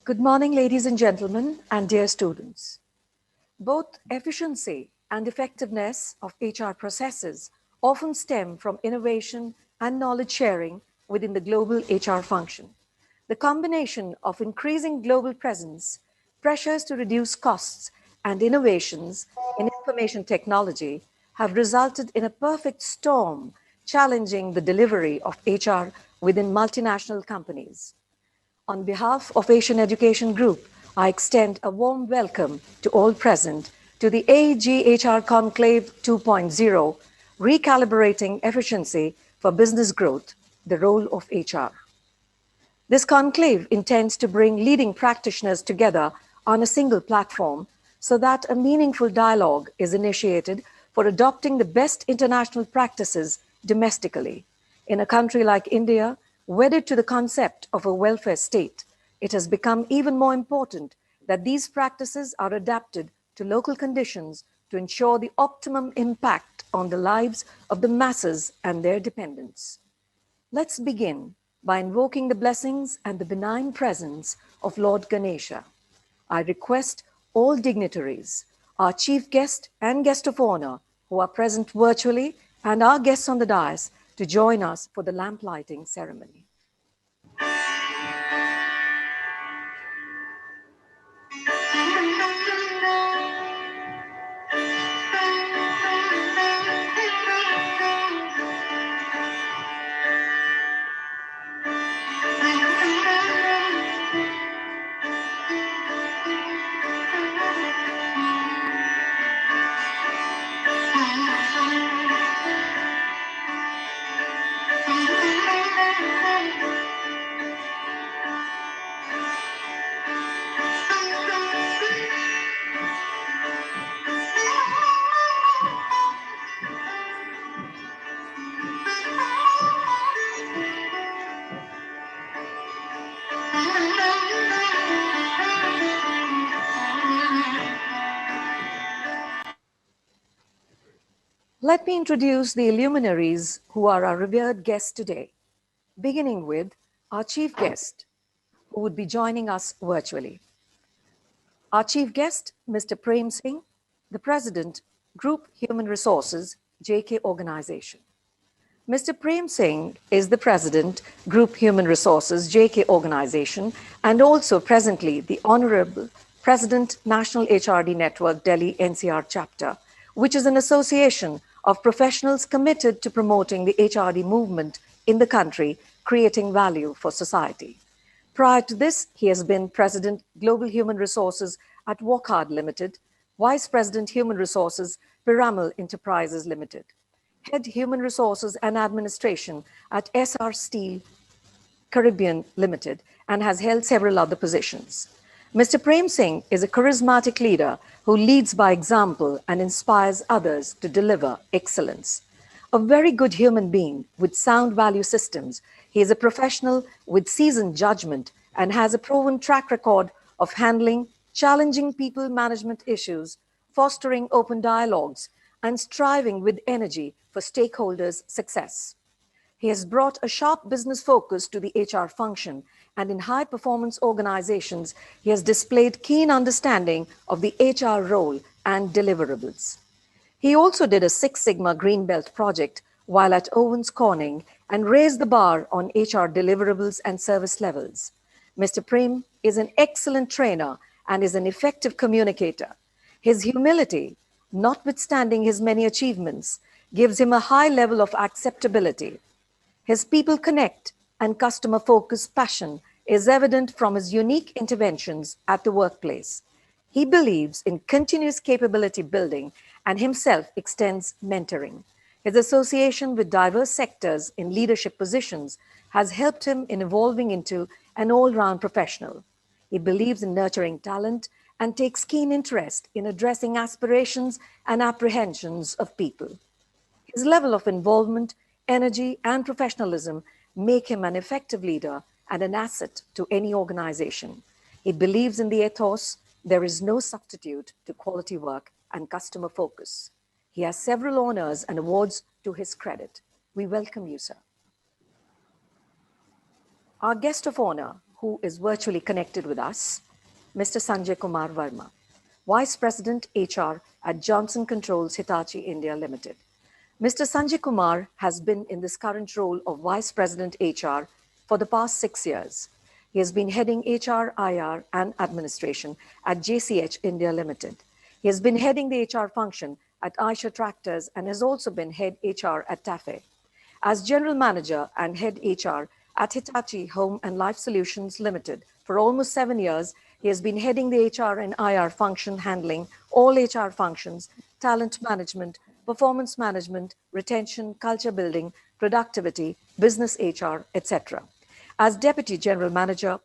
Good morning, ladies and gentlemen, and dear students. Both efficiency and effectiveness of HR processes often stem from innovation and knowledge sharing within the global HR function. The combination of increasing global presence, pressures to reduce costs, and innovations in information technology have resulted in a perfect storm challenging the delivery of HR within multinational companies. On behalf of Asian Education Group, I extend a warm welcome to all present to the AEG HR Conclave 2.0, Recalibrating Efficiency for Business Growth, the Role of HR. This conclave intends to bring leading practitioners together on a single platform so that a meaningful dialogue is initiated for adopting the best international practices domestically. In a country like India, wedded to the concept of a welfare state, it has become even more important that these practices are adapted to local conditions to ensure the optimum impact on the lives of the masses and their dependents. Let's begin by invoking the blessings and the benign presence of Lord Ganesha. I request all dignitaries, our chief guest and guest of honor who are present virtually and our guests on the dais to join us for the lamp lighting ceremony. Let me introduce the illuminaries who are our revered guests today, beginning with our chief guest, who would be joining us virtually. Our chief guest, Mr. Prem Singh, the President, Group Human Resources, JK Organization. Mr. Prem Singh is the President, Group Human Resources, JK Organization, and also presently the Honorable President, National HRD Network, Delhi NCR Chapter, which is an association of professionals committed to promoting the HRD movement in the country, creating value for society. Prior to this, he has been President, Global Human Resources at Wokhard Limited, Vice President, Human Resources, Piramal Enterprises Limited, Head Human Resources and Administration at SR Steel Caribbean Limited, and has held several other positions. Mr. Prem Singh is a charismatic leader who leads by example and inspires others to deliver excellence. A very good human being with sound value systems, he is a professional with seasoned judgment and has a proven track record of handling challenging people management issues, fostering open dialogues, and striving with energy for stakeholders' success. He has brought a sharp business focus to the HR function, and in high-performance organizations, he has displayed keen understanding of the HR role and deliverables. He also did a Six Sigma Green Belt project while at Owens Corning and raised the bar on HR deliverables and service levels. Mr. Prem is an excellent trainer and is an effective communicator. His humility, notwithstanding his many achievements, gives him a high level of acceptability. His people connect and customer-focused passion is evident from his unique interventions at the workplace. He believes in continuous capability building and himself extends mentoring. His association with diverse sectors in leadership positions has helped him in evolving into an all-round professional. He believes in nurturing talent and takes keen interest in addressing aspirations and apprehensions of people. His level of involvement, energy, and professionalism make him an effective leader and an asset to any organization. He believes in the ethos, there is no substitute to quality work and customer focus. He has several honors and awards to his credit. We welcome you, sir. Our guest of honor, who is virtually connected with us, Mr. Sanjay Kumar Verma, Vice President HR at Johnson Controls Hitachi India Limited. Mr. Sanjay Kumar has been in this current role of Vice President HR for the past 6 years. He has been heading HR, IR, and administration at JCH India Limited. He has been heading the HR function at Eicher Tractors and has also been head HR at TAFE. As General Manager and Head HR at Hitachi Home and Life Solutions Limited for almost 7 years, he has been heading the HR and IR function, handling all HR functions, talent management, performance management, retention, culture building, productivity, business HR, etc. As Deputy General Manager,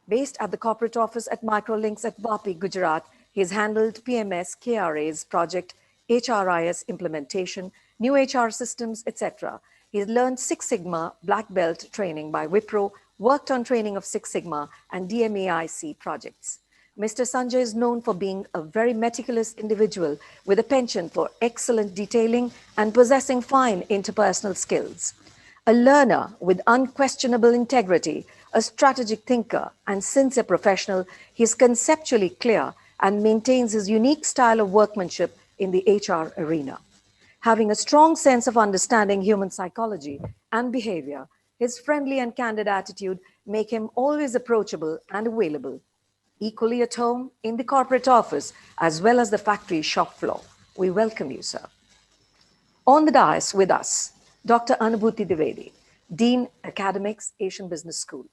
based at the corporate office at Microlinks at Vapi, Gujarat, he has handled PMS, KRA's project, HRIS implementation, new HR systems, etc. He has learned Six Sigma Black Belt training by Wipro, worked on training of Six Sigma and DMAIC projects. Mr. Sanjay is known for being a very meticulous individual with a penchant for excellent detailing and possessing fine interpersonal skills. A learner with unquestionable integrity, a strategic thinker, and sincere professional, he is conceptually clear and maintains his unique style of workmanship in the HR arena. Having a strong sense of understanding human psychology and behavior, his friendly and candid attitude make him always approachable and available, equally at home in the corporate office as well as the factory shop floor. We welcome you, sir. On the dais with us, Dr. Anubhuti Dwivedi, Dean Academics, Asian Business School.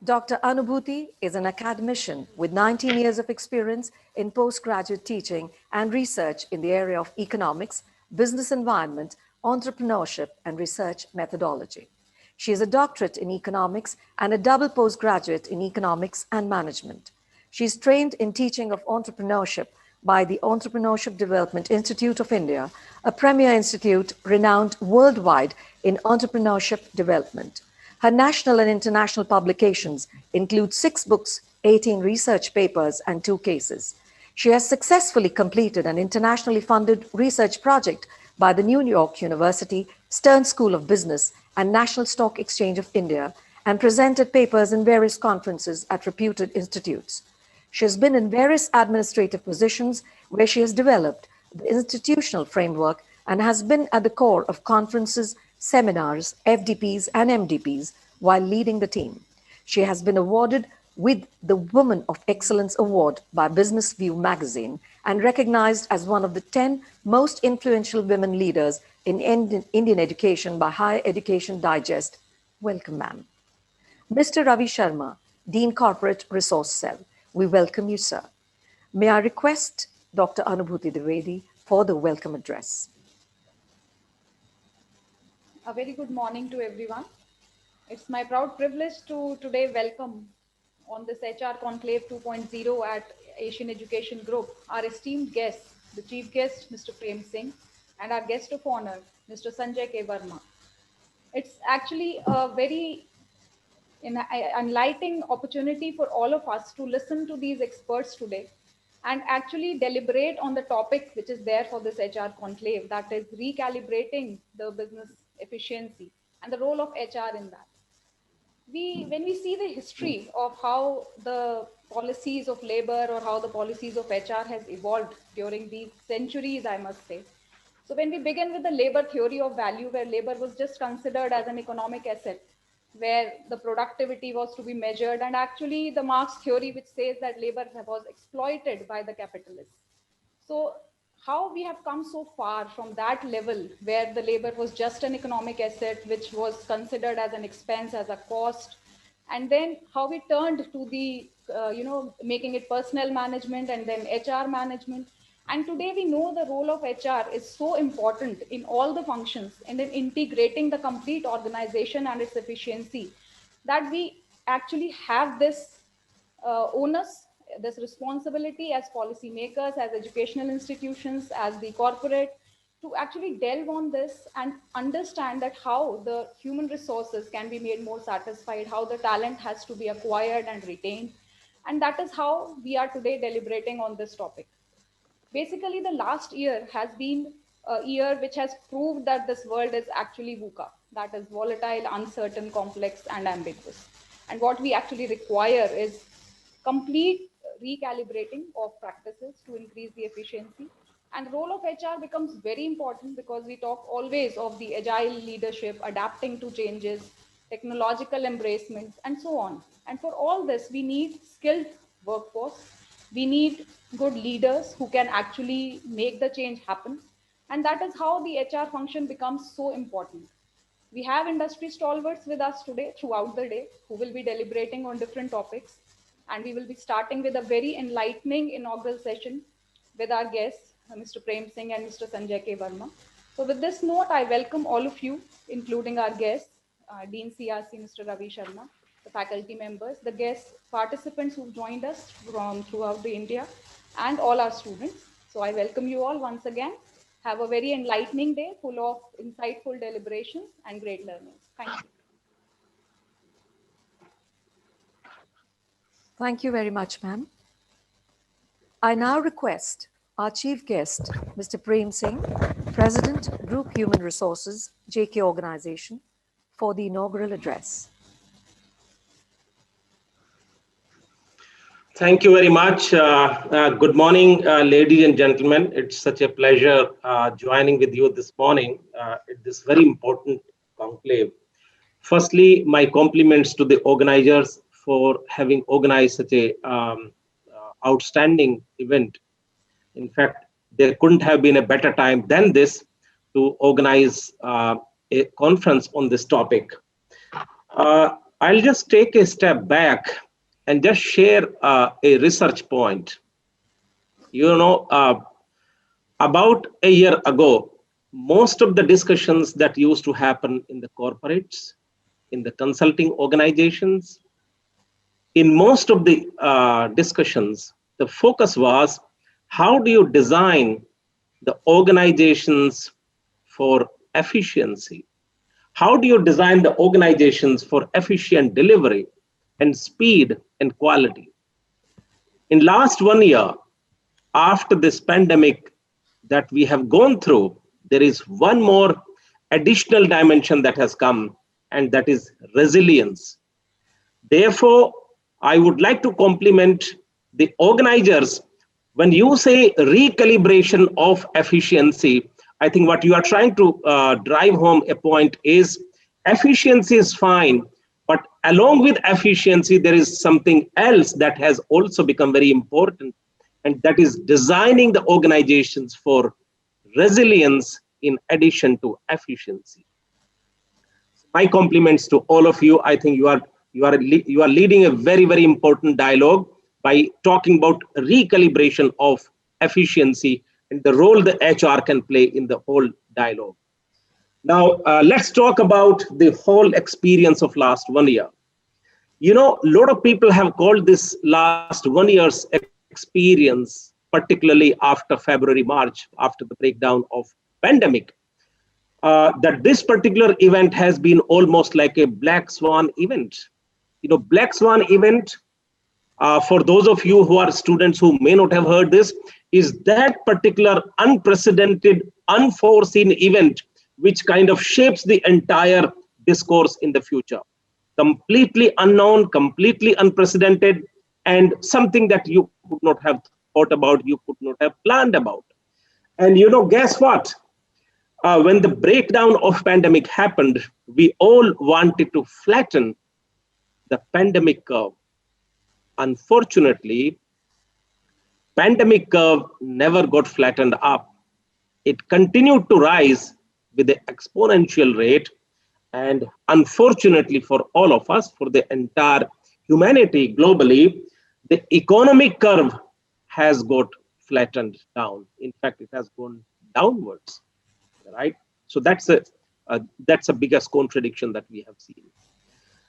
Dr. Anubhuti is an academician with 19 years of experience in postgraduate teaching and research in the area of economics, business environment, entrepreneurship, and research methodology. She is a doctorate in economics and a double postgraduate in economics and management. She is trained in teaching of entrepreneurship by the Entrepreneurship Development Institute of India, a premier institute renowned worldwide in entrepreneurship development. Her national and international publications include 6 books, 18 research papers, and 2 cases. She has successfully completed an internationally funded research project by the New York University, Stern School of Business, and National Stock Exchange of India, and presented papers in various conferences at reputed institutes. She has been in various administrative positions where she has developed the institutional framework and has been at the core of conferences, seminars, FDPs, and MDPs while leading the team. She has been awarded with the Woman of Excellence Award by Business View magazine and recognized as one of the 10 most influential women leaders in Indian education by Higher Education Digest. Welcome, ma'am. Mr. Ravi Sharma, Dean Corporate Resource Cell. We welcome you, sir. May I request Dr. Anubhuti Dwivedi for the welcome address. A very good morning to everyone. It's my proud privilege to today welcome on this HR Conclave 2.0 at Asian Education Group our esteemed guest, the Chief Guest, Mr. Prem Singh, and our guest of honor, Mr. Sanjay K. Verma. It's actually a very enlightening opportunity for all of us to listen to these experts today and actually deliberate on the topic which is there for this HR conclave, that is recalibrating the business efficiency and the role of HR in that. When we see the history of how the policies of labor or how the policies of HR has evolved during these centuries, I must say. So when we begin with the labor theory of value, where labor was just considered as an economic asset, where the productivity was to be measured, and actually the Marx theory, which says that labor was exploited by the capitalists. So how we have come so far from that level where the labor was just an economic asset, which was considered as an expense, as a cost, and then how we turned to the, making it personnel management and then HR management. And today we know the role of HR is so important in all the functions and in integrating the complete organization and its efficiency, that we actually have this onus, this responsibility as policymakers, as educational institutions, as the corporate, to actually delve on this and understand that how the human resources can be made more satisfied, how the talent has to be acquired and retained. And that is how we are today deliberating on this topic. Basically, the last year has been a year which has proved that this world is actually VUCA, that is volatile, uncertain, complex, and ambiguous. And what we actually require is complete recalibrating of practices to increase the efficiency. And role of HR becomes very important because we talk always of the agile leadership, adapting to changes, technological embracement, and so on. And for all this, we need skilled workforce. We need good leaders who can actually make the change happen. And that is how the HR function becomes so important. We have industry stalwarts with us today throughout the day who will be deliberating on different topics. And we will be starting with a very enlightening inaugural session with our guests, Mr. Prem Singh and Mr. Sanjay K. Verma. So, with this note, I welcome all of you, including our guests, Dean CRC, Mr. Ravi Sharma, the faculty members, the guest participants who joined us from throughout the India, and all our students. So, I welcome you all once again. Have a very enlightening day full of insightful deliberations and great learnings. Thank you. Thank you very much, ma'am. I now request our chief guest, Mr. Prem Singh, President, Group Human Resources, JK Organization, for the inaugural address. Thank you very much. Good morning, ladies and gentlemen. It's such a pleasure joining with you this morning at this very important conclave. Firstly, my compliments to the organizers for having organized such a outstanding event. In fact, there couldn't have been a better time than this to organize a conference on this topic. I'll just take a step back and just share a research point. You know, about a year ago, most of the discussions that used to happen in the corporates, in the consulting organizations, in most of the discussions, the focus was how do you design the organizations for efficiency? How do you design the organizations for efficient delivery and speed and quality? In last 1 year, after this pandemic that we have gone through, there is one more additional dimension that has come, and that is resilience. Therefore, I would like to compliment the organizers. When you say recalibration of efficiency, I think what you are trying to drive home a point is efficiency is fine, but along with efficiency, there is something else that has also become very important, and that is designing the organizations for resilience in addition to efficiency. My compliments to all of you. I think you are leading a very, very important dialogue by talking about recalibration of efficiency and the role the HR can play in the whole dialogue. Now, let's talk about the whole experience of last 1 year. You know, a lot of people have called this last 1 year's experience, particularly after February, March, after the breakdown of pandemic, that this particular event has been almost like a black swan event. You know, black swan event, for those of you who are students who may not have heard this, is that particular unprecedented, unforeseen event which kind of shapes the entire discourse in the future. Completely unknown, completely unprecedented, and something that you could not have thought about, you could not have planned about. And you know, guess what? When the breakdown of pandemic happened, we all wanted to flatten the pandemic curve. Unfortunately, pandemic curve never got flattened up. It continued to rise with an exponential rate. And unfortunately for all of us, for the entire humanity globally, the economic curve has got flattened down. In fact, it has gone downwards, right? So that's a biggest contradiction that we have seen.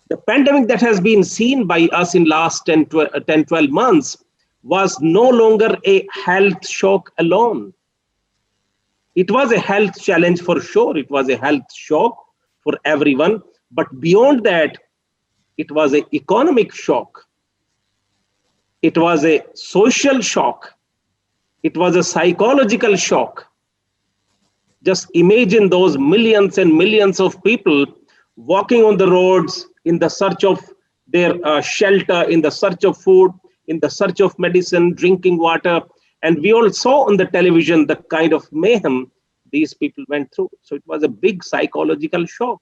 The pandemic that has been seen by us in last 10, 12 months was no longer a health shock alone. It was a health challenge for sure. It was a health shock for everyone. But beyond that, it was an economic shock. It was a social shock. It was a psychological shock. Just imagine those millions and millions of people walking on the roads in the search of their shelter, in the search of food, in the search of medicine, drinking water. And we all saw on the television the kind of mayhem these people went through. So it was a big psychological shock.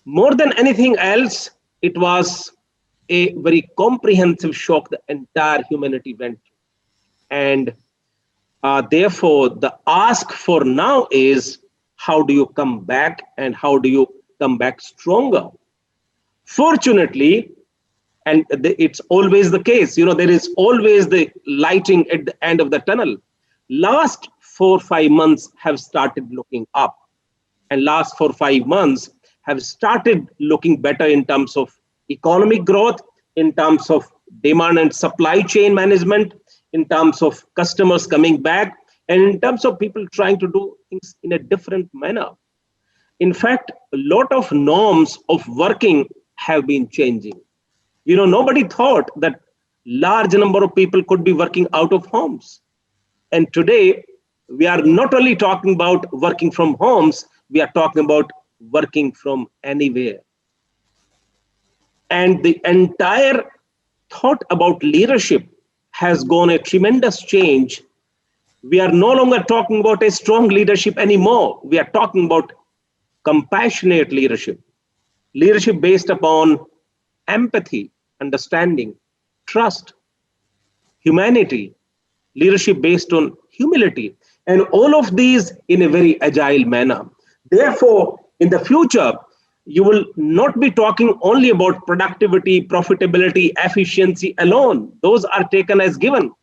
More than anything else, it was a very comprehensive shock the entire humanity went through. And therefore, the ask for now is, how do you come back, and how do you come back stronger? Fortunately, and it's always the case, there is always the lighting at the end of the tunnel. Last 4-5 months have started looking up, and last 4-5 months have started looking better in terms of economic growth, in terms of demand and supply chain management, in terms of customers coming back, and in terms of people trying to do things in a different manner. In fact, a lot of norms of working have been changing. Nobody thought that large number of people could be working out of homes. And today, we are not only talking about working from homes, we are talking about working from anywhere. And the entire thought about leadership has gone a tremendous change. We are no longer talking about a strong leadership anymore. We are talking about compassionate leadership, leadership based upon empathy, understanding, trust, humanity, leadership based on humility, and all of these in a very agile manner. Therefore, in the future, you will not be talking only about productivity, profitability, efficiency alone. Those are taken as given.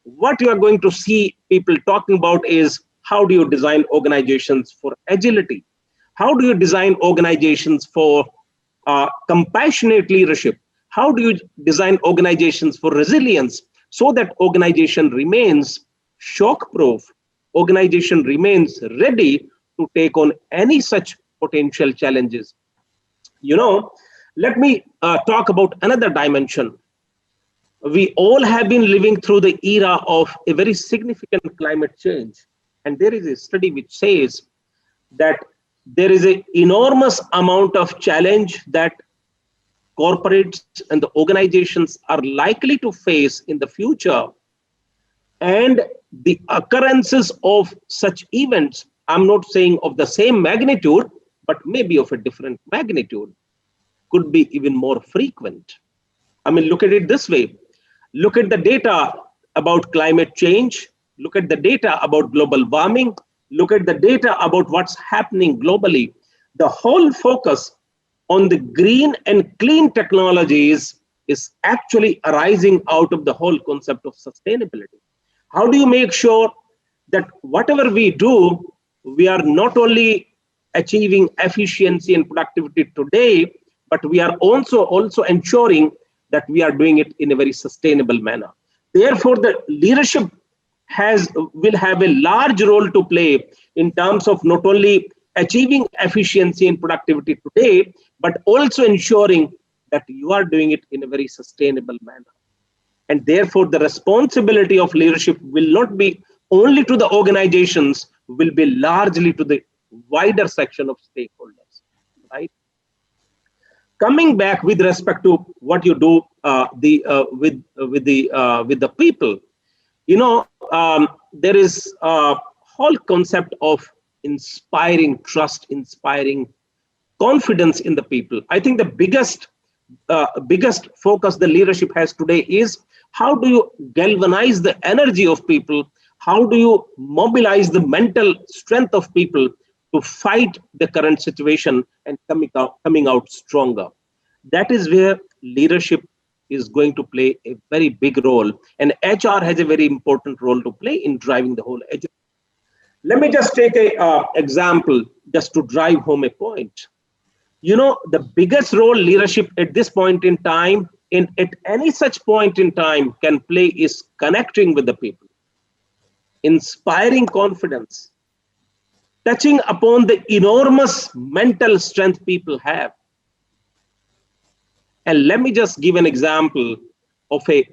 What you are going to see people talking about is, how do you design organizations for agility? How do you design organizations for compassionate leadership? How do you design organizations for resilience, so that organization remains shock-proof, organization remains ready to take on any such potential challenges? Let me talk about another dimension. We all have been living through the era of a very significant climate change. And there is a study which says that there is an enormous amount of challenge that corporates and the organizations are likely to face in the future. And the occurrences of such events, I'm not saying of the same magnitude, but maybe of a different magnitude, could be even more frequent. I mean, look at it this way. Look at the data about climate change. Look at the data about global warming. Look at the data about what's happening globally. The whole focus on the green and clean technologies is actually arising out of the whole concept of sustainability. How do you make sure that whatever we do, we are not only achieving efficiency and productivity today, but we are also ensuring that we are doing it in a very sustainable manner. Therefore, the leadership will have a large role to play in terms of not only achieving efficiency and productivity today, but also ensuring that you are doing it in a very sustainable manner. And therefore, the responsibility of leadership will not be only to the organizations, will be largely to the wider section of stakeholders, right? Coming back with respect to what you do with the people, there is a whole concept of inspiring trust, inspiring confidence in the people. I think the biggest focus the leadership has today is, how do you galvanize the energy of people? How do you mobilize the mental strength of people to fight the current situation and coming out stronger? That is where leadership is going to play a very big role, and HR has a very important role to play in driving the whole agenda. Let me just take an example just to drive home a point. The biggest role leadership at this point in time, at any such point in time, can play is connecting with the people, inspiring confidence, touching upon the enormous mental strength people have. And let me just give an example of a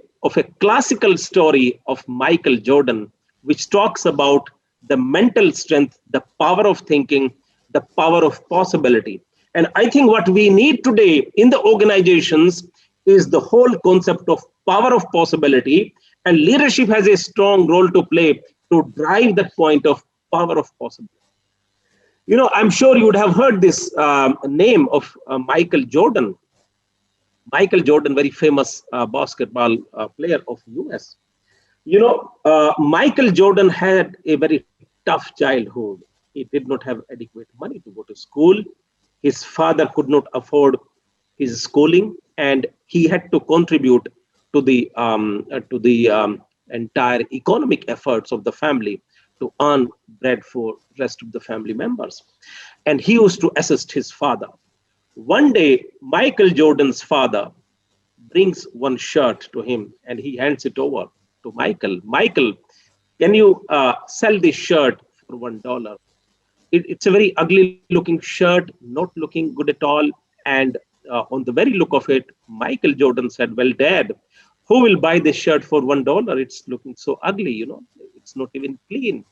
classical story of Michael Jordan, which talks about the mental strength, the power of thinking, the power of possibility. And I think what we need today in the organizations is the whole concept of power of possibility, and leadership has a strong role to play to drive that point of power of possibility. I'm sure you would have heard this name of Michael Jordan. Michael Jordan, very famous basketball player of US. Michael Jordan had a very tough childhood. He did not have adequate money to go to school. His father could not afford his schooling, and he had to contribute to the entire economic efforts of the family to earn bread for rest of the family members. And he used to assist his father. One day, Michael Jordan's father brings one shirt to him and he hands it over to Michael. Michael, can you sell this shirt for $1? It's a very ugly looking shirt, not looking good at all. And on the very look of it, Michael Jordan said, "Well, Dad, who will buy this shirt for $1? It's looking so ugly, it's not even clean."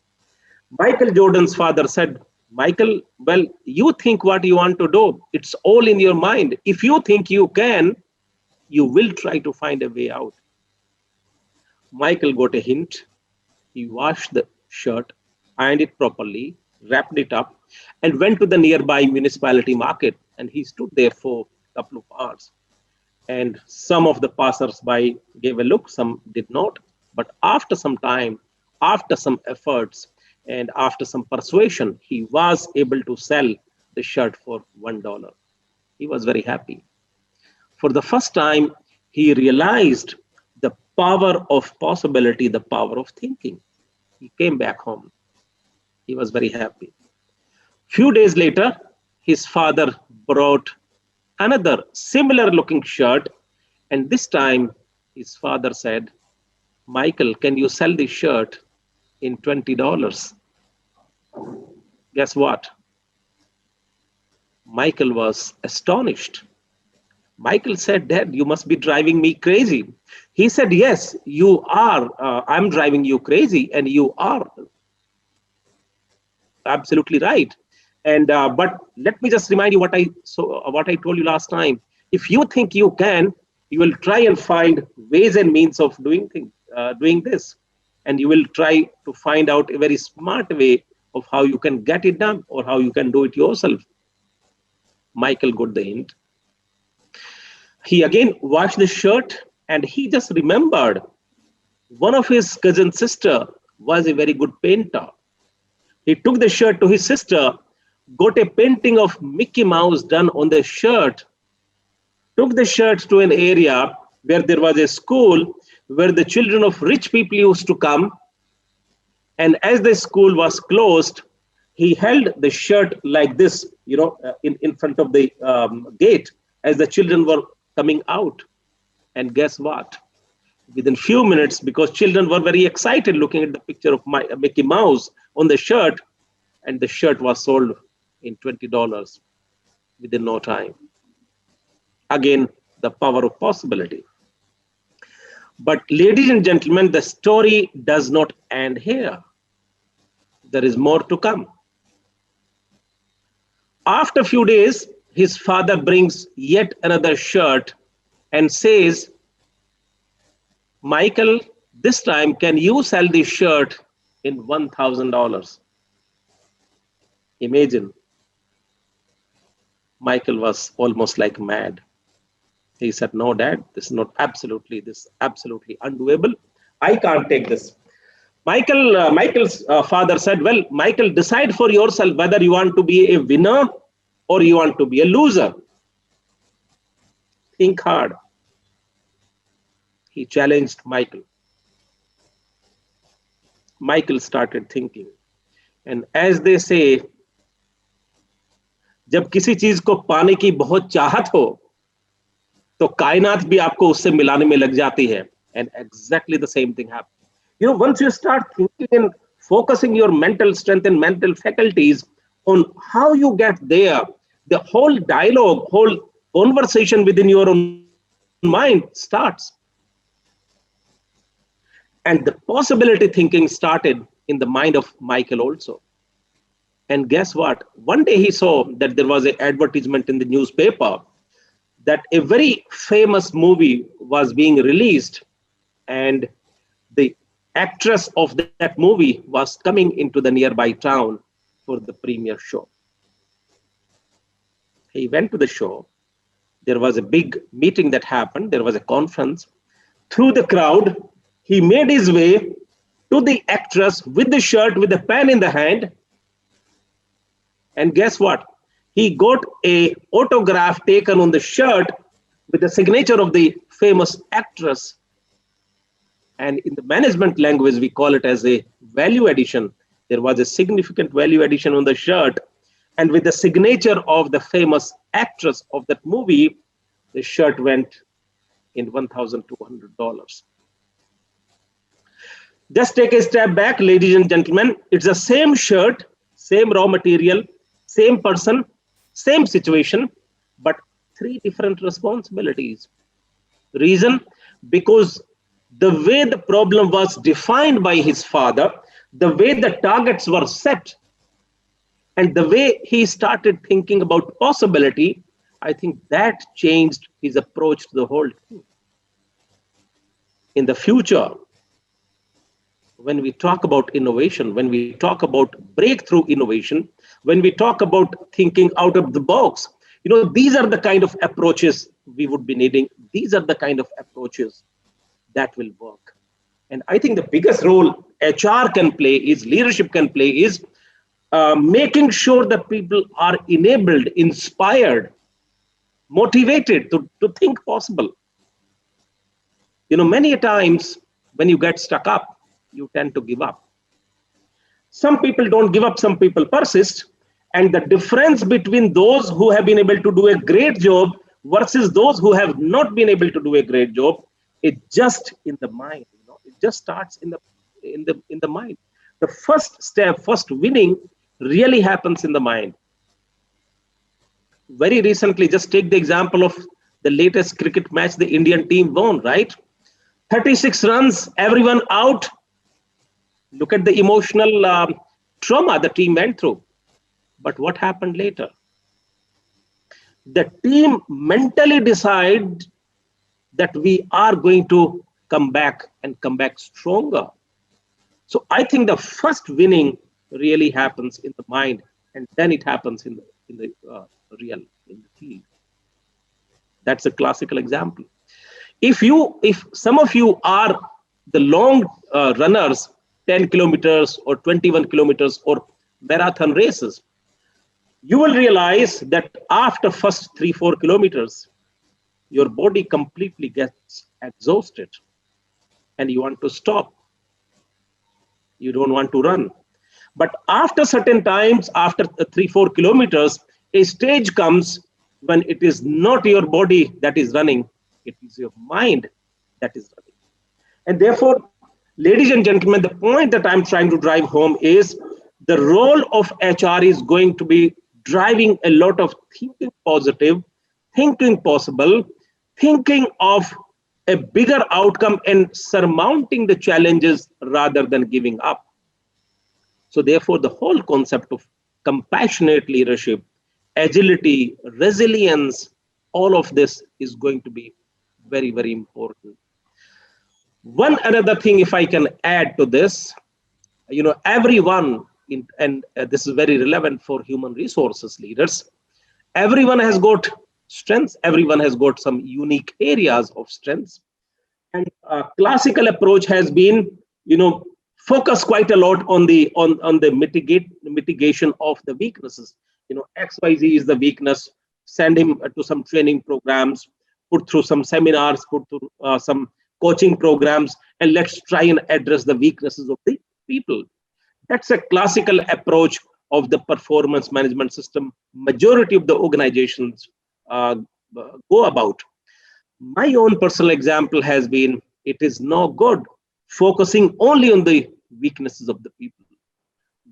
Michael Jordan's father said, "Michael, well, you think what you want to do. It's all in your mind. If you think you can, you will try to find a way out." Michael got a hint. He washed the shirt, ironed it properly, wrapped it up, and went to the nearby municipality market. And he stood there for a couple of hours. And some of the passers-by gave a look, some did not. But after some time, after some efforts, and after some persuasion, he was able to sell the shirt for $1. He was very happy. For the first time, he realized the power of possibility, the power of thinking. He came back home. He was very happy. Few days later, his father brought another similar looking shirt. And this time, his father said, "Michael, can you sell this shirt in $20? Guess what? Michael was astonished. Michael said, "Dad, you must be driving me crazy." He said, "Yes, you are. I'm driving you crazy, and you are absolutely right." And but let me just remind you what I told you last time. If you think you can, you will try and find ways and means of doing this, and you will try to find out a very smart way of how you can get it done or how you can do it yourself. Michael got the hint. He again washed the shirt, and he just remembered one of his cousin sister was a very good painter. He took the shirt to his sister, got a painting of Mickey Mouse done on the shirt, took the shirt to an area where there was a school where the children of rich people used to come. And as the school was closed, he held the shirt like this, in front of the gate as the children were coming out. And guess what? Within few minutes, because children were very excited looking at the picture of Mickey Mouse on the shirt, and the shirt was sold in $20 within no time. Again, the power of possibility. But ladies and gentlemen, the story does not end here. There is more to come. After a few days, his father brings yet another shirt and says, "Michael, this time can you sell this shirt in $1,000? Imagine. Michael was almost like mad. He said, "No, Dad, this is absolutely undoable. I can't take this." Michael's father said, "Well, Michael, decide for yourself whether you want to be a winner or you want to be a loser. Think hard." He challenged Michael. Michael started thinking. And as they say, जब किसी चीज को पाने की बहुत चाहत हो, तो कायनात भी आपको उससे मिलाने में लग जाती है. And exactly the same thing happened. Once you start thinking and focusing your mental strength and mental faculties on how you get there, the whole dialogue, whole conversation within your own mind starts. And the possibility thinking started in the mind of Michael also. And guess what? One day he saw that there was an advertisement in the newspaper that a very famous movie was being released, and the actress of that movie was coming into the nearby town for the premiere show. He went to the show. There was a big meeting that happened. There was a conference. Through the crowd, he made his way to the actress with the shirt, with the pen in the hand. And guess what? He got a autograph taken on the shirt with the signature of the famous actress. And in the management language, we call it as a value addition. There was a significant value addition on the shirt. And with the signature of the famous actress of that movie, the shirt went in $1,200. Just take a step back, ladies and gentlemen. It's the same shirt, same raw material, same person, same situation, but three different responsibilities. Reason? Because the way the problem was defined by his father, the way the targets were set, and the way he started thinking about possibility, I think that changed his approach to the whole thing. In the future, when we talk about innovation, when we talk about breakthrough innovation, when we talk about thinking out of the box, these are the kind of approaches we would be needing. These are the kind of approaches that will work. And I think the biggest role HR can play is, leadership can play is making sure that people are enabled, inspired, motivated to think possible. Many times when you get stuck up, you tend to give up. Some people don't give up, some people persist. And the difference between those who have been able to do a great job versus those who have not been able to do a great job, it's just in the mind. It just starts in the mind. The first step, first winning, really happens in the mind. Very recently, just take the example of the latest cricket match the Indian team won, right? 36 runs, everyone out. Look at the emotional trauma the team went through. But what happened later? The team mentally decided that we are going to come back and come back stronger. So I think the first winning really happens in the mind, and then it happens in the field. That's a classical example. If some of you are the long runners, 10 kilometers or 21 kilometers or marathon races, you will realize that after first 3-4 kilometers, your body completely gets exhausted and you want to stop. You don't want to run. But after certain times, after 3-4 kilometers, a stage comes when it is not your body that is running, it is your mind that is running. And therefore, ladies and gentlemen, the point that I'm trying to drive home is the role of HR is going to be driving a lot of thinking positive, thinking possible, thinking of a bigger outcome and surmounting the challenges rather than giving up. So therefore, the whole concept of compassionate leadership, agility, resilience, all of this is going to be very, very important. One another thing, if I can add to this, everyone, this is very relevant for human resources leaders, everyone has got strengths, everyone has got some unique areas of strengths. And classical approach has been, focus quite a lot on the mitigation of the weaknesses. XYZ is the weakness, send him to some training programs, put through some seminars, put through some coaching programs, and let's try and address the weaknesses of the people. That's a classical approach of the performance management system. Majority of the organizations go about. My own personal example has been, it is no good focusing only on the weaknesses of the people.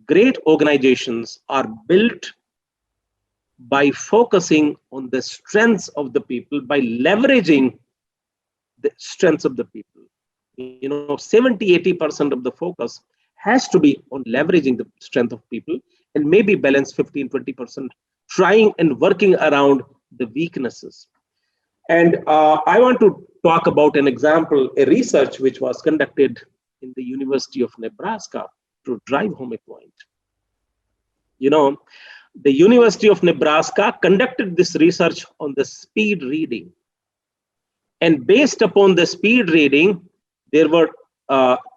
Great organizations are built by focusing on the strengths of the people, by leveraging the strengths of the people. 70-80% of the focus has to be on leveraging the strength of people and maybe balance 15-20%, trying and working around the weaknesses. And I want to talk about an example, a research which was conducted in the University of Nebraska to drive home a point. You know, the University of Nebraska conducted this research on the speed reading. And based upon the speed reading, there were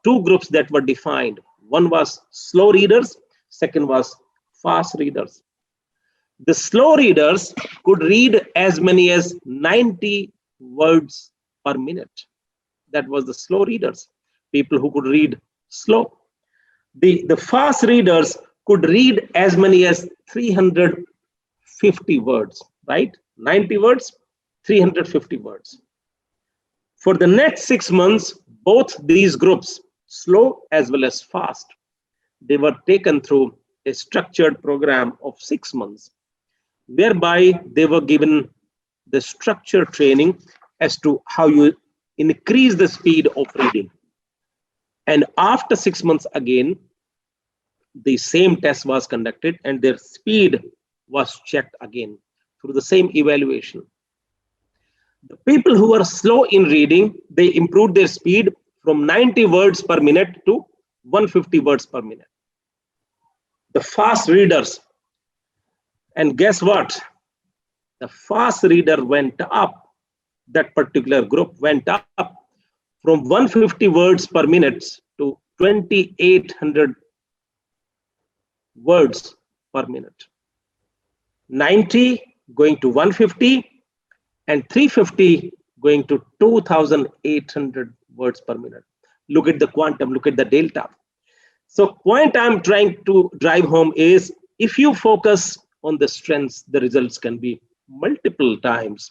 two groups that were defined. One was slow readers, second was fast readers. The slow readers could read as many as 90 words per minute. That was the slow readers, people who could read slow. The fast readers could read as many as 350 words, right? 90 words, 350 words. For the next 6 months, both these groups, slow as well as fast, they were taken through a structured program of 6 months, whereby they were given the structured training as to how you increase the speed of reading. And after 6 months again, the same test was conducted and their speed was checked again through the same evaluation. The people who were slow in reading, they improved their speed from 90 words per minute to 150 words per minute. The fast readers, and guess what? The fast reader went up, that particular group went up from 150 words per minute to 2,800 words per minute. 90 going to 150 and 350 going to 2,800 words per minute. Look at the quantum, look at the delta. So point I'm trying to drive home is, if you focus on the strengths, the results can be multiple times.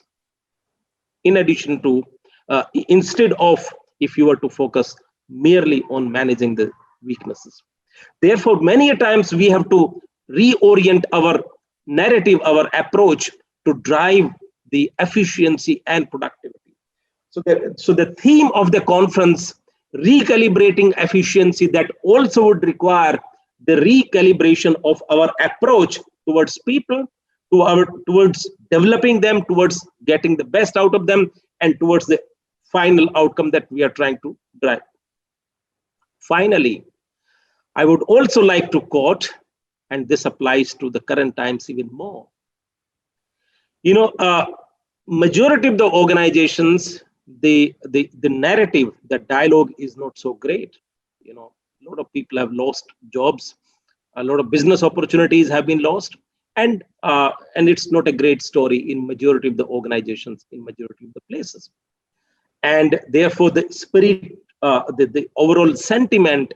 In addition to, instead of if you were to focus merely on managing the weaknesses. Therefore, many a times we have to reorient our narrative, our approach to drive the efficiency and productivity. So the theme of the conference, recalibrating efficiency, that also would require the recalibration of our approach towards people, towards developing them, towards getting the best out of them, and towards the final outcome that we are trying to drive. Finally, I would also like to quote, and this applies to the current times even more. You know, majority of the organizations, the narrative, the dialogue is not so great. You know, a lot of people have lost jobs, a lot of business opportunities have been lost, and it's not a great story in majority of the organizations, in majority of the places. And therefore, the spirit, the overall sentiment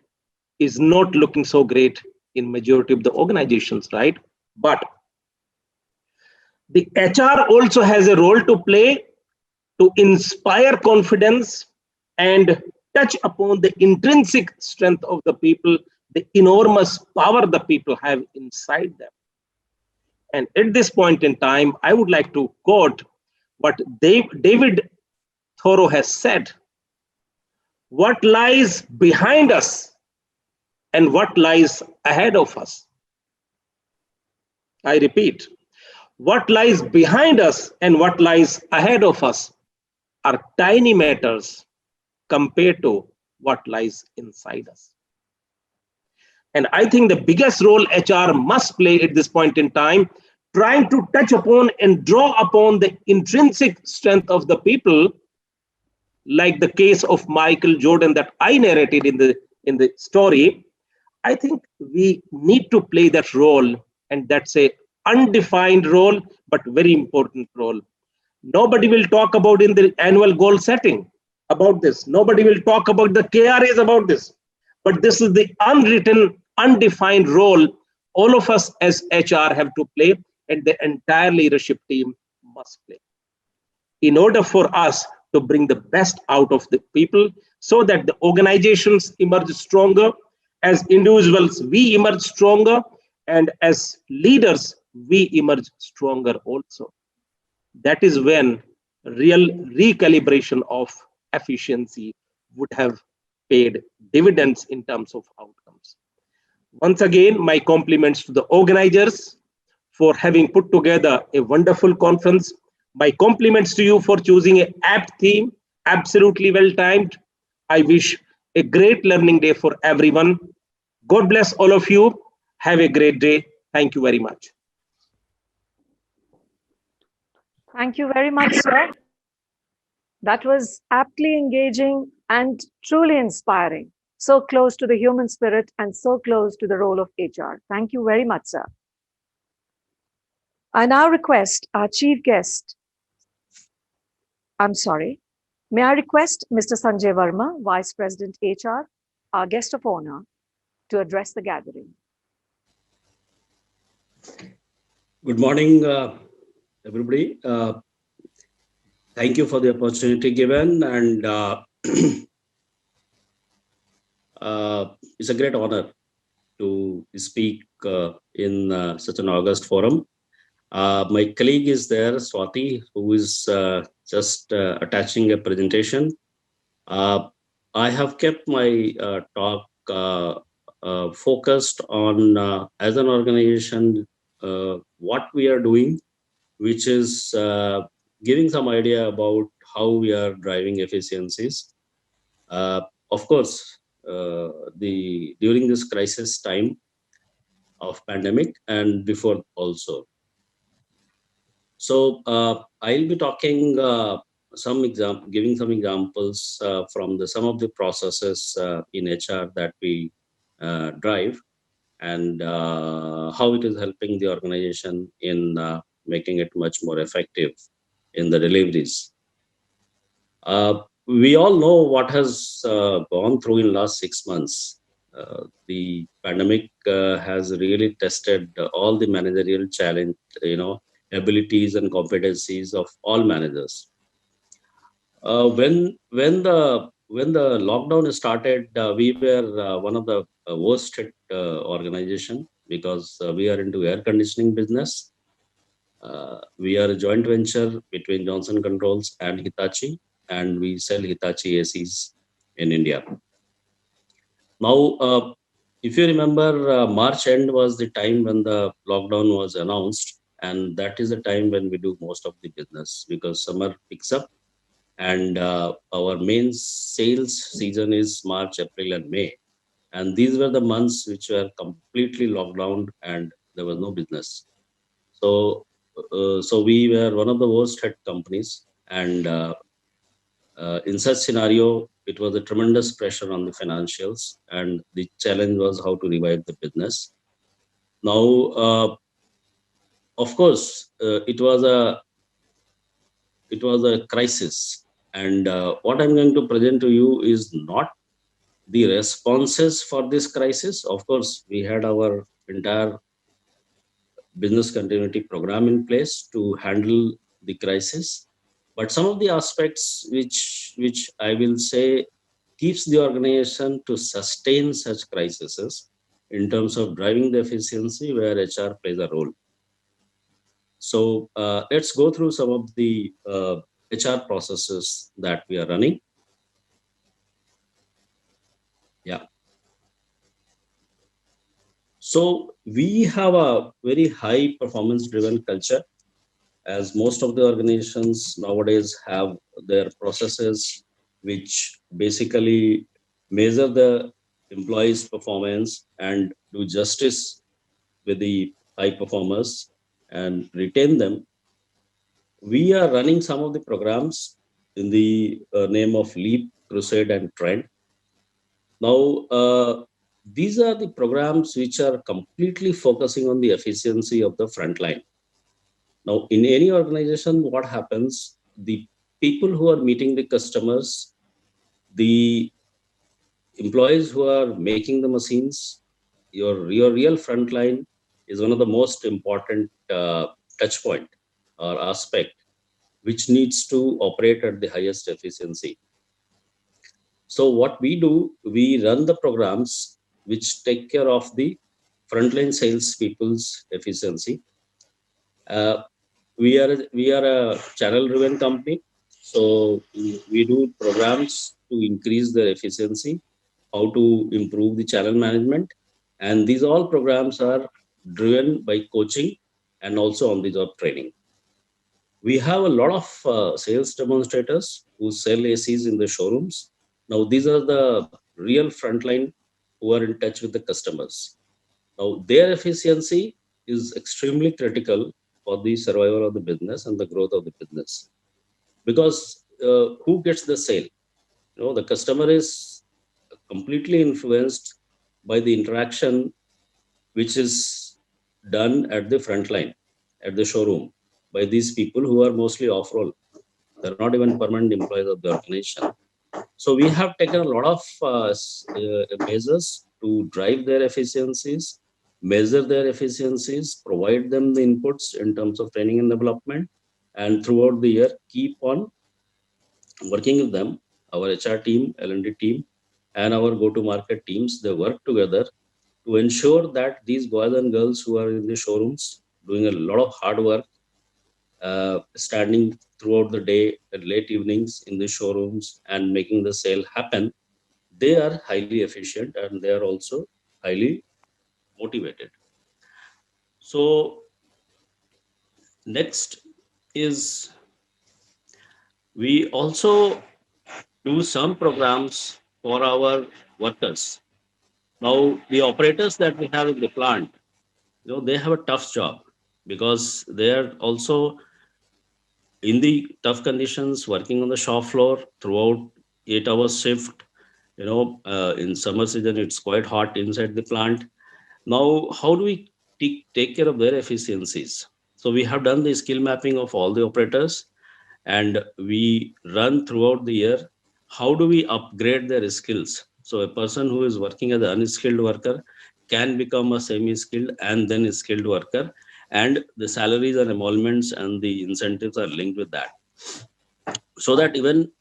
is not looking so great in majority of the organizations, right? But the HR also has a role to play to inspire confidence and touch upon the intrinsic strength of the people, the enormous power the people have inside them. And at this point in time, I would like to quote what David Thoreau has said: what lies behind us and what lies ahead of us. I repeat, what lies behind us and what lies ahead of us are tiny matters compared to what lies inside us. And I think the biggest role HR must play at this point in time, trying to touch upon and draw upon the intrinsic strength of the people, like the case of Michael Jordan that I narrated in the story. I think we need to play that role, and that's a undefined role, but very important role. Nobody will talk about in the annual goal setting about this. Nobody will talk about the KRAs about this. But this is the unwritten, undefined role all of us as HR have to play, and the entire leadership team must play, in order for us to bring the best out of the people, so that the organizations emerge stronger. As individuals, we emerge stronger, and as leaders, we emerge stronger also. That is when real recalibration of efficiency would have paid dividends in terms of outcomes. Once again, my compliments to the organizers for having put together a wonderful conference. My compliments to you for choosing an apt theme, absolutely well timed. I wish a great learning day for everyone. God bless all of you. Have a great day. Thank you very much. Thank you very much, sir. That was aptly engaging and truly inspiring. So close to the human spirit and so close to the role of HR. Thank you very much, sir. I now request our chief guest. I'm sorry. May I request Mr. Sanjay Verma, Vice President HR, our guest of honor, to address the gathering. Good morning, everybody. Thank you for the opportunity given, and it's a great honor to speak in such an august forum. My colleague is there, Swati, who is just attaching a presentation. I have kept my talk focused on, as an organization, what we are doing, which is giving some idea about how we are driving efficiencies. Of course, during this crisis time of pandemic and before also. So I'll be talking giving some examples from some of the processes in HR that we drive, and how it is helping the organization in making it much more effective in the deliveries. We all know what has gone through in last 6 months. The pandemic has really tested all the managerial challenge, abilities and competencies of all managers. When the lockdown started, we were one of the worst hit organization, because we are into air conditioning business. We are a joint venture between Johnson Controls and Hitachi, and we sell Hitachi ACs in India. Now, if you remember, March end was the time when the lockdown was announced, and that is the time when we do most of the business, because summer picks up, and our main sales season is March, April, and May. And these were the months which were completely locked down and there was no business. So we were one of the worst hit companies, and in such scenario, it was a tremendous pressure on the financials, and the challenge was how to revive the business. Now, of course, it was a crisis, and what I'm going to present to you is not the responses for this crisis. Of course, we had our entire business continuity program in place to handle the crisis, but some of the aspects which I will say keeps the organization to sustain such crises in terms of driving the efficiency, where HR plays a role. So let's go through some of the HR processes that we are running. Yeah. So we have a very high performance driven culture, as most of the organizations nowadays have their processes which basically measure the employees' performance and do justice with the high performers and retain them. We are running some of the programs in the name of Leap, Crusade, and Trend. Now, these are the programs which are completely focusing on the efficiency of the frontline. Now, in any organization, what happens? The people who are meeting the customers, the employees who are making the machines, your real frontline is one of the most important touch point or aspect which needs to operate at the highest efficiency. So what we do, we run the programs which take care of the frontline sales people's efficiency. We are a channel driven company, so we do programs to increase their efficiency, how to improve the channel management, And these all programs are driven by coaching and also on the job training. We have a lot of sales demonstrators who sell ACs in the showrooms. Now, these are the real frontline who are in touch with the customers. Now, their efficiency is extremely critical for the survival of the business and the growth of the business. Because who gets the sale? The customer is completely influenced by the interaction which is done at the front line, at the showroom, by these people who are mostly off-roll. They're not even permanent employees of the organization. So we have taken a lot of measures to drive their efficiencies, measure their efficiencies, provide them the inputs in terms of training and development, and throughout the year keep on working with them. Our HR team, L&D team, and our go-to-market teams, they work together to ensure that these boys and girls who are in the showrooms doing a lot of hard work, standing throughout the day at late evenings in the showrooms and making the sale happen, they are highly efficient and they are also highly motivated. So next is, we also do some programs for our workers. Now, the operators that we have in the plant, they have a tough job because they are also in the tough conditions, working on the shop floor throughout 8 hours shift. In summer season, it's quite hot inside the plant. Now, how do we take care of their efficiencies? So we have done the skill mapping of all the operators, and we run throughout the year. How do we upgrade their skills? So a person who is working as an unskilled worker can become a semi-skilled and then a skilled worker, and the salaries and emoluments and the incentives are linked with that, so that even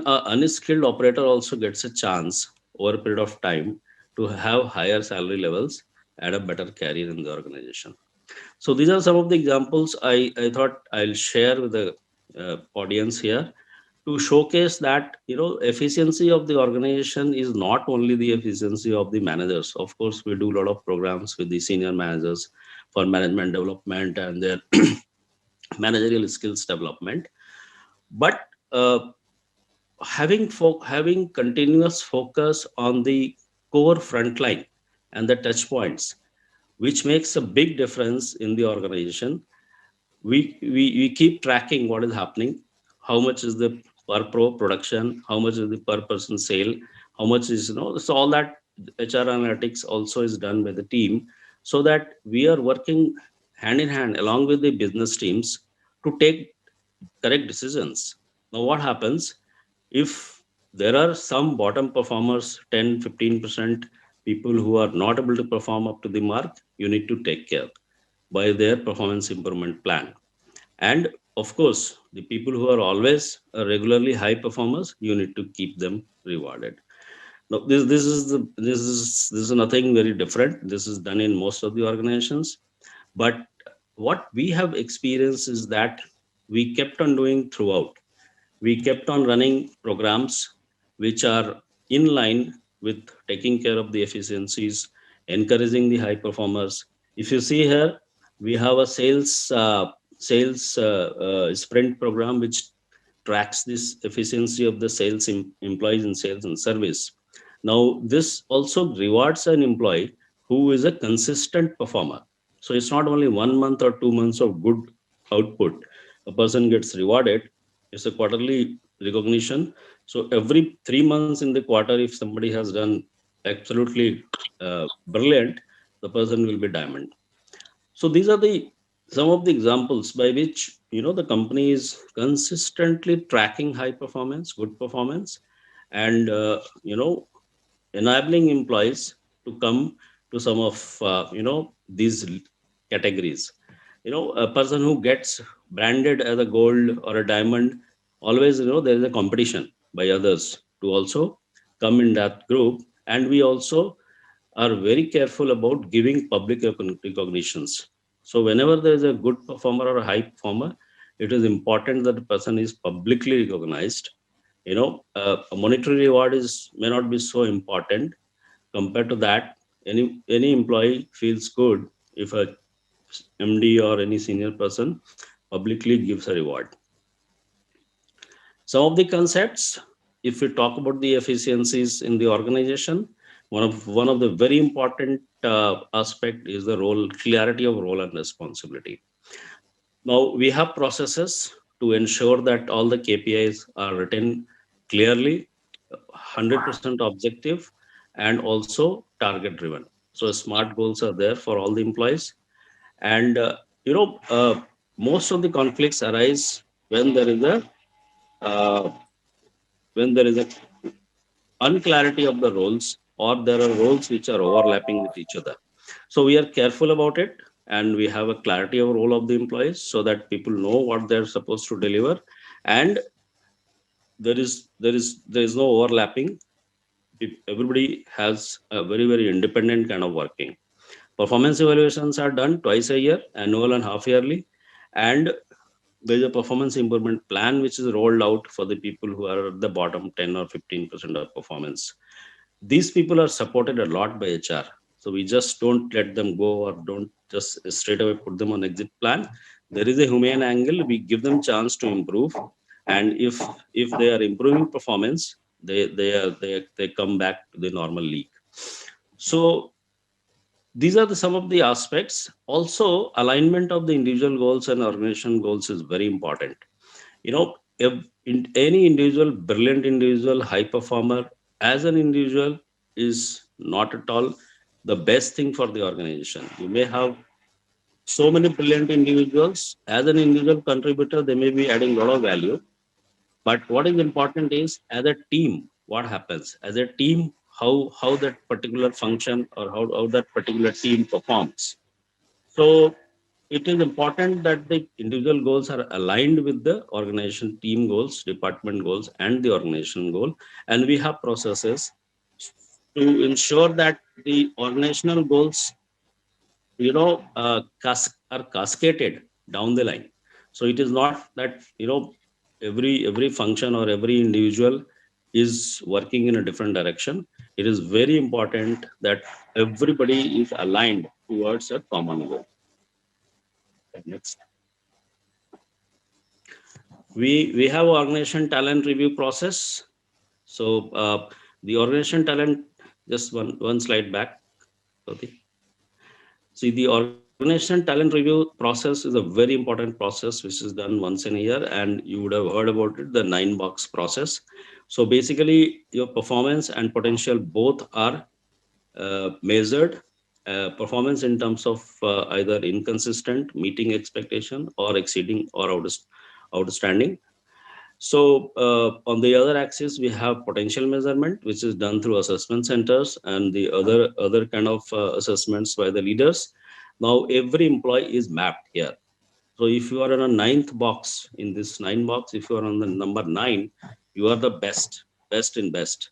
a unskilled operator also gets a chance over a period of time to have higher salary levels and a better career in the organization. So these are some of the examples I thought I'll share with the audience here, to showcase that efficiency of the organization is not only the efficiency of the managers. Of course, we do a lot of programs with the senior managers for management development and their managerial skills development, but having continuous focus on the core frontline and the touch points, which makes a big difference in the organization. We keep tracking what is happening, how much is the per pro production, how much is the per person sale, how much is, so all that HR analytics also is done by the team, so that we are working hand in hand along with the business teams to take correct decisions. Now what happens if there are some bottom performers, 10-15% people who are not able to perform up to the mark? You need to take care by their performance improvement plan. And of course, the people who are always regularly high performers, you need to keep them rewarded. Now, this is nothing very different. This is done in most of the organizations. But what we have experienced is that we kept on doing throughout. We kept on running programs which are in line with taking care of the efficiencies, encouraging the high performers. If you see here, we have a sales sprint program which tracks this efficiency of the employees in sales and service. Now, this also rewards an employee who is a consistent performer. So it's not only 1 month or 2 months of good output a person gets rewarded. It's a quarterly recognition. So every 3 months in the quarter, if somebody has done absolutely brilliant, the person will be diamond. So these are the some of the examples by which the company is consistently tracking high performance, good performance, and enabling employees to come to some of these categories. A person who gets branded as a gold or a diamond, always there is a competition by others to also come in that group. And we also are very careful about giving public recognitions. So whenever there is a good performer or a high performer, it is important that the person is publicly recognized. A monetary reward may not be so important. Compared to that, any employee feels good if a MD or any senior person publicly gives a reward. Some of the concepts, if we talk about the efficiencies in the organization, one of the very important aspect is the clarity of role and responsibility. Now we have processes to ensure that all the KPIs are written clearly, 100% objective, and also target driven. So smart goals are there for all the employees, and most of the conflicts arise when there is a uh, when there is a unclarity of the roles, or there are roles which are overlapping with each other. So we are careful about it, and we have a clarity of role of the employees so that people know what they're supposed to deliver, and there is no overlapping. Everybody has a very independent kind of working. Performance evaluations are done twice a year, annual and half yearly, and there's a performance improvement plan which is rolled out for the people who are at the bottom 10 or 15% of performance. These people are supported a lot by HR. So we just don't let them go, or don't just straight away put them on exit plan. There is a humane angle. We give them chance to improve, and if they are improving performance, they come back to the normal league. So these are some of the aspects. Also, alignment of the individual goals and organization goals is very important. You know, if any individual, brilliant individual, high performer as an individual is not at all the best thing for the organization. You may have so many brilliant individuals. As an individual contributor, they may be adding a lot of value, but what is important is, as a team, what happens as a team, how that particular function, or how that particular team performs. So it is important that the individual goals are aligned with the organization team goals, department goals, and the organization goal. And we have processes to ensure that the organizational goals, are cascaded down the line. So it is not that, every function or every individual is working in a different direction. It is very important that everybody is aligned towards a common goal. Next. We have organization talent review process. So the organization talent, just one slide back. Jyoti. See, the organization talent review process is a very important process which is done once in a year, and you would have heard about it, the 9-box process. So basically, your performance and potential both are measured. Performance in terms of either inconsistent, meeting expectation, or exceeding, or outstanding. So on the other axis, we have potential measurement, which is done through assessment centers and the other kind of assessments by the leaders. Now every employee is mapped here. So if you are in a 9th box in this 9 box, if you are on the number 9, you are the best in best.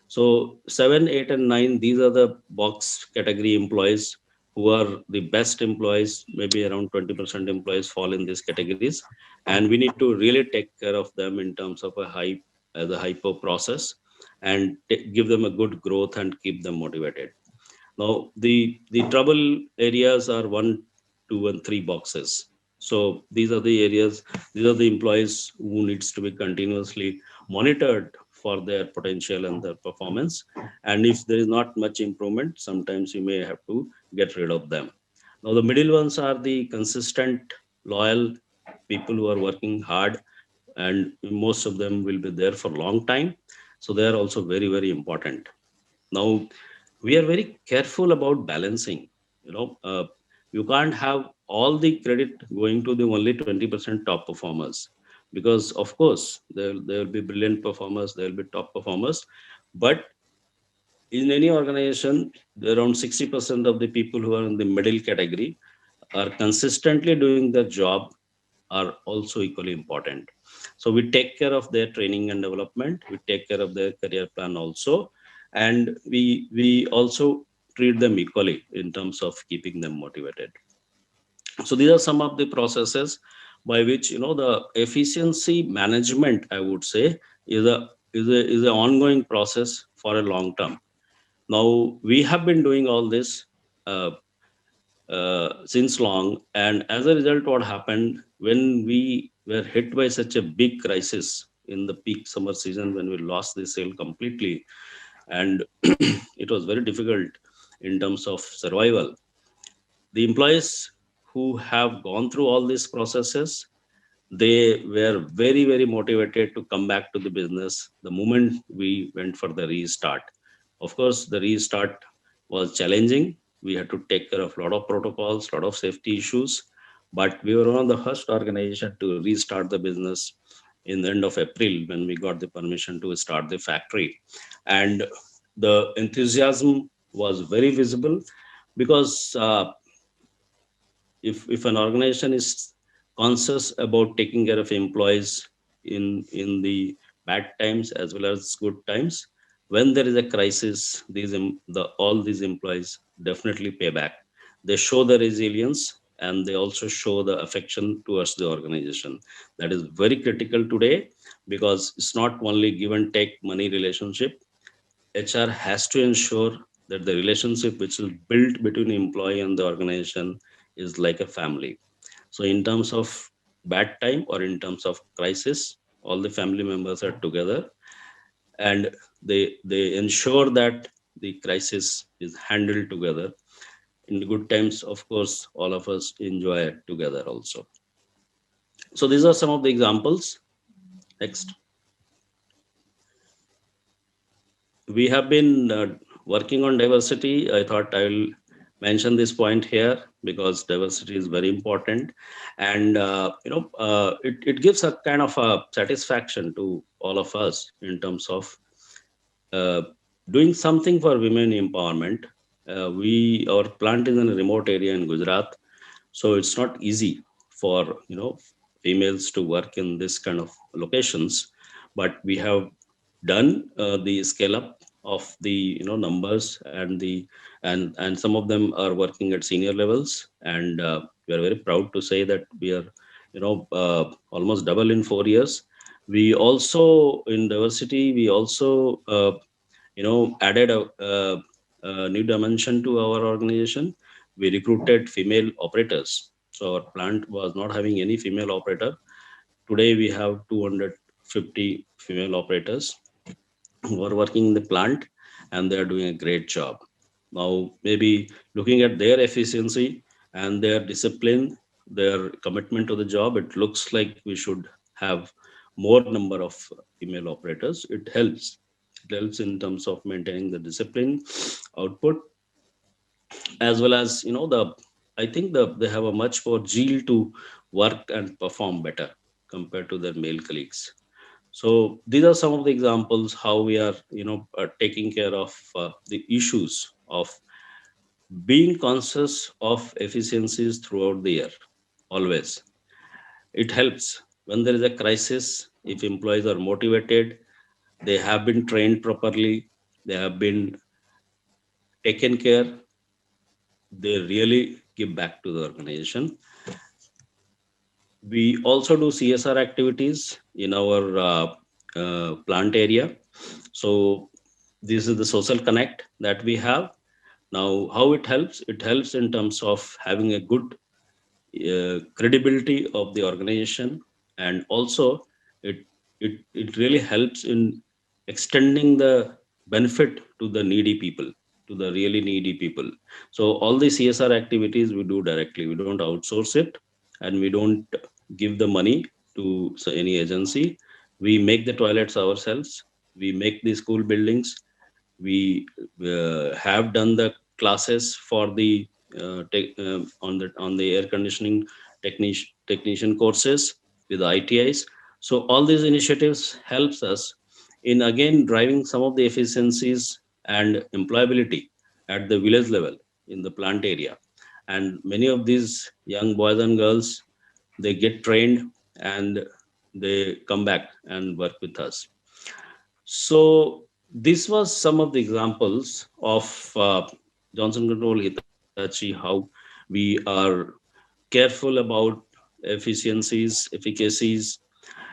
So 7, 8, and 9, these are the box category employees who are the best employees. Maybe around 20% employees fall in these categories, and we need to really take care of them in terms of the hyper process, and give them a good growth and keep them motivated. Now the trouble areas are 1, 2, and 3 boxes. So these are the areas, these are the employees who needs to be continuously monitored for their potential and their performance. And if there is not much improvement, sometimes you may have to get rid of them. Now the middle ones are the consistent, loyal people who are working hard, and most of them will be there for a long time. So they are also very important. Now we are very careful about balancing. You can't have all the credit going to the only 20% top performers, because of course there will be brilliant performers, there will be top performers, but in any organization, around 60% of the people who are in the middle category are consistently doing their job, are also equally important. So we take care of their training and development, we take care of their career plan also, and we also treat them equally in terms of keeping them motivated. So these are some of the processes by which, the efficiency management, I would say, is a ongoing process for a long term. Now we have been doing all this uh, since long, and as a result, what happened when we were hit by such a big crisis in the peak summer season, when we lost the sale completely, and it was very difficult in terms of survival. The employees who have gone through all these processes, they were very, very motivated to come back to the business the moment we went for the restart. Of course, the restart was challenging. We had to take care of a lot of protocols, a lot of safety issues, but we were one of the first organization to restart the business in the end of April when we got the permission to start the factory. And the enthusiasm was very visible because if an organization is conscious about taking care of employees in the bad times as well as good times, when there is a crisis, the all these employees definitely pay back. They show the resilience, and they also show the affection towards the organization. That is very critical today, because it's not only give and take money relationship. HR has to ensure that the relationship which is built between employee and the organization is like a family. So in terms of bad time or in terms of crisis, all the family members are together, and they ensure that the crisis is handled together. In the good times, of course, all of us enjoy together also. So these are some of the examples. Next. We have been working on diversity. I thought I will mention this point here because diversity is very important, and it gives a kind of a satisfaction to all of us in terms of uh, doing something for women empowerment. Our plant is in a remote area in Gujarat, so it's not easy for females to work in this kind of locations, but we have done the scale up of the numbers, and some of them are working at senior levels, and we are very proud to say that we are almost double in 4 years. We also, in diversity, we also added a new dimension to our organization. We recruited female operators. So our plant was not having any female operator. Today we have 250 female operators who are working in the plant, and they are doing a great job. Now, maybe looking at their efficiency and their discipline, their commitment to the job, it looks like we should have more number of female operators. It helps. It helps in terms of maintaining the discipline, output, as well as the I think they have a much more zeal to work and perform better compared to their male colleagues. So these are some of the examples how we are taking care of the issues of being conscious of efficiencies throughout the year. Always it helps when there is a crisis. If employees are motivated, they have been trained properly, they have been taken care, they really give back to the organization. We also do CSR activities in our plant area. So this is the social connect that we have. Now, how it helps? It helps in terms of having a good credibility of the organization, and also it it really helps in extending the benefit to the needy people, to the really needy people. So all the CSR activities we do directly. We don't outsource it, and we don't give the money to any agency. We make the toilets ourselves. We make the school buildings. We have done the classes for the on the air conditioning technician courses with the ITIs. So all these initiatives helps us in again driving some of the efficiencies and employability at the village level in the plant area. And many of these young boys and girls, they get trained, and they come back and work with us. So this was some of the examples of Johnson Control Hitachi, how we are careful about efficiencies, efficacies,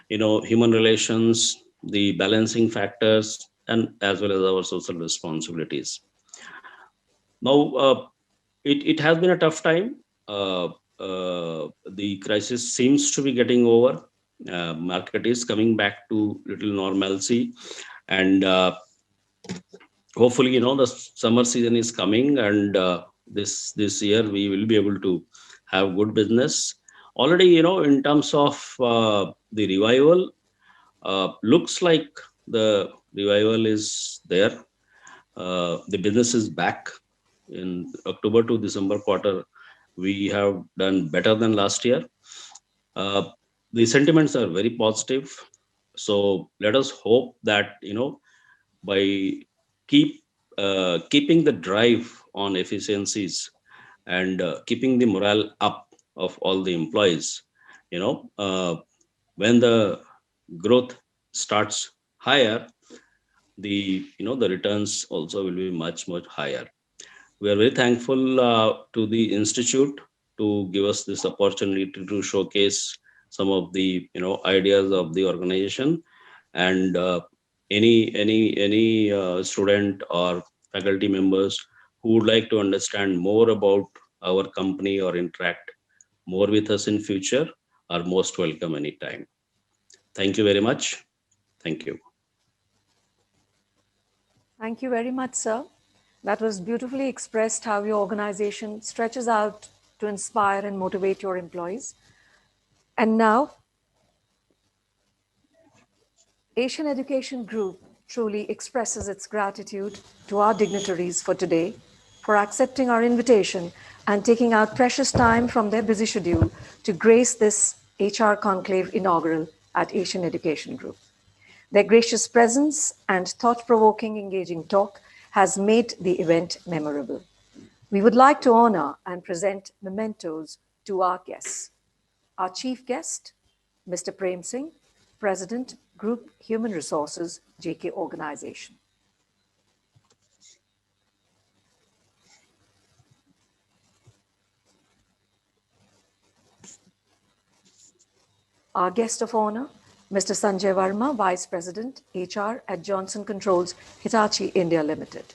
human relations, the balancing factors, and as well as our social responsibilities. Now, it has been a tough time. The crisis seems to be getting over. Market is coming back to little normalcy, and hopefully, the summer season is coming, and this year we will be able to have good business. Already, in terms of the revival, looks like the revival is there. The business is back. In October to December quarter, we have done better than last year. uh, the sentiments are very positive. So let us hope that, by keep keeping the drive on efficiencies, and keeping the morale up of all the employees, you know when the growth starts higher, the returns also will be much higher. We are very thankful to the institute to give us this opportunity to showcase some of the ideas of the organization. And any student or faculty members who would like to understand more about our company or interact more with us in future are most welcome anytime. Thank you very much. Thank you. Thank you very much, sir. That was beautifully expressed how your organization stretches out to inspire and motivate your employees. And now, Asian Education Group truly expresses its gratitude to our dignitaries for today for accepting our invitation and taking out precious time from their busy schedule to grace this HR Conclave inaugural at Asian Education Group. Their gracious presence and thought-provoking, engaging talk has made the event memorable. We would like to honor and present mementos to our guests. Our chief guest, Mr. Prem Singh, President, Group Human Resources, JK Organization. Our guest of honor, Mr. Sanjay Verma, Vice President, HR at Johnson Controls Hitachi India Limited.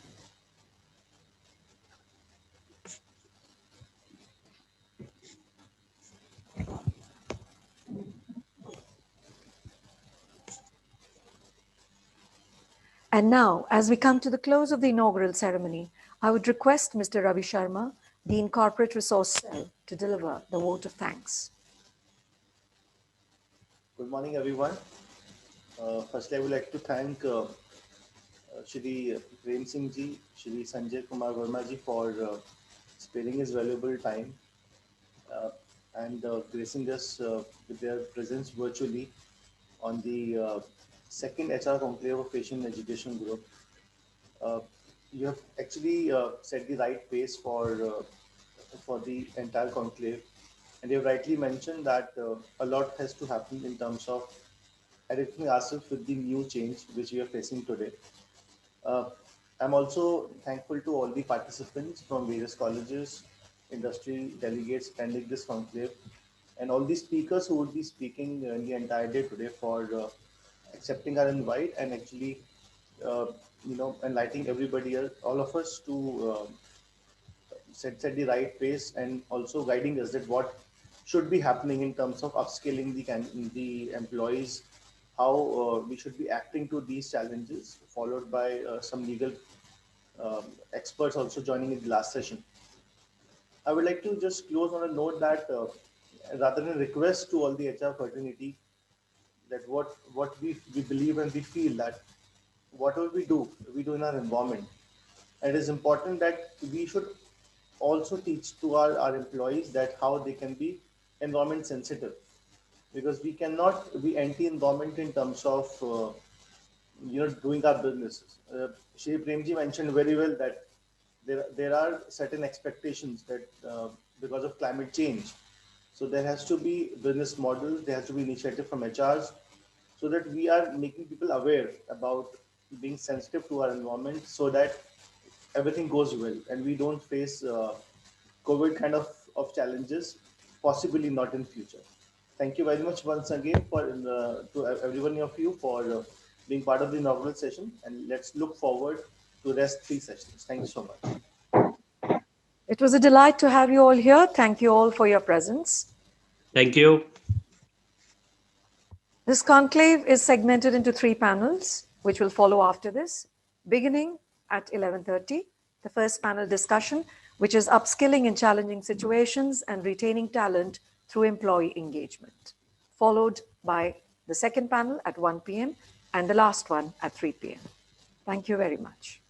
And now, as we come to the close of the inaugural ceremony, I would request Mr. Ravi Sharma, Dean Corporate Resource Cell, to deliver the vote of thanks. Good morning, everyone. Firstly, I would like to thank Shri Prem Singh ji, Shri Sanjay Kumar Verma ji for sparing his valuable time and gracing us with their presence virtually on the second HR Conclave of Asian Education Group. You have actually set the right pace for the entire conclave, and you have rightly mentioned that a lot has to happen in terms of adapting ourselves with the new change which we are facing today. Uh, I'm also thankful to all the participants from various colleges, industry delegates attending this conclave, and all the speakers who would be speaking in the entire day today for accepting our invite and actually, uh, enlightening everybody else, all of us to set the right pace and also guiding us that what should be happening in terms of upskilling the employees, how we should be acting to these challenges, followed by some legal experts also joining in the last session. I would like to just close on a note that rather than request to all the HR fraternity that what we believe and we feel that whatever we do in our environment. It is important that we should also teach to our employees that how they can be environment sensitive, because we cannot be anti-environment in terms of doing our businesses. Shri Premji mentioned very well that there are certain expectations that because of climate change, so there has to be business models, there has to be initiative from HRs, so that we are making people aware about being sensitive to our environment, so that everything goes well and we don't face COVID kind of challenges, possibly not in future. Thank you very much once again for to everyone of you for being part of the inaugural session, and let's look forward to rest three sessions. Thank you so much. It was a delight to have you all here. Thank you all for your presence. Thank you. This conclave is segmented into 3 panels, which will follow after this, beginning at 11:30. The first panel discussion, which is upskilling in challenging situations and retaining talent through employee engagement, followed by the second panel at 1 p.m. and the last one at 3 p.m. Thank you very much.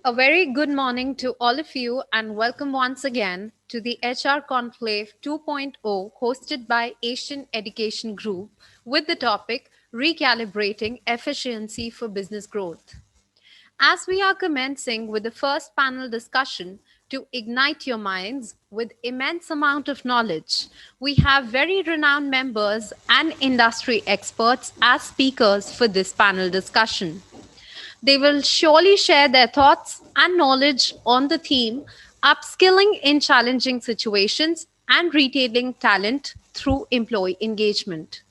A very good morning to all of you and welcome once again to the HR Conclave 2.0 hosted by Asian Education Group with the topic Recalibrating Efficiency for Business Growth. As we are commencing with the first panel discussion to ignite your minds with immense amount of knowledge, we have very renowned members and industry experts as speakers for this panel discussion. They will surely share their thoughts and knowledge on the theme upskilling in challenging situations and retaining talent through employee engagement.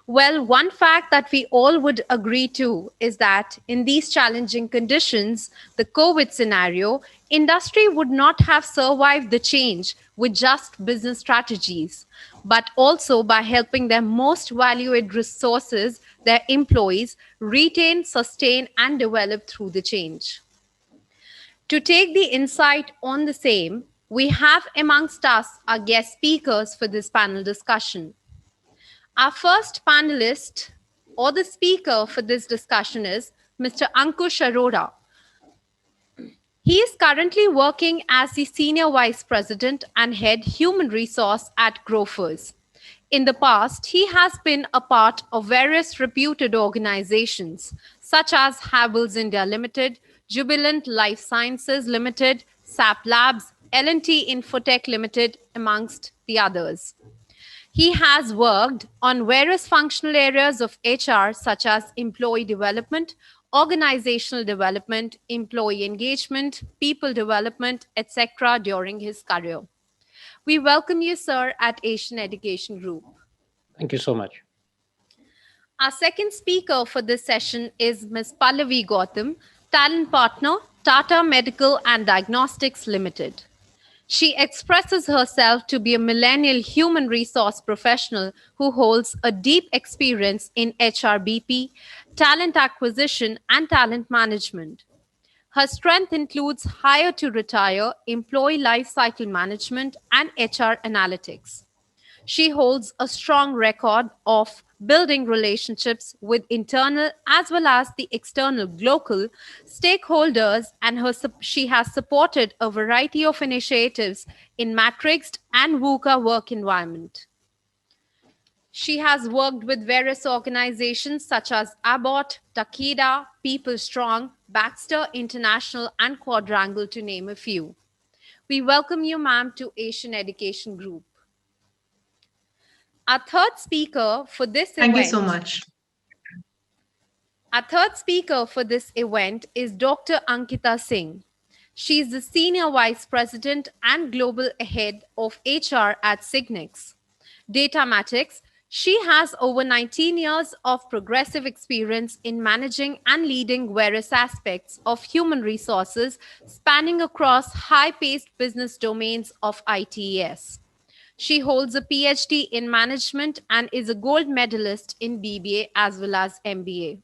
Well, one fact that we all would agree to is that in these challenging conditions, the COVID scenario, industry would not have survived the change with just business strategies, but also by helping their most valued resources, their employees, retain, sustain, and develop through the change. To take the insight on the same, we have amongst us our guest speakers for this panel discussion. Our first panelist or the speaker for this discussion is Mr. Ankush Arora. He is currently working as the Senior Vice President and Head Human Resource at Grofers. In the past, he has been a part of various reputed organizations such as Havells India Limited, Jubilant Life Sciences Limited, SAP Labs, L&T Infotech Limited, amongst the others. He has worked on various functional areas of HR such as employee development, organizational development, employee engagement, people development, etc. during his career. We welcome you, sir, at Asian Education Group. Thank you so much. Our second speaker for this session is Ms. Pallavi Gautam, Talent Partner, Tata Medical and Diagnostics Limited. She expresses herself to be a millennial human resource professional who holds a deep experience in HRBP, talent acquisition, and talent management. Her strength includes hire to retire, employee life cycle management, and HR analytics. She holds a strong record of building relationships with internal as well as the external local stakeholders, and she has supported a variety of initiatives in matrixed and VUCA work environment. She has worked with various organizations such as Abbott, Takeda, People Strong, Baxter International, and Quadrangle, to name a few. We welcome you, ma'am, to Asian Education Group. Our third speaker for this event. Thank you so much. Our third speaker for this event is Dr. Ankita Singh. She is the Senior Vice President and Global Head of HR at Signix. Datamatics, she has over 19 years of progressive experience in managing and leading various aspects of human resources spanning across high-paced business domains of ITES. She holds a PhD in management and is a gold medalist in BBA as well as MBA.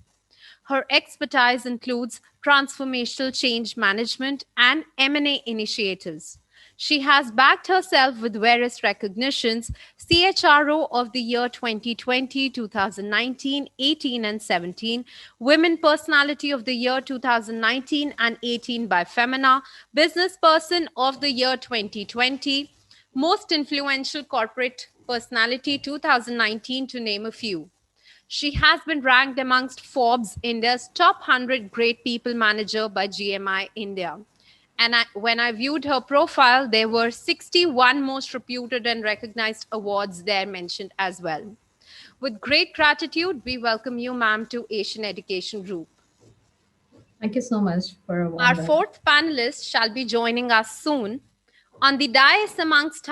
Her expertise includes transformational change management and M&A initiatives. She has backed herself with various recognitions: CHRO of the Year 2020, 2019, 18 and 17, Women Personality of the Year 2019 and 18 by Femina, Business Person of the Year 2020, Most Influential Corporate Personality 2019, to name a few. She has been ranked amongst Forbes India's top 100 great people manager by GMI India. And when I viewed her profile, there were 61 most reputed and recognized awards there mentioned as well. With great gratitude, we welcome you, ma'am, to Asian Education Group. Thank you so much for a warm Our welcome. fourth panelist shall be joining us soon. On the dais amongst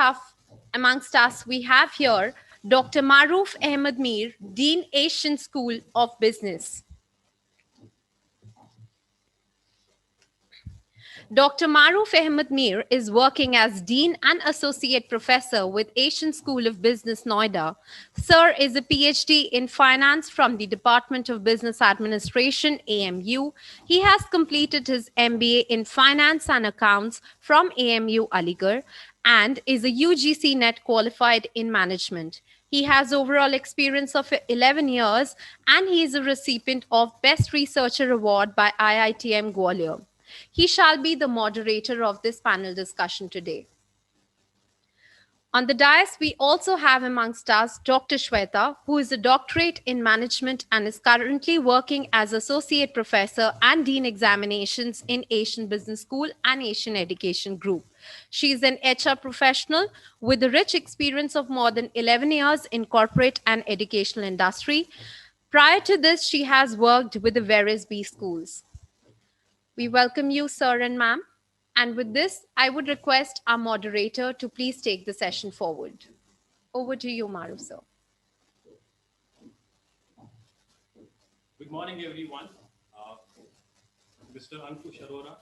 us, we have here Dr. Maroof Ahmed Mir, Dean Asian School of Business. Dr. Maruf Ahmed Mir is working as Dean and Associate Professor with Asian School of Business, Noida. Sir is a PhD in Finance from the Department of Business Administration, AMU. He has completed his MBA in Finance and Accounts from AMU Aligarh and is a UGC NET qualified in management. He has overall experience of 11 years and he is a recipient of Best Researcher Award by IITM Gwalior. He shall be the moderator of this panel discussion today. On the dais, we also have amongst us Dr. Shweta, who is a doctorate in management and is currently working as associate professor and dean examinations in Asian Business School and Asian Education Group. She is an HR professional with a rich experience of more than 11 years in corporate and educational industry. Prior to this, she has worked with the various B schools. We welcome you, sir and ma'am. And with this, I would request our moderator to please take the session forward. Over to you, Maru, sir. Good morning, everyone. Mr. Ankush Arora.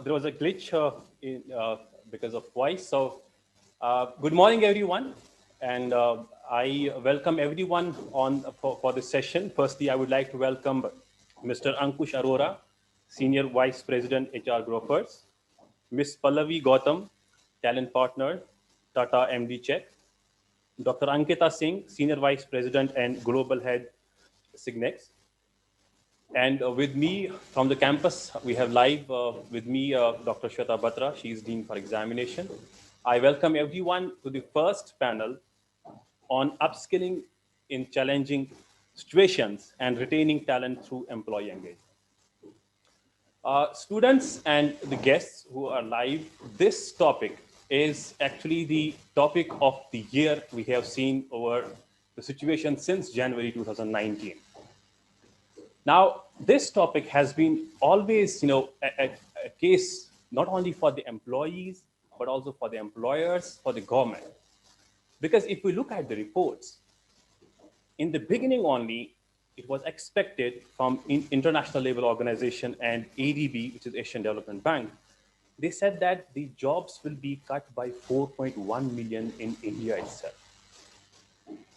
There was a glitch because of voice. So good morning, everyone. And I welcome everyone for this session. Firstly, I would like to welcome Mr. Ankush Arora, Senior Vice President, HR Growers, Ms. Pallavi Gautam, Talent Partner, Tata MD Check, Dr. Ankita Singh, Senior Vice President and Global Head, Signex. And with me from the campus, we have live with me Dr. Shweta Batra. She is Dean for Examination. I welcome everyone to the first panel on upskilling in challenging situations and retaining talent through employee engagement. Students and the guests who are live, this topic is actually the topic of the year we have seen over the situation since January 2019. Now, this topic has been always, a case not only for the employees, but also for the employers, for the government. Because if we look at the reports, in the beginning only, it was expected from International Labour Organization and ADB, which is Asian Development Bank, they said that the jobs will be cut by 4.1 million in India itself.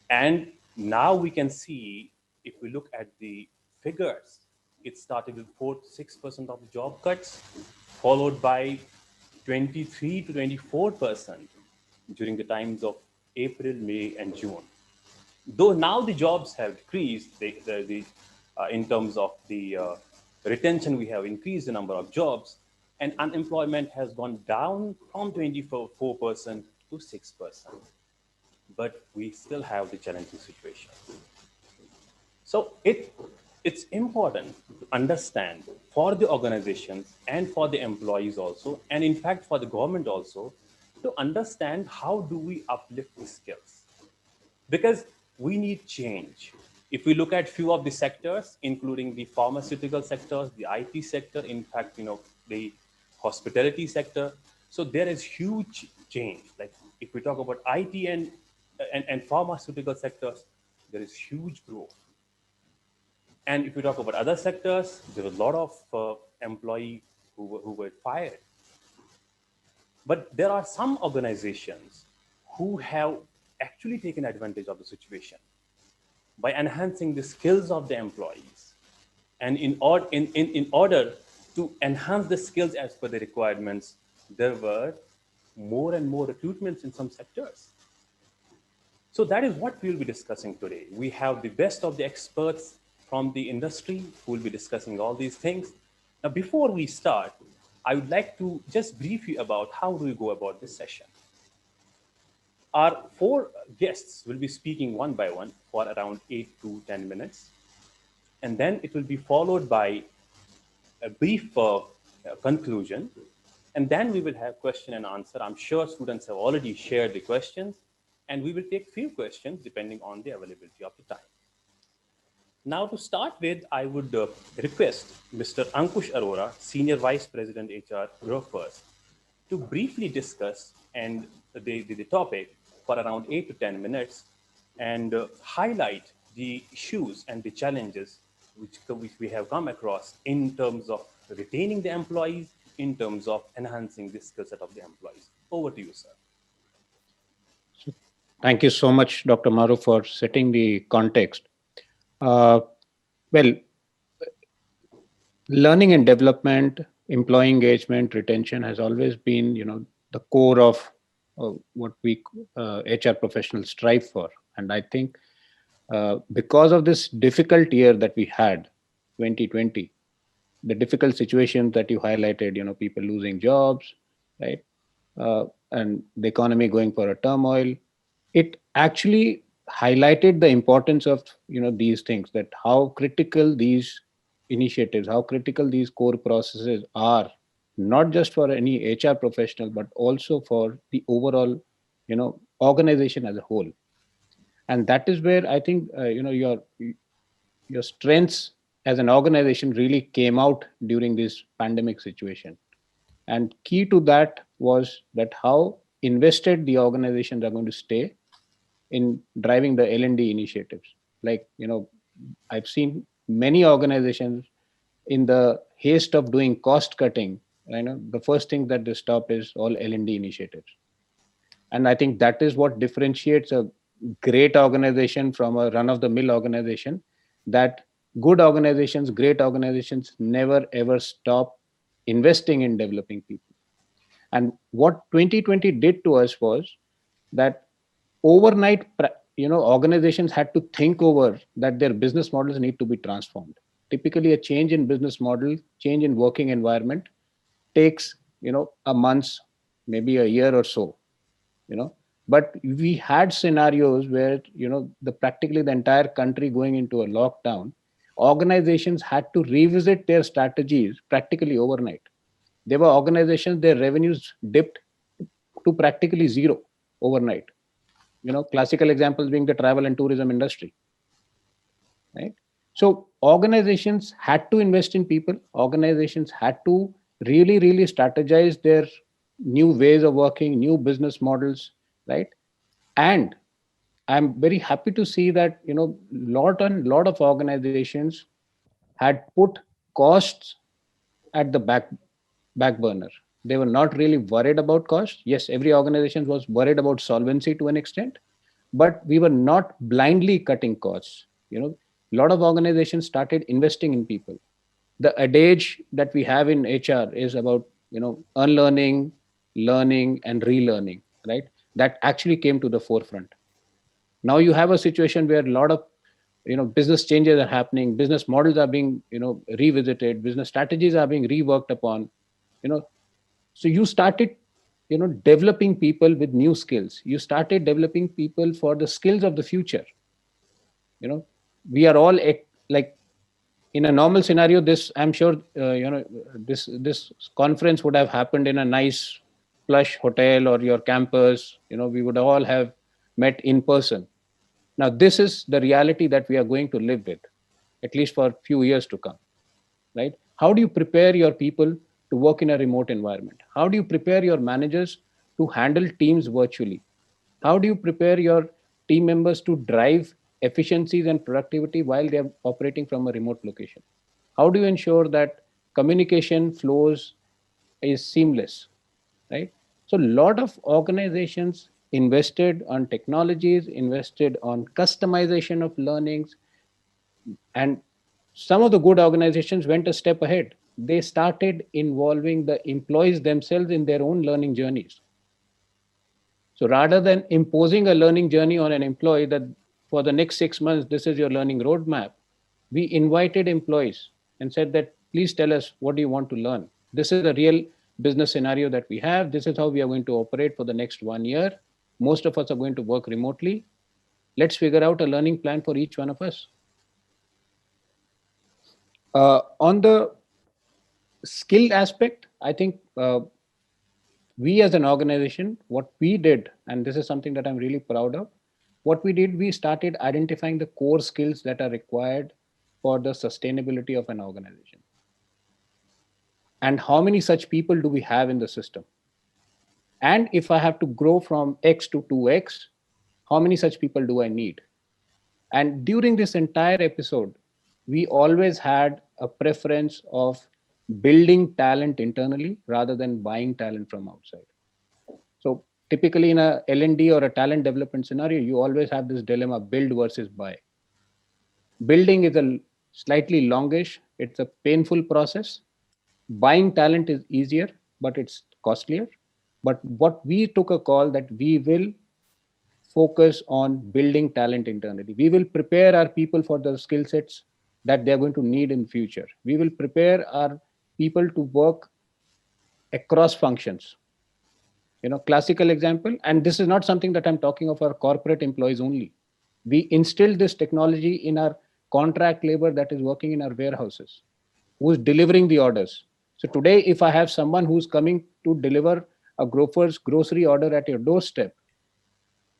And now we can see, if we look at the figures, it started with 4 to 6% of job cuts, followed by 23 to 24% during the times of April, May, and June. Though now the jobs have decreased, in terms of the retention, we have increased the number of jobs, and unemployment has gone down from 24% to 6%. But we still have the challenging situation. So it's important to understand for the organizations and for the employees also, and in fact for the government also, to understand how do we uplift the skills. Because we need change. If we look at few of the sectors, including the pharmaceutical sectors, the IT sector, in fact, the hospitality sector, so there is huge change. Like if we talk about IT and pharmaceutical sectors, there is huge growth. And if we talk about other sectors, there are a lot of employees who were fired. But there are some organizations who have actually taken advantage of the situation by enhancing the skills of the employees. And in order to enhance the skills as per the requirements, there were more and more recruitments in some sectors. So that is what we'll be discussing today. We have the best of the experts from the industry who will be discussing all these things. Now, before we start, I would like to just brief you about how do we go about this session. Our four guests will be speaking one by one for around 8 to 10 minutes. And then it will be followed by a brief conclusion. And then we will have question and answer. I'm sure students have already shared the questions, and we will take few questions depending on the availability of the time. Now, to start with, I would request Mr. Ankush Arora, Senior Vice President HR Group first, to briefly discuss and the topic for around 8 to 10 minutes and highlight the issues and the challenges which we have come across in terms of retaining the employees, in terms of enhancing the skill set of the employees. Over to you, sir. Thank you so much, Dr. Maru, for setting the context. Well, learning and development, employee engagement, retention has always been, the core of what we HR professionals strive for. And I think because of this difficult year that we had, 2020, the difficult situations that you highlighted, people losing jobs, right? And the economy going for a turmoil, it actually highlighted the importance of these things, that how critical these initiatives, how critical these core processes are, not just for any HR professional, but also for the overall organization as a whole. And that is where I think your strengths as an organization really came out during this pandemic situation. And key to that was that how invested the organizations are going to stay in driving the L&D initiatives. Like, I've seen many organizations in the haste of doing cost cutting, the first thing that they stop is all L&D initiatives. And I think that is what differentiates a great organization from a run-of-the-mill organization, that good organizations, great organizations never ever stop investing in developing people. And what 2020 did to us was that overnight, organizations had to think over that their business models need to be transformed. Typically, a change in business model, change in working environment takes, a month, maybe a year or so, But we had scenarios where, practically the entire country going into a lockdown, organizations had to revisit their strategies practically overnight. There were organizations, their revenues dipped to practically zero overnight. Classical examples being the travel and tourism industry, right? So organizations had to invest in people. Organizations had to really, really strategize their new ways of working, new business models, right? And I'm very happy to see that, lot of organizations had put costs at the back burner. They were not really worried about cost. Yes, every organization was worried about solvency to an extent, but we were not blindly cutting costs. A lot of organizations started investing in people. The adage that we have in HR is about, unlearning, learning, and relearning, right? That actually came to the forefront. Now you have a situation where a lot of business changes are happening, business models are being revisited, business strategies are being reworked upon. So you started developing people with new skills. You started developing people for the skills of the future. We are all like, in a normal scenario, this, I'm sure this conference would have happened in a nice plush hotel or your campus. We would all have met in person. Now this is the reality that we are going to live with, at least for a few years to come, right? How do you prepare your people to work in a remote environment? How do you prepare your managers to handle teams virtually? How do you prepare your team members to drive efficiencies and productivity while they're operating from a remote location? How do you ensure that communication flows is seamless, right? So a lot of organizations invested on technologies, invested on customization of learnings, and some of the good organizations went a step ahead. They started involving the employees themselves in their own learning journeys. So rather than imposing a learning journey on an employee that for the next 6 months, this is your learning roadmap, we invited employees and said that, please tell us, what do you want to learn? This is a real business scenario that we have. This is how we are going to operate for the next 1 year. Most of us are going to work remotely. Let's figure out a learning plan for each one of us. On the skill aspect, I think we as an organization, what we did, and this is something that I'm really proud of, what we did, we started identifying the core skills that are required for the sustainability of an organization. And how many such people do we have in the system? And if I have to grow from X to 2X, how many such people do I need? And during this entire episode, we always had a preference of building talent internally rather than buying talent from outside. So typically in a L&D or a talent development scenario, you always have this dilemma, build versus buy. Building is a slightly longish, it's a painful process. Buying talent is easier, but it's costlier. But what we took a call that we will focus on building talent internally. We will prepare our people for the skill sets that they're going to need in future. We will prepare our people to work across functions. Classical example, and this is not something that I'm talking of our corporate employees only. We instilled this technology in our contract labor that is working in our warehouses, who's delivering the orders. So today, if I have someone who's coming to deliver a grocer's grocery order at your doorstep,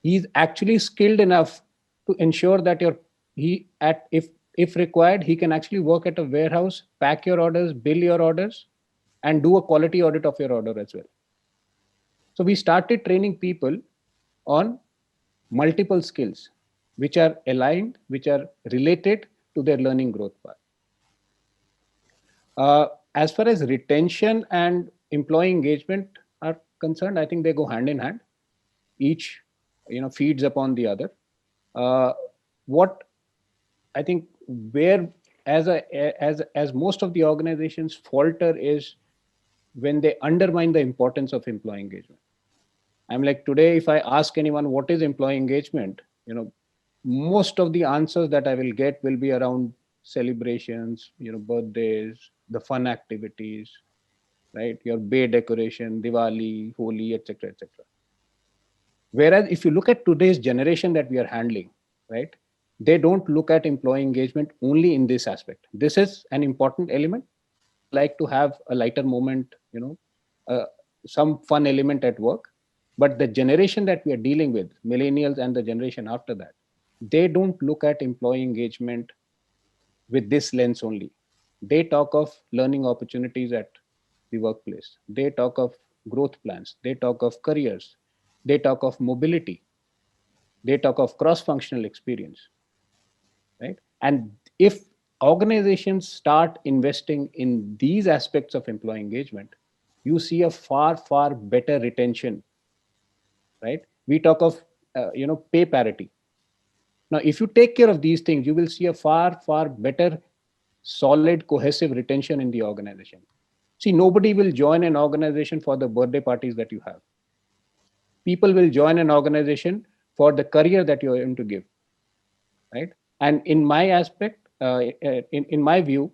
he's actually skilled enough to ensure that if required, he can actually work at a warehouse, pack your orders, bill your orders, and do a quality audit of your order as well. So we started training people on multiple skills, which are aligned, which are related to their learning growth path. As far as retention and employee engagement are concerned, I think they go hand in hand. Each, feeds upon the other. What I think where as most of the organizations falter is when they undermine the importance of employee engagement. I'm like, today, if I ask anyone what is employee engagement, most of the answers that I will get will be around celebrations, birthdays, the fun activities, right? Your bay decoration, Diwali, Holi, etc., etc. Whereas if you look at today's generation that we are handling, right, they don't look at employee engagement only in this aspect. This is an important element. People like to have a lighter moment, some fun element at work. But the generation that we are dealing with, millennials and the generation after that, they don't look at employee engagement with this lens only. They talk of learning opportunities at the workplace. They talk of growth plans. They talk of careers. They talk of mobility. They talk of cross-functional experience, right? And if organizations start investing in these aspects of employee engagement, you see a far, far better retention, right? We talk of, pay parity. Now, if you take care of these things, you will see a far, far better, solid, cohesive retention in the organization. See, nobody will join an organization for the birthday parties that you have. People will join an organization for the career that you're aiming to give, right? And in my aspect, in my view,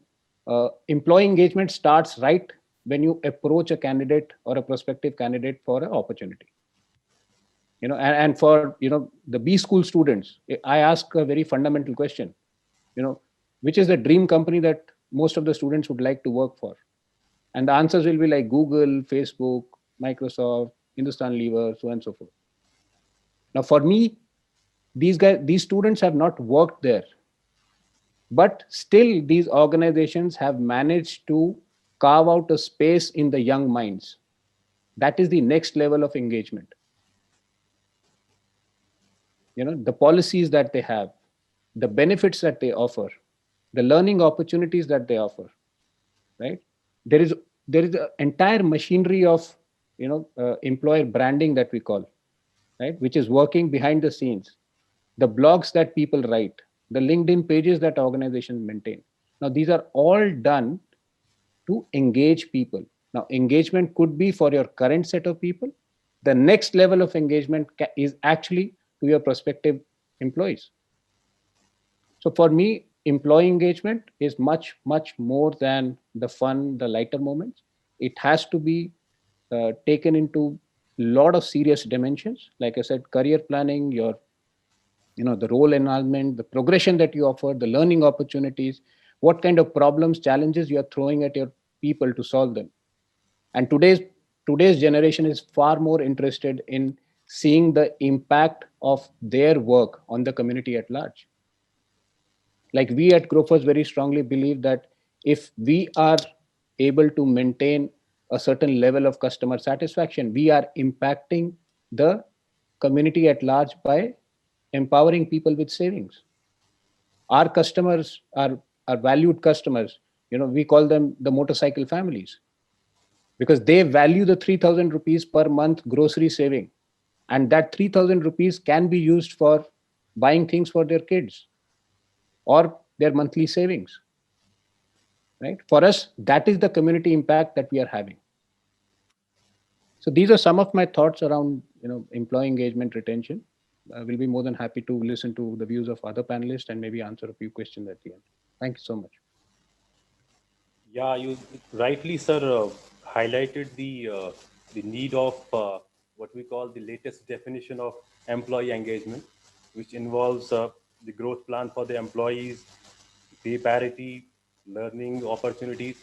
employee engagement starts right when you approach a candidate or a prospective candidate for an opportunity. And for the B school students, I ask a very fundamental question. Which is the dream company that most of the students would like to work for? And the answers will be like Google, Facebook, Microsoft, Hindustan Lever, so on and so forth. Now, for me, these students have not worked there, but still these organizations have managed to carve out a space in the young minds. That is the next level of engagement. The policies that they have, the benefits that they offer, the learning opportunities that they offer, right? There is an entire machinery of employer branding that we call, right, which is working behind the scenes. The blogs that people write, the LinkedIn pages that organizations maintain. Now, these are all done to engage people. Now, engagement could be for your current set of people, The next level of engagement is actually to your prospective employees. So for me, employee engagement is much, much more than the fun, the lighter moments. It has to be taken into a lot of serious dimensions. Like I said, career planning, your the role enhancement, the progression that you offer, the learning opportunities, what kind of problems, challenges you are throwing at your people to solve them. And today's generation is far more interested in seeing the impact of their work on the community at large. Like we at Grofers very strongly believe that if we are able to maintain a certain level of customer satisfaction, we are impacting the community at large by empowering people with savings. Our customers are valued customers. We call them the motorcycle families, because they value the 3,000 rupees per month grocery saving, and that 3,000 rupees can be used for buying things for their kids or their monthly savings. Right? For us, that is the community impact that we are having. So these are some of my thoughts around employee engagement retention. We'll be more than happy to listen to the views of other panelists and maybe answer a few questions at the end. Thank you so much. Yeah, you rightly, sir, highlighted the need of what we call the latest definition of employee engagement, which involves the growth plan for the employees, pay parity, learning opportunities.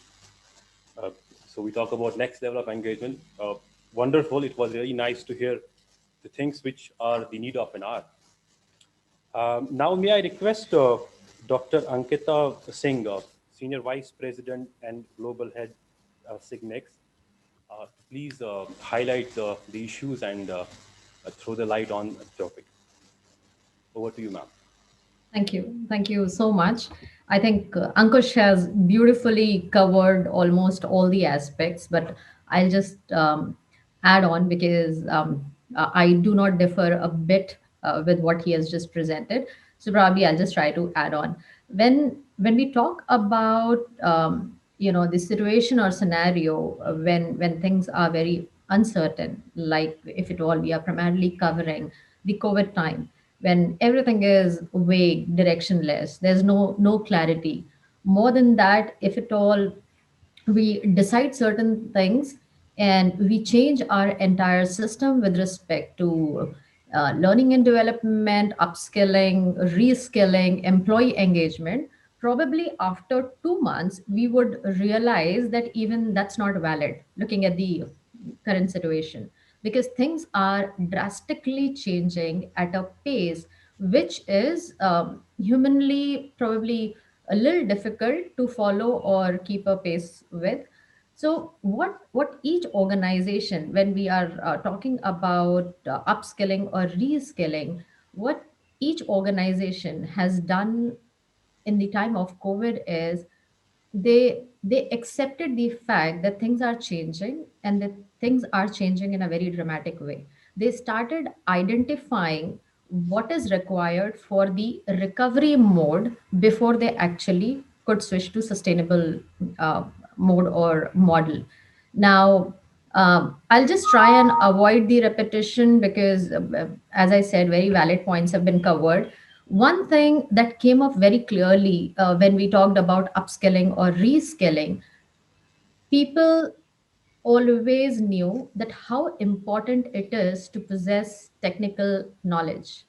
So we talk about next level of engagement. Wonderful. It was really nice to hear the things which are the need of an hour. Now, may I request Dr. Ankita Singh, Senior Vice President and Global Head Signex, to please highlight the issues and throw the light on the topic. Over to you, ma'am. Thank you. Thank you so much. I think Ankush has beautifully covered almost all the aspects, but I'll just add on because I do not differ a bit with what he has just presented. So probably I'll just try to add on. When we talk about the situation or scenario when things are very uncertain, like if at all we are primarily covering the COVID time, when everything is vague, directionless, there's no clarity. More than that, if at all we decide certain things and we change our entire system with respect to learning and development, upskilling, reskilling, employee engagement, probably after 2 months we would realize that even that's not valid looking at the current situation, because things are drastically changing at a pace which is humanly probably a little difficult to follow or keep a pace with. So what each organization, when we are talking about upskilling or reskilling, what each organization has done in the time of COVID is they accepted the fact that things are changing and that things are changing in a very dramatic way. They started identifying what is required for the recovery mode before they actually could switch to sustainable uh, mode or model. Now, I'll just try and avoid the repetition because, as I said, very valid points have been covered. One thing that came up very clearly when we talked about upskilling or reskilling, people always knew that how important it is to possess technical knowledge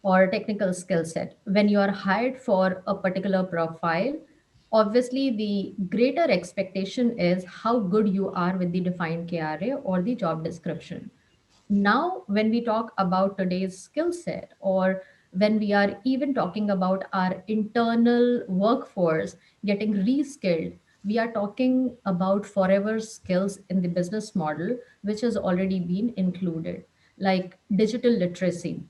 or technical skill set. When you are hired for a particular profile, obviously the greater expectation is how good you are with the defined KRA or the job description. Now, when we talk about today's skill set, or when we are even talking about our internal workforce getting reskilled, we are talking about forever skills in the business model, which has already been included, like digital literacy.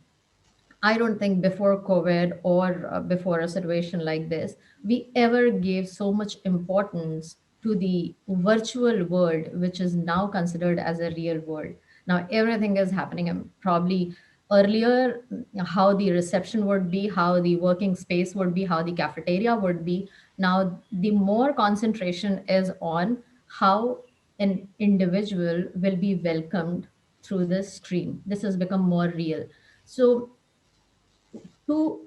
I don't think before COVID or before a situation like this, we ever gave so much importance to the virtual world, which is now considered as a real world. Now, everything is happening. And probably earlier, how the reception would be, how the working space would be, how the cafeteria would be. Now, the more concentration is on how an individual will be welcomed through this stream. This has become more real. So to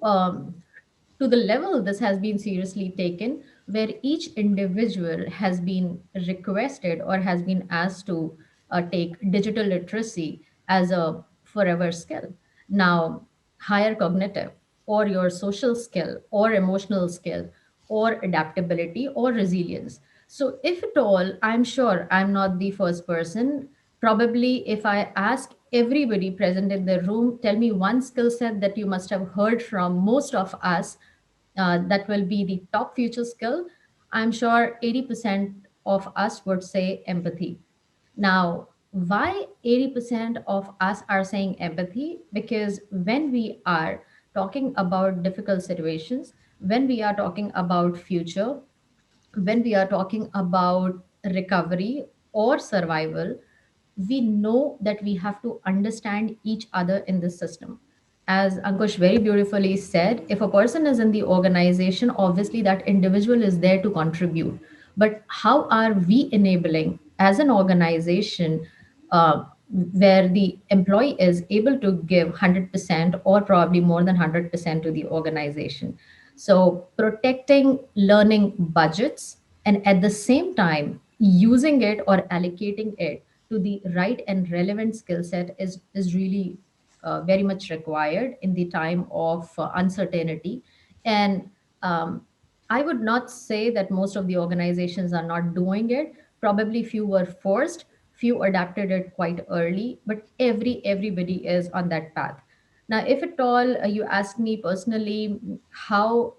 to the level this has been seriously taken, where each individual has been requested or has been asked to take digital literacy as a forever skill. Now, higher cognitive or your social skill or emotional skill or adaptability or resilience. So, if at all, I'm sure I'm not the first person. Probably, if I ask everybody present in the room, tell me one skill set that you must have heard from most of us, that will be the top future skill. I'm sure 80% of us would say empathy. Now, why 80% of us are saying empathy? Because when we are talking about difficult situations, when we are talking about future, when we are talking about recovery or survival, we know that we have to understand each other in this system. As Ankush very beautifully said, if a person is in the organization, obviously that individual is there to contribute. But how are we enabling as an organization, uh, where the employee is able to give 100% or probably more than 100% to the organization? So, protecting learning budgets and at the same time using it or allocating it to the right and relevant skill set is really very much required in the time of uncertainty. And um, I would not say that most of the organizations are not doing it. Probably few were forced, few adapted it quite early, but everybody is on that path. Now, if at all you ask me personally how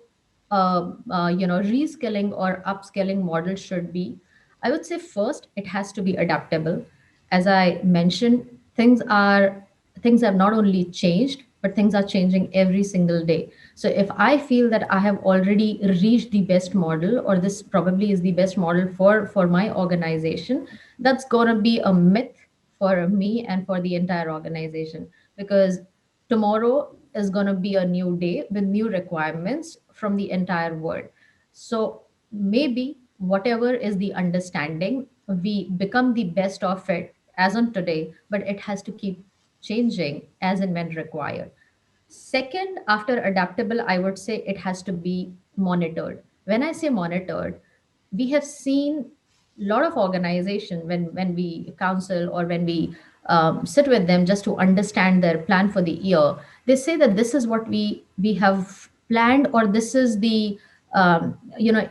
reskilling or upskilling model should be, I would say first it has to be adaptable. As I mentioned, things are things have not only changed, but things are changing every single day. So if I feel that I have already reached the best model, or this probably is the best model for my organization, that's going to be a myth for me and for the entire organization, because tomorrow is going to be a new day with new requirements from the entire world. So maybe whatever is the understanding, we become the best of it as on today, but it has to keep changing as and when required. Second, after adaptable, I would say it has to be monitored. When I say monitored, we have seen a lot of organization, when we counsel or when we sit with them just to understand their plan for the year, they say that this is what we have planned, or this is the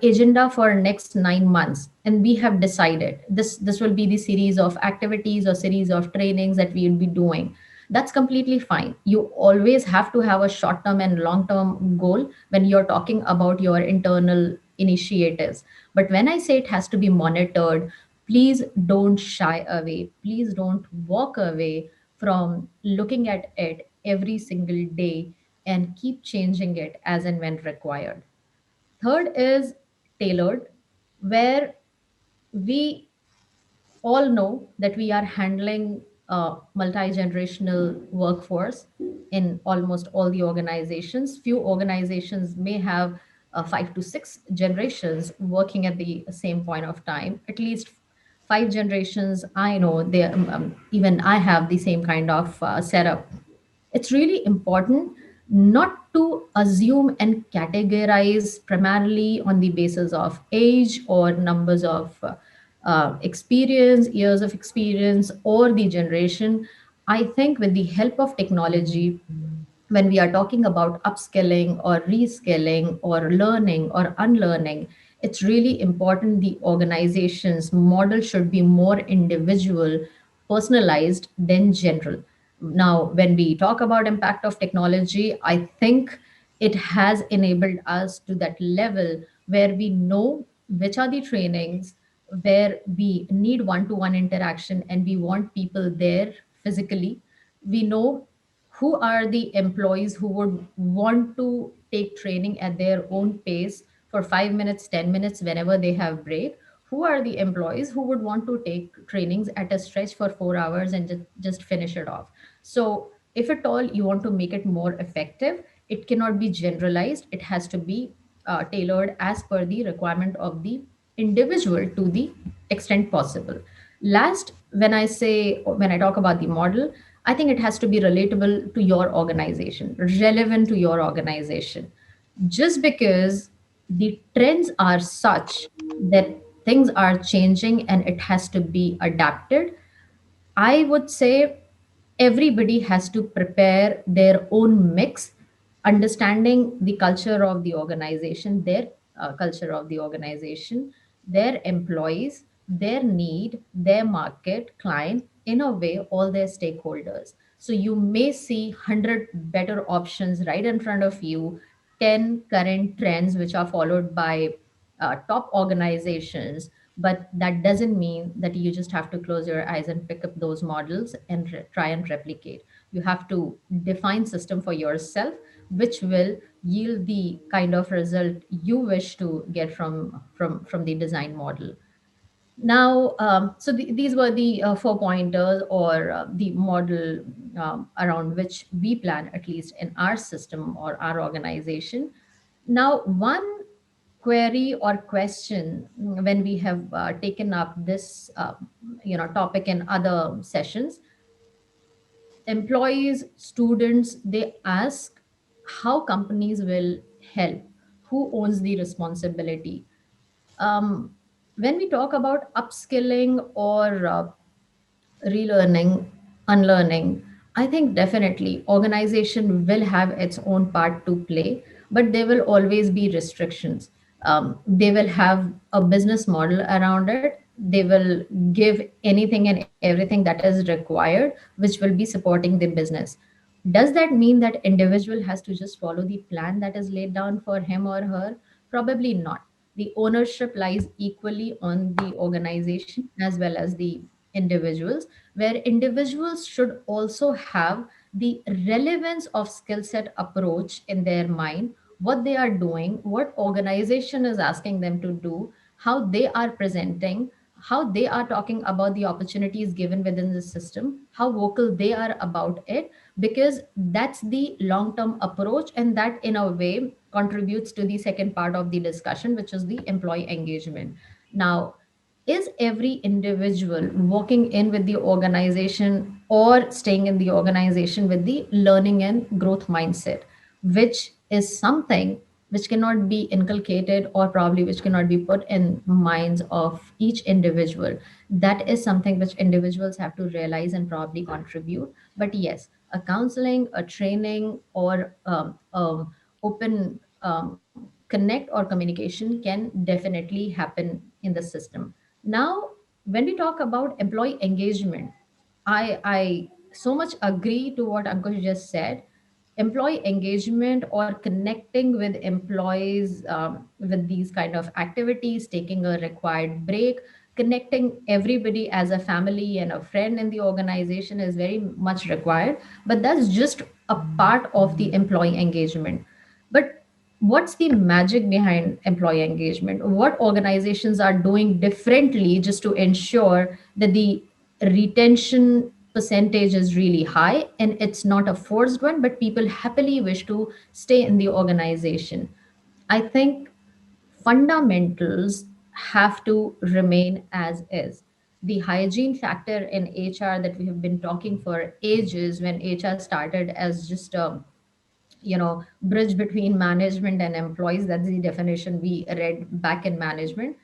agenda for next 9 months, and we have decided this will be the series of activities or series of trainings that we will be doing. That's completely fine. You always have to have a short term and long term goal when you're talking about your internal initiatives. But when I say it has to be monitored, please don't shy away. Please don't walk away from looking at it every single day, and keep changing it as and when required. Third is tailored, where we all know that we are handling a multi-generational workforce in almost all the organizations. Few organizations may have 5 to 6 generations working at the same point of time. At least 5 generations, I know they, even I have the same kind of setup. It's really important not to assume and categorize primarily on the basis of age or numbers of experience, years of experience, or the generation. I think with the help of technology, when we are talking about upskilling or reskilling or learning or unlearning, it's really important the organization's model should be more individual, personalized than general. Now, when we talk about impact of technology, I think it has enabled us to that level where we know which are the trainings where we need one-to-one interaction and we want people there physically. We know who are the employees who would want to take training at their own pace for 5 minutes, 10 minutes whenever they have break. Who are the employees who would want to take trainings at a stretch for 4 hours and just finish it off. So if at all you want to make it more effective, it cannot be generalized. It has to be tailored as per the requirement of the individual to the extent possible. Last, when I talk about the model, I think it has to be relatable to your organization, relevant to your organization. Just because the trends are such that things are changing and it has to be adapted, I would say everybody has to prepare their own mix, understanding the culture of the organization, their culture of the organization, their employees, their need, their market, client, in a way, all their stakeholders. So you may see 100 better options right in front of you, 10 current trends which are followed by top organizations, but that doesn't mean that you just have to close your eyes and pick up those models and try and replicate. You have to define system for yourself which will yield the kind of result you wish to get from the design model. Now, these were the 4 pointers, or the model around which we plan, at least in our system or our organization. Now, one query or question, when we have taken up this topic in other sessions, employees, students, they ask how companies will help, who owns the responsibility. um, when we talk about upskilling or relearning, unlearning, I think definitely organization will have its own part to play, but there will always be restrictions. They will have a business model around it. They will give anything and everything that is required, which will be supporting the business. Does that mean that individual has to just follow the plan that is laid down for him or her? Probably not. The ownership lies equally on the organization as well as the individuals, where individuals should also have the relevance of skill set approach in their mind, what they are doing, what organization is asking them to do, how they are presenting, how they are talking about the opportunities given within the system, how vocal they are about it, because that's the long term approach, and that in a way contributes to the second part of the discussion, which is the employee engagement. Now, is every individual walking in with the organization or staying in the organization with the learning and growth mindset, which is something which cannot be inculcated, or probably which cannot be put in minds of each individual? That is something which individuals have to realize and probably contribute. But yes, a counseling, a training, or open connect or communication can definitely happen in the system. Now, when we talk about employee engagement, I so much agree to what Ankush just said. Employee engagement or connecting with employees with these kind of activities, taking a required break, connecting everybody as a family and a friend in the organization is very much required. But that's just a part of the employee engagement. But what's the magic behind employee engagement? What organizations are doing differently just to ensure that the retention percentage is really high and it's not a forced one, but people happily wish to stay in the organization? I think fundamentals have to remain as is. The hygiene factor in HR that we have been talking for ages, when HR started as just a bridge between management and employees. That's the definition we read back in management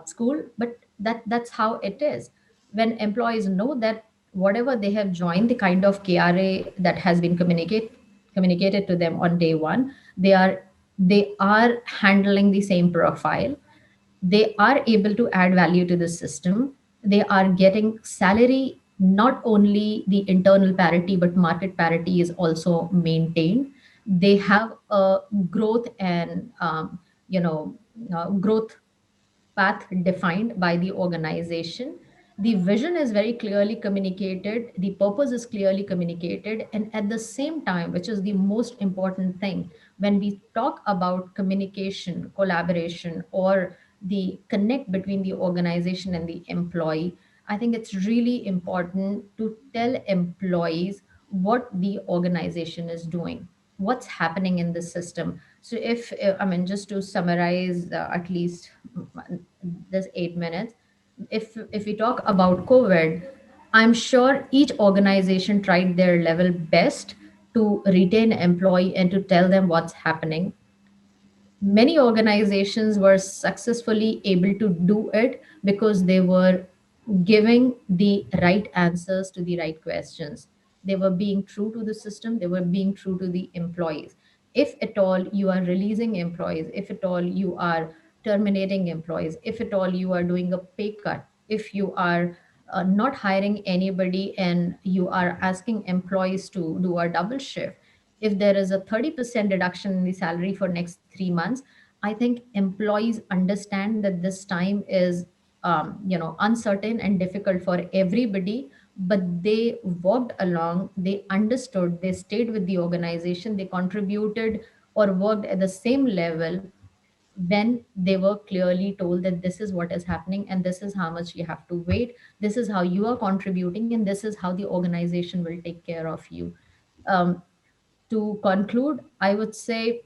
school. But that's how it is. When employees know that whatever they have joined, the kind of KRA that has been communicated to them on day one, they are handling the same profile, they are able to add value to the system, they are getting salary, not only the internal parity but market parity is also maintained, they have a growth and growth path defined by the organization. The vision is very clearly communicated, the purpose is clearly communicated, and at the same time, which is the most important thing, when we talk about communication, collaboration, or the connect between the organization and the employee, I think it's really important to tell employees what the organization is doing, what's happening in the system. So if I mean, just to summarize, at least this 8 minutes, if we talk about COVID, I'm sure each organization tried their level best to retain employee and to tell them what's happening. Many organizations were successfully able to do it because they were giving the right answers to the right questions. They were being true to the system, they were being true to the employees. If at all you are releasing employees, if at all you are terminating employees, if at all you are doing a pay cut, if you are not hiring anybody and you are asking employees to do a double shift, if there is a 30% reduction in the salary for next 3 months, I think employees understand that this time is uncertain and difficult for everybody, but they walked along, they understood, they stayed with the organization, they contributed or worked at the same level when they were clearly told that this is what is happening and this is how much you have to wait, this is how you are contributing, and this is how the organization will take care of you. um, to conclude, I would say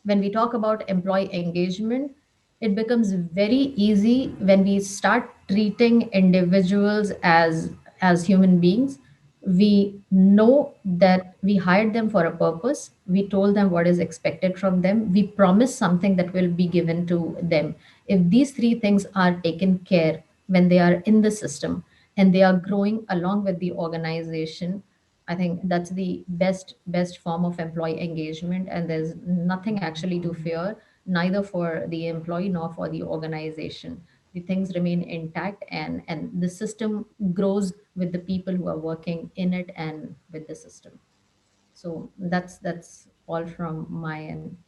when we talk about employee engagement, it becomes very easy when we start treating individuals as human beings. We know that we hired them for a purpose. We told them what is expected from them. We promise something that will be given to them. If these three things are taken care when they are in the system and they are growing along with the organization, I think that's the best form of employee engagement, and there's nothing actually to fear, neither for the employee nor for the organization. The things remain intact, and the system grows with the people who are working in it and with the system. So that's all from my end.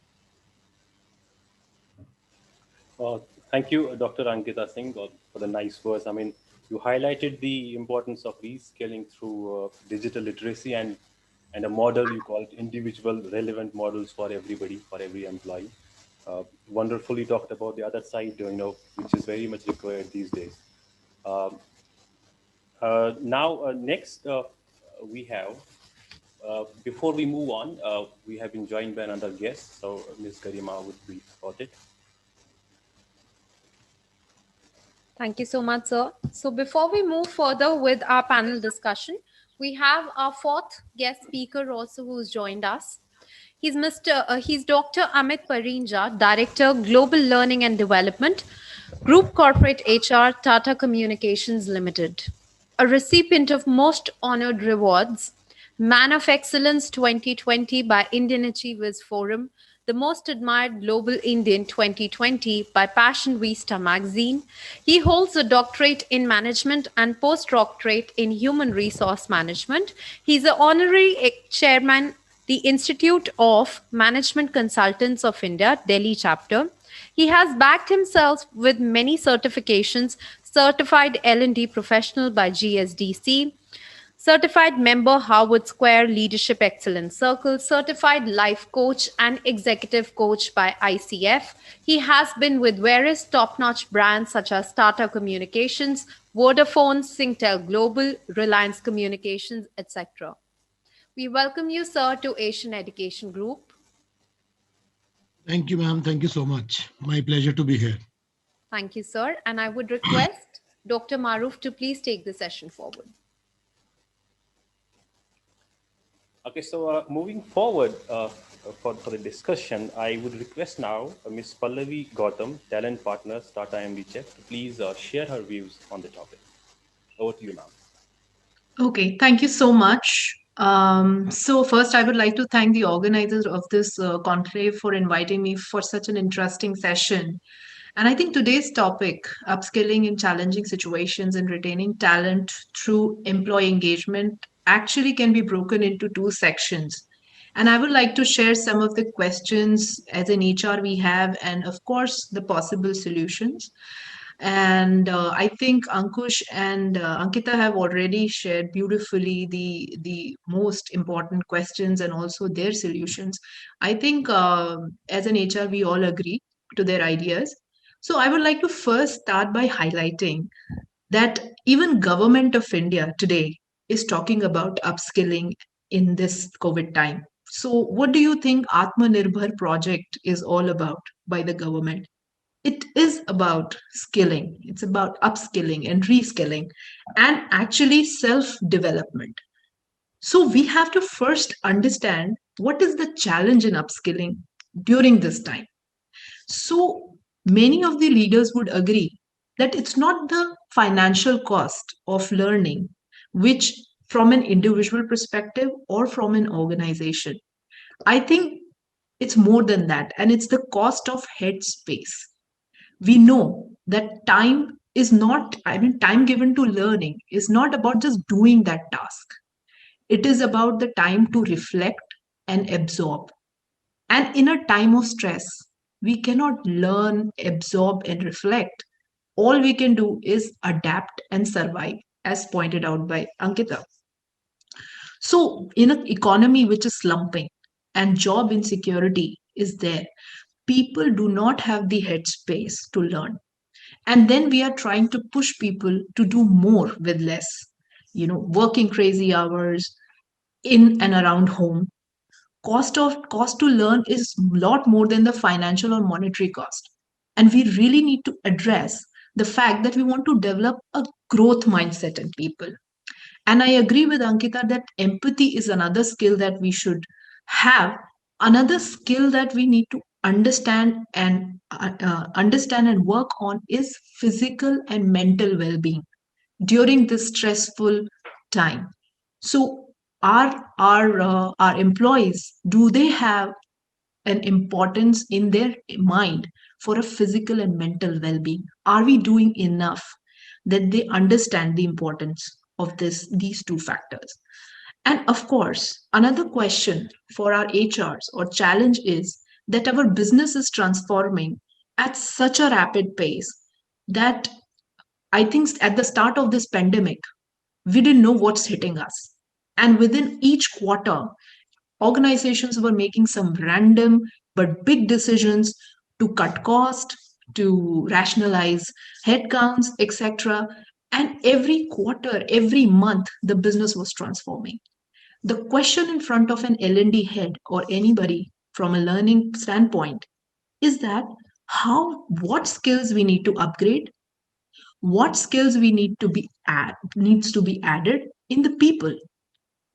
Uh, Thank you, Dr. Ankita Singh, for the nice words. I mean, you highlighted the importance of reskilling through digital literacy and a model you called individual relevant models for everybody, for every employee. Wonderfully talked about the other side, which is very much required these days. Um, next, we have, before we move on, we have been joined by another guest. So, Ms. Garima would be spotted. Thank you so much, sir. So before we move further with our panel discussion, we have our fourth guest speaker also who's joined us. He's Dr. Amit Parinja, Director, Global Learning and Development, Group Corporate HR, Tata Communications Limited. A recipient of Most Honored Rewards, Man of Excellence 2020 by Indian Achievers Forum, the Most Admired Global Indian 2020 by Passion Vista magazine. He holds a doctorate in management and postdoctorate in human resource management. He's an honorary chairman, the Institute of Management Consultants of India, Delhi Chapter. He has backed himself with many certifications, certified L&D professional by GSDC, certified member Harvard Square Leadership Excellence Circle, certified life coach and executive coach by ICF. He has been with various top-notch brands such as Tata Communications, Vodafone, Singtel Global, Reliance Communications, etc. We welcome you, sir, to Asian Education Group. Thank you, ma'am. Thank you so much. My pleasure to be here. Thank you, sir. And I would request Dr. Maruf to please take the session forward. Okay, so moving forward for the discussion, I would request now Ms. Pallavi Gautam, Talent Partners, Tata MD-Check, to please share her views on the topic. Over to you now. Okay, thank you so much. So first, I would like to thank the organizers of this conclave for inviting me for such an interesting session. And I think today's topic, upskilling in challenging situations and retaining talent through employee engagement, actually can be broken into two sections. And I would like to share some of the questions as an HR we have, and of course, the possible solutions. And I think Ankush and Ankita have already shared beautifully the most important questions and also their solutions. I think as an HR, we all agree to their ideas. So I would like to first start by highlighting that even government of India today is talking about upskilling in this COVID time. So what do you think Atmanirbhar project is all about by the government? It is about skilling, it's about upskilling and reskilling, and actually self development. So we have to first understand what is the challenge in upskilling during this time. So many of the leaders would agree that it's not the financial cost of learning, which from an individual perspective or from an organization. I think it's more than that, and it's the cost of headspace. We know that time is not, I mean, time given to learning is not about just doing that task. It is about the time to reflect and absorb. And in a time of stress, we cannot learn, absorb, and reflect. All we can do is adapt and survive, as pointed out by Ankita. So, in an economy which is slumping and job insecurity is there, people do not have the headspace to learn. And then we are trying to push people to do more with less, working crazy hours in and around home. Cost to learn is a lot more than the financial or monetary cost. And we really need to address the fact that we want to develop a growth mindset in people. And I agree with Ankita that empathy is another skill that we should have. Another skill that we need to understand and work on is physical and mental well-being during this stressful time. So, our employees, do they have an importance in their mind for a physical and mental well-being? Are we doing enough that they understand the importance of these two factors? And of course, another question for our HRs or challenge is that our business is transforming at such a rapid pace that I think at the start of this pandemic, we didn't know what's hitting us. And within each quarter, organizations were making some random but big decisions to cut cost, to rationalize headcounts, etc. And every quarter, every month, the business was transforming. The question in front of an L&D head or anybody from a learning standpoint is that what skills we need to upgrade, what skills we needs to be added in the people.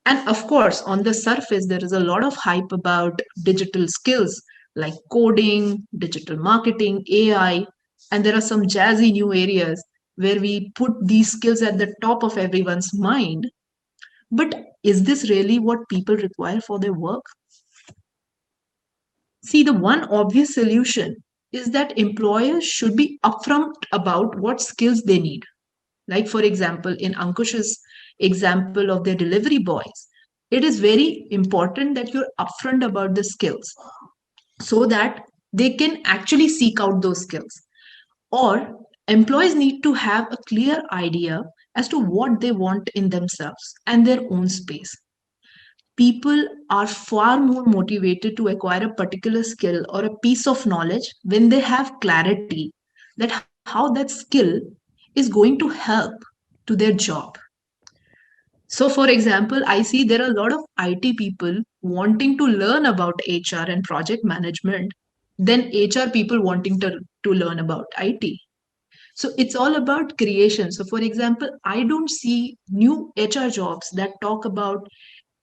And of course, on the surface, there is a lot of hype about digital skills like coding, digital marketing, AI, and there are some jazzy new areas where we put these skills at the top of everyone's mind. But is this really what people require for their work? See, the one obvious solution is that employers should be upfront about what skills they need. Like, for example, in Ankush's example of their delivery boys, it is very important that you're upfront about the skills so that they can actually seek out those skills. Or employees need to have a clear idea as to what they want in themselves and their own space. People are far more motivated to acquire a particular skill or a piece of knowledge when they have clarity that how that skill is going to help to their job. So, for example, I see there are a lot of IT people wanting to learn about HR and project management than HR people wanting to learn about IT. So, it's all about creation. So, for example, I don't see new HR jobs that talk about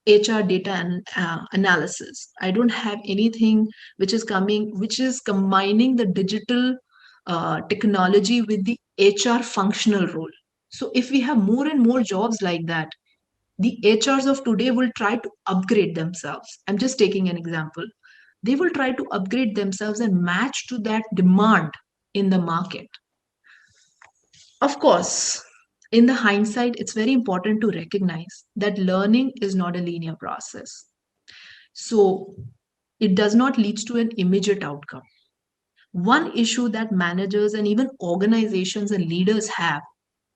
HR data and analysis. I don't have anything which is combining the digital technology with the HR functional role. So, if we have more and more jobs like that, the HRs of today will try to upgrade themselves. I'm just taking an example. They will try to upgrade themselves and match to that demand in the market. Of course, in the hindsight, it's very important to recognize that learning is not a linear process. So it does not lead to an immediate outcome. One issue that managers and even organizations and leaders have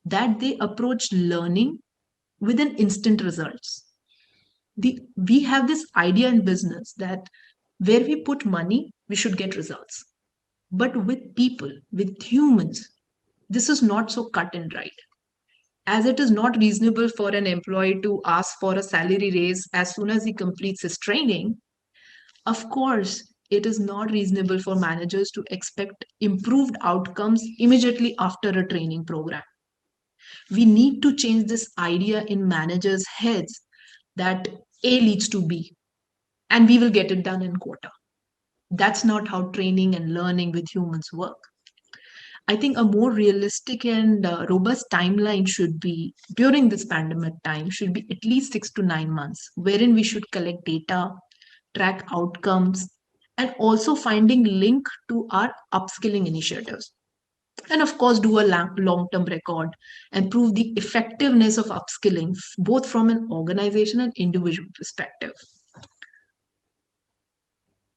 that they approach learning with an instant results. We have this idea in business that where we put money, we should get results. But with people, with humans, this is not so cut and dried. As it is not reasonable for an employee to ask for a salary raise as soon as he completes his training, of course, it is not reasonable for managers to expect improved outcomes immediately after a training program. We need to change this idea in managers' heads that A leads to B and we will get it done in quarter. That's not how training and learning with humans work. I think a more realistic and robust timeline should be during this pandemic time, should be at least 6 to 9 months, wherein we should collect data, track outcomes, and also finding link to our upskilling initiatives. And of course, do a long term record and prove the effectiveness of upskilling, both from an organization and individual perspective.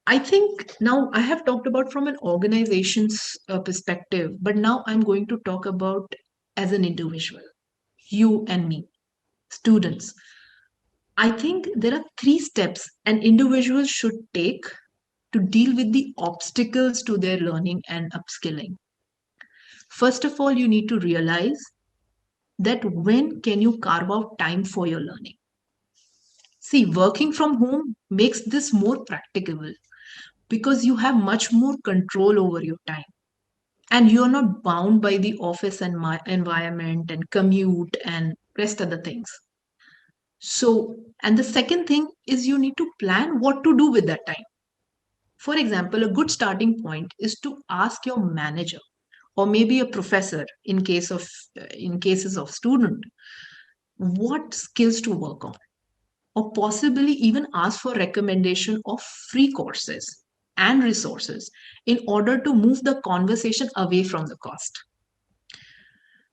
I think now I have talked about from an organization's perspective, but now I'm going to talk about as an individual, you and me, students. I think there are 3 steps an individual should take to deal with the obstacles to their learning and upskilling. First of all, you need to realize that when can you carve out time for your learning? See, working from home makes this more practicable because you have much more control over your time and you're not bound by the office and my environment and commute and rest of the things. So, and the second thing is you need to plan what to do with that time. For example, a good starting point is to ask your manager or maybe a professor in cases of student what skills to work on, or possibly even ask for recommendation of free courses and resources in order to move the conversation away from the cost.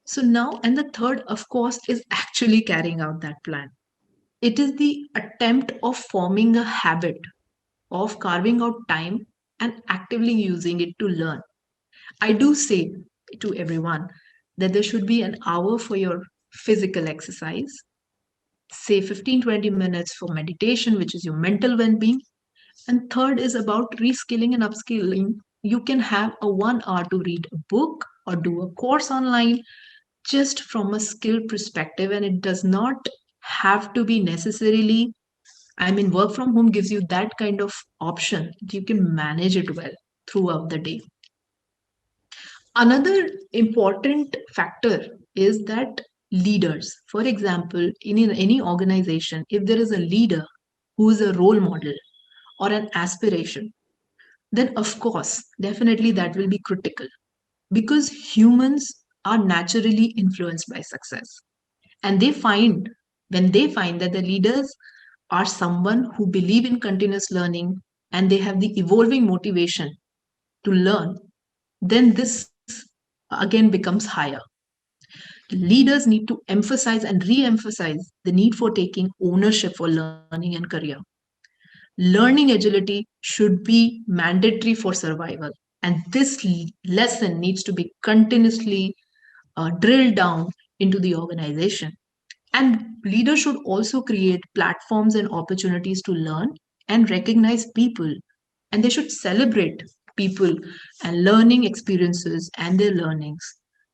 So now, and the third, of course, is actually carrying out that plan. It is the attempt of forming a habit of carving out time and actively using it to learn. I do say to everyone that there should be an hour for your physical exercise, say 15-20 minutes for meditation, which is your mental well being. And third is about reskilling and upskilling. You can have a 1 hour to read a book or do a course online just from a skill perspective. And it does not have to be necessarily, I mean, work from home gives you that kind of option. You can manage it well throughout the day. Another important factor is that leaders, for example, in any organization, if there is a leader who is a role model or an aspiration, then of course, definitely that will be critical because humans are naturally influenced by success. And when they find that the leaders are someone who believe in continuous learning and they have the evolving motivation to learn, then this again becomes higher. Leaders need to emphasize and re-emphasize the need for taking ownership for learning and career. Learning agility should be mandatory for survival, and this lesson needs to be continuously drilled down into the organization. And leaders should also create platforms and opportunities to learn and recognize people. And they should celebrate people and learning experiences and their learnings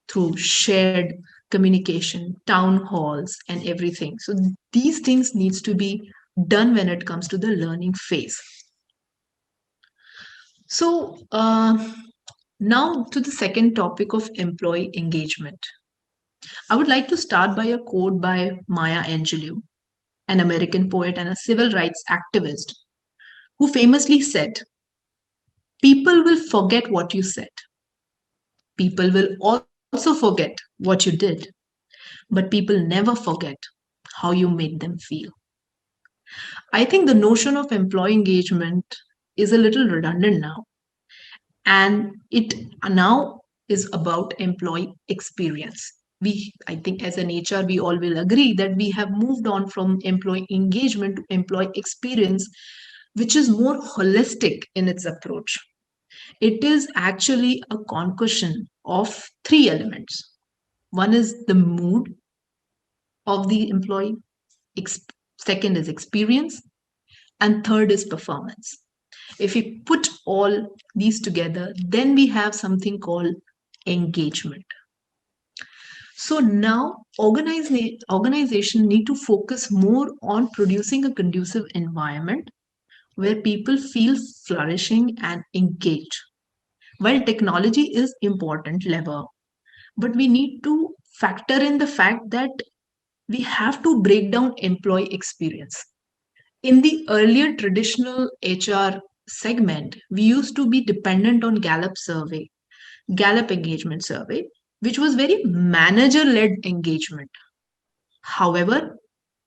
through shared communication, town halls, and everything. So these things needs to be done when it comes to the learning phase. So now to the second topic of employee engagement. I would like to start by a quote by Maya Angelou, an American poet and a civil rights activist, who famously said, "People will forget what you said. People will also forget what you did, but people never forget how you made them feel." I think the notion of employee engagement is a little redundant now, and it now is about employee experience. I think as an HR, we all will agree that we have moved on from employee engagement to employee experience, which is more holistic in its approach. It is actually a concussion of 3 elements. One is the mood of the employee, second is experience, and third is performance. If we put all these together, then we have something called engagement. So now organization need to focus more on producing a conducive environment where people feel flourishing and engaged. While technology is important lever, but we need to factor in the fact that we have to break down employee experience. In the earlier traditional HR segment, we used to be dependent on Gallup engagement survey, which was very manager led engagement. However,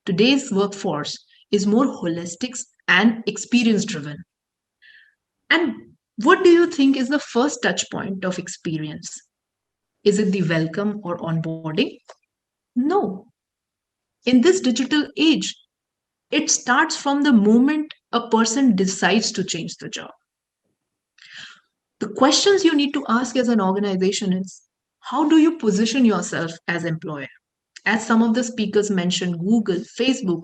today's workforce is more holistic and experience driven. And what do you think is the first touch point of experience? Is it the welcome or onboarding? No. In this digital age, it starts from the moment a person decides to change the job. The questions you need to ask as an organization is, how do you position yourself as employer? As some of the speakers mentioned, Google, Facebook,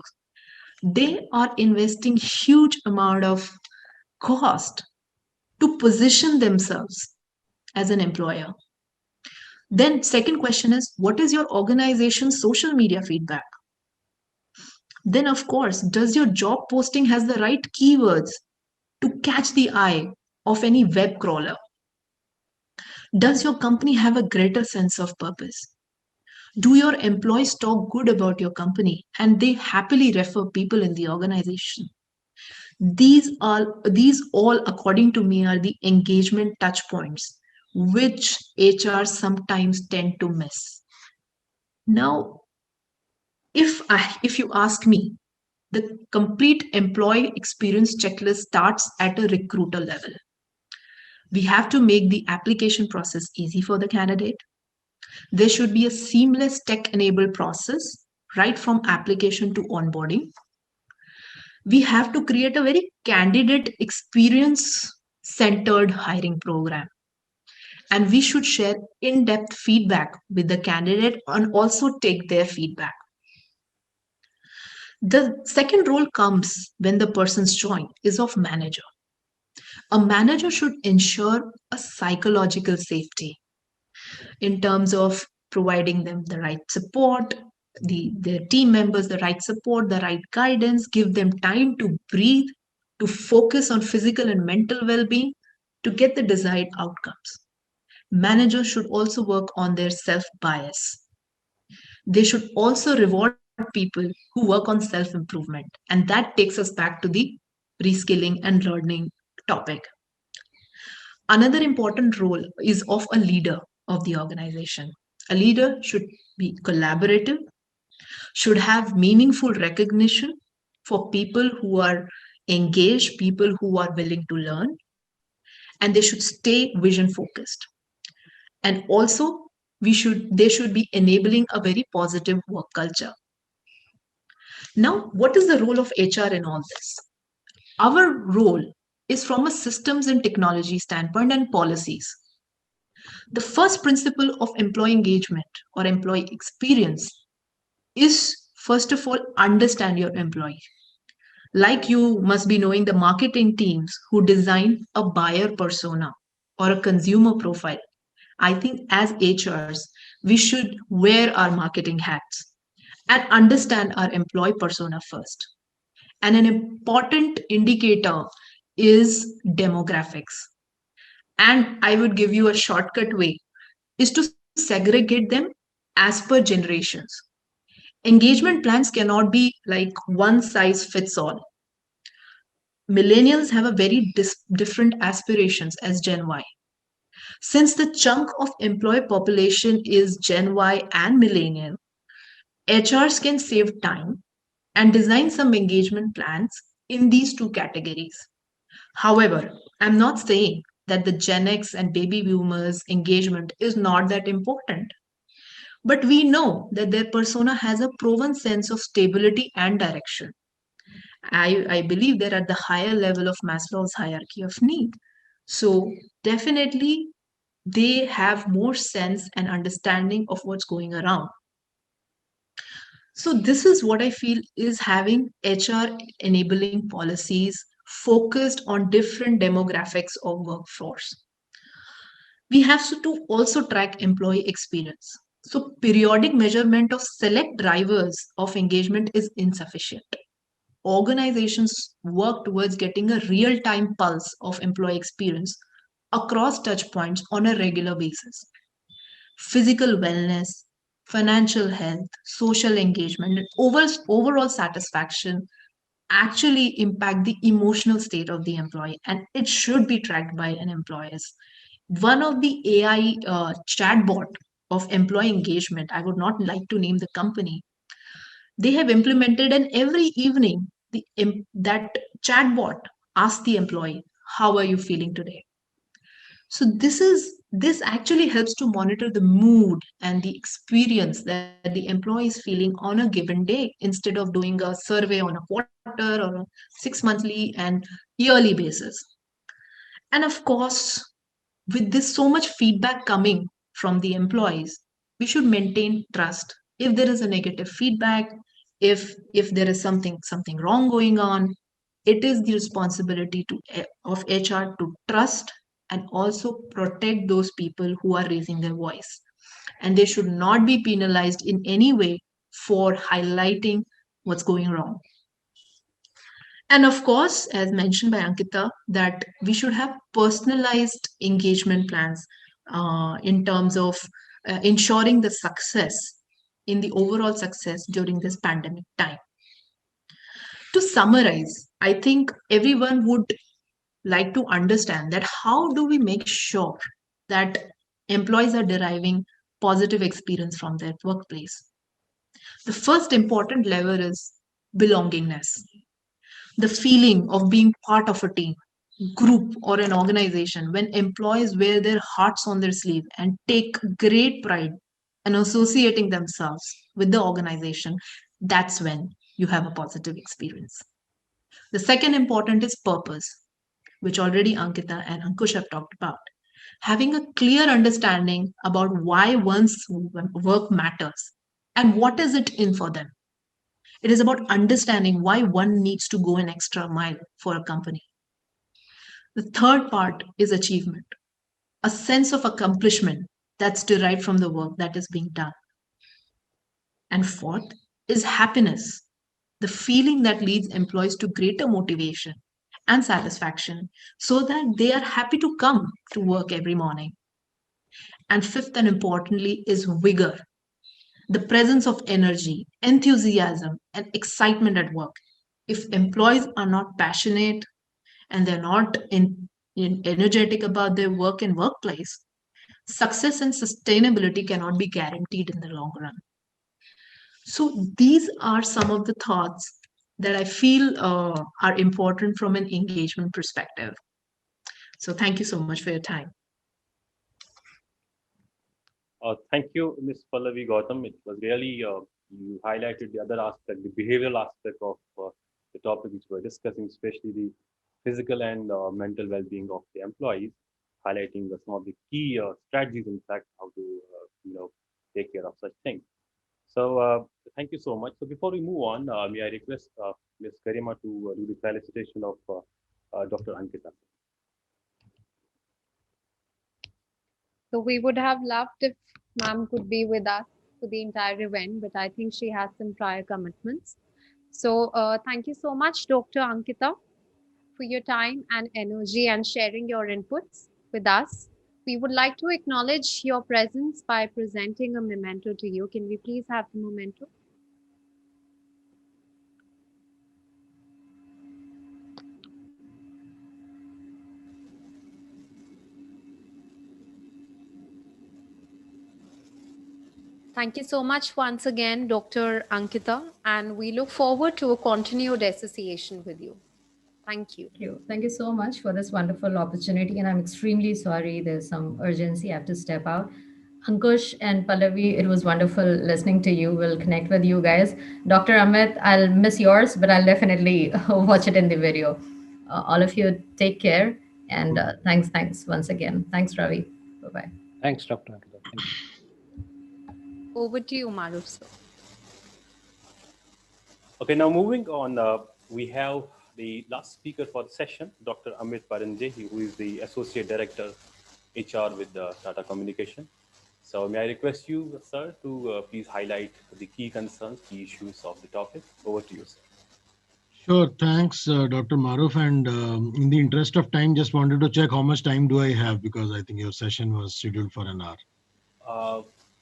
they are investing huge amount of cost to position themselves as an employer. Then second question is, what is your organization's social media feedback? Then of course, does your job posting has the right keywords to catch the eye of any web crawler? Does your company have a greater sense of purpose? Do your employees talk good about your company and they happily refer people in the organization? These all, according to me, are the engagement touch points which HR sometimes tend to miss. Now, if you ask me, the complete employee experience checklist starts at a recruiter level. We have to make the application process easy for the candidate. There should be a seamless tech-enabled process right from application to onboarding. We have to create a very candidate experience-centered hiring program. And we should share in-depth feedback with the candidate and also take their feedback. The second role comes when the person's join is of manager. A manager should ensure a psychological safety in terms of providing them the right support, their team members the right support, the right guidance, give them time to breathe, to focus on physical and mental well-being to get the desired outcomes. Managers should also work on their self-bias. They should also reward people who work on self-improvement. And that takes us back to the reskilling and learning topic. Another important role is of a leader of the organization. A leader should be collaborative, should have meaningful recognition for people who are engaged, people who are willing to learn, and they should stay vision focused. And also, they should be enabling a very positive work culture. Now, what is the role of HR in all this? Our role is from a systems and technology standpoint and policies. The first principle of employee engagement or employee experience is, first of all, understand your employee. Like you must be knowing the marketing teams who design a buyer persona or a consumer profile. I think as HRs, we should wear our marketing hats and understand our employee persona first. And an important indicator is demographics. And I would give you a shortcut way is to segregate them as per generations. Engagement plans cannot be like one size fits all. Millennials have a very different aspirations as Gen Y. Since the chunk of employee population is Gen Y and millennial, HRs can save time and design some engagement plans in these two categories. However, I'm not saying that the Gen X and baby boomers engagement is not that important. But we know that their persona has a proven sense of stability and direction. I believe they're at the higher level of Maslow's hierarchy of need. So definitely they have more sense and understanding of what's going around. So this is what I feel is having HR enabling policies focused on different demographics of workforce. We have to also track employee experience. So periodic measurement of select drivers of engagement is insufficient. organizations work towards getting a real-time pulse of employee experience across touch points on a regular basis. Physical wellness, financial health, social engagement, and overall satisfaction actually impact the emotional state of the employee, and it should be tracked by an employer. One of the AI chatbot of employee engagement, I would not like to name the company, they have implemented, and every evening that chatbot asks the employee, how are you feeling today? So this actually helps to monitor the mood and the experience that the employee is feeling on a given day, instead of doing a survey on a quarter or a 6 monthly and yearly basis. And of course, with this so much feedback coming from the employees, we should maintain trust. If there is a negative feedback, if there is something wrong going on, it is the responsibility of HR to trust and also protect those people who are raising their voice, and they should not be penalized in any way for highlighting what's going wrong. And of course, as mentioned by Ankita, that we should have personalized engagement plans in terms of ensuring the success in the overall success during this pandemic time. To summarize, I think everyone would like to understand that how do we make sure that employees are deriving positive experience from their workplace. The first important lever is belongingness, the feeling of being part of a team, group, or an organization. When employees wear their hearts on their sleeve and take great pride in associating themselves with the organization, that's when you have a positive experience. The second important is purpose, which already Ankita and Ankush have talked about. Having a clear understanding about why one's work matters and what is it in for them. It is about understanding why one needs to go an extra mile for a company. The third part is achievement, a sense of accomplishment that's derived from the work that is being done. And fourth is happiness, the feeling that leads employees to greater motivation and satisfaction so that they are happy to come to work every morning. And fifth and importantly is vigor, the presence of energy, enthusiasm, and excitement at work. If employees are not passionate and they're not energetic about their work and workplace, success and sustainability cannot be guaranteed in the long run. So these are some of the thoughts that I feel are important from an engagement perspective. So thank you so much for your time. Thank you, Ms. Pallavi Gautam. It was really, you highlighted the other aspect, the behavioral aspect of the topic which we're discussing, especially the physical and mental well-being of the employees, highlighting some of the key strategies, in fact, how to, take care of such things. So thank you so much. So before we move on, may I request Ms. Garima to do the felicitation of Dr. Ankita. So we would have loved if ma'am could be with us for the entire event, but I think she has some prior commitments. So thank you so much, Dr. Ankita, for your time and energy and sharing your inputs with us. We would like to acknowledge your presence by presenting a memento to you. Can we please have the memento? Thank you so much once again, Dr. Ankita, and we look forward to a continued association with you. Thank you. Thank you. Thank you so much for this wonderful opportunity. And I'm extremely sorry there's some urgency. I have to step out. Ankush and Pallavi, it was wonderful listening to you. We'll connect with you guys. Dr. Amit, I'll miss yours, but I'll definitely watch it in the video. All of you, take care. And thanks once again. Thanks, Ravi. Bye-bye. Thanks, Dr. Ankita. Thank you. Over to you, Maruf sir. Okay, now moving on, we have the last speaker for the session, Dr. Amit Paranjehi, who is the Associate Director, HR with Tata Communication. So may I request you, sir, to please highlight the key concerns, key issues of the topic. Over to you, sir. Sure. Thanks, Dr. Maruf. And in the interest of time, just wanted to check how much time do I have, because I think your session was scheduled for an hour. Uh,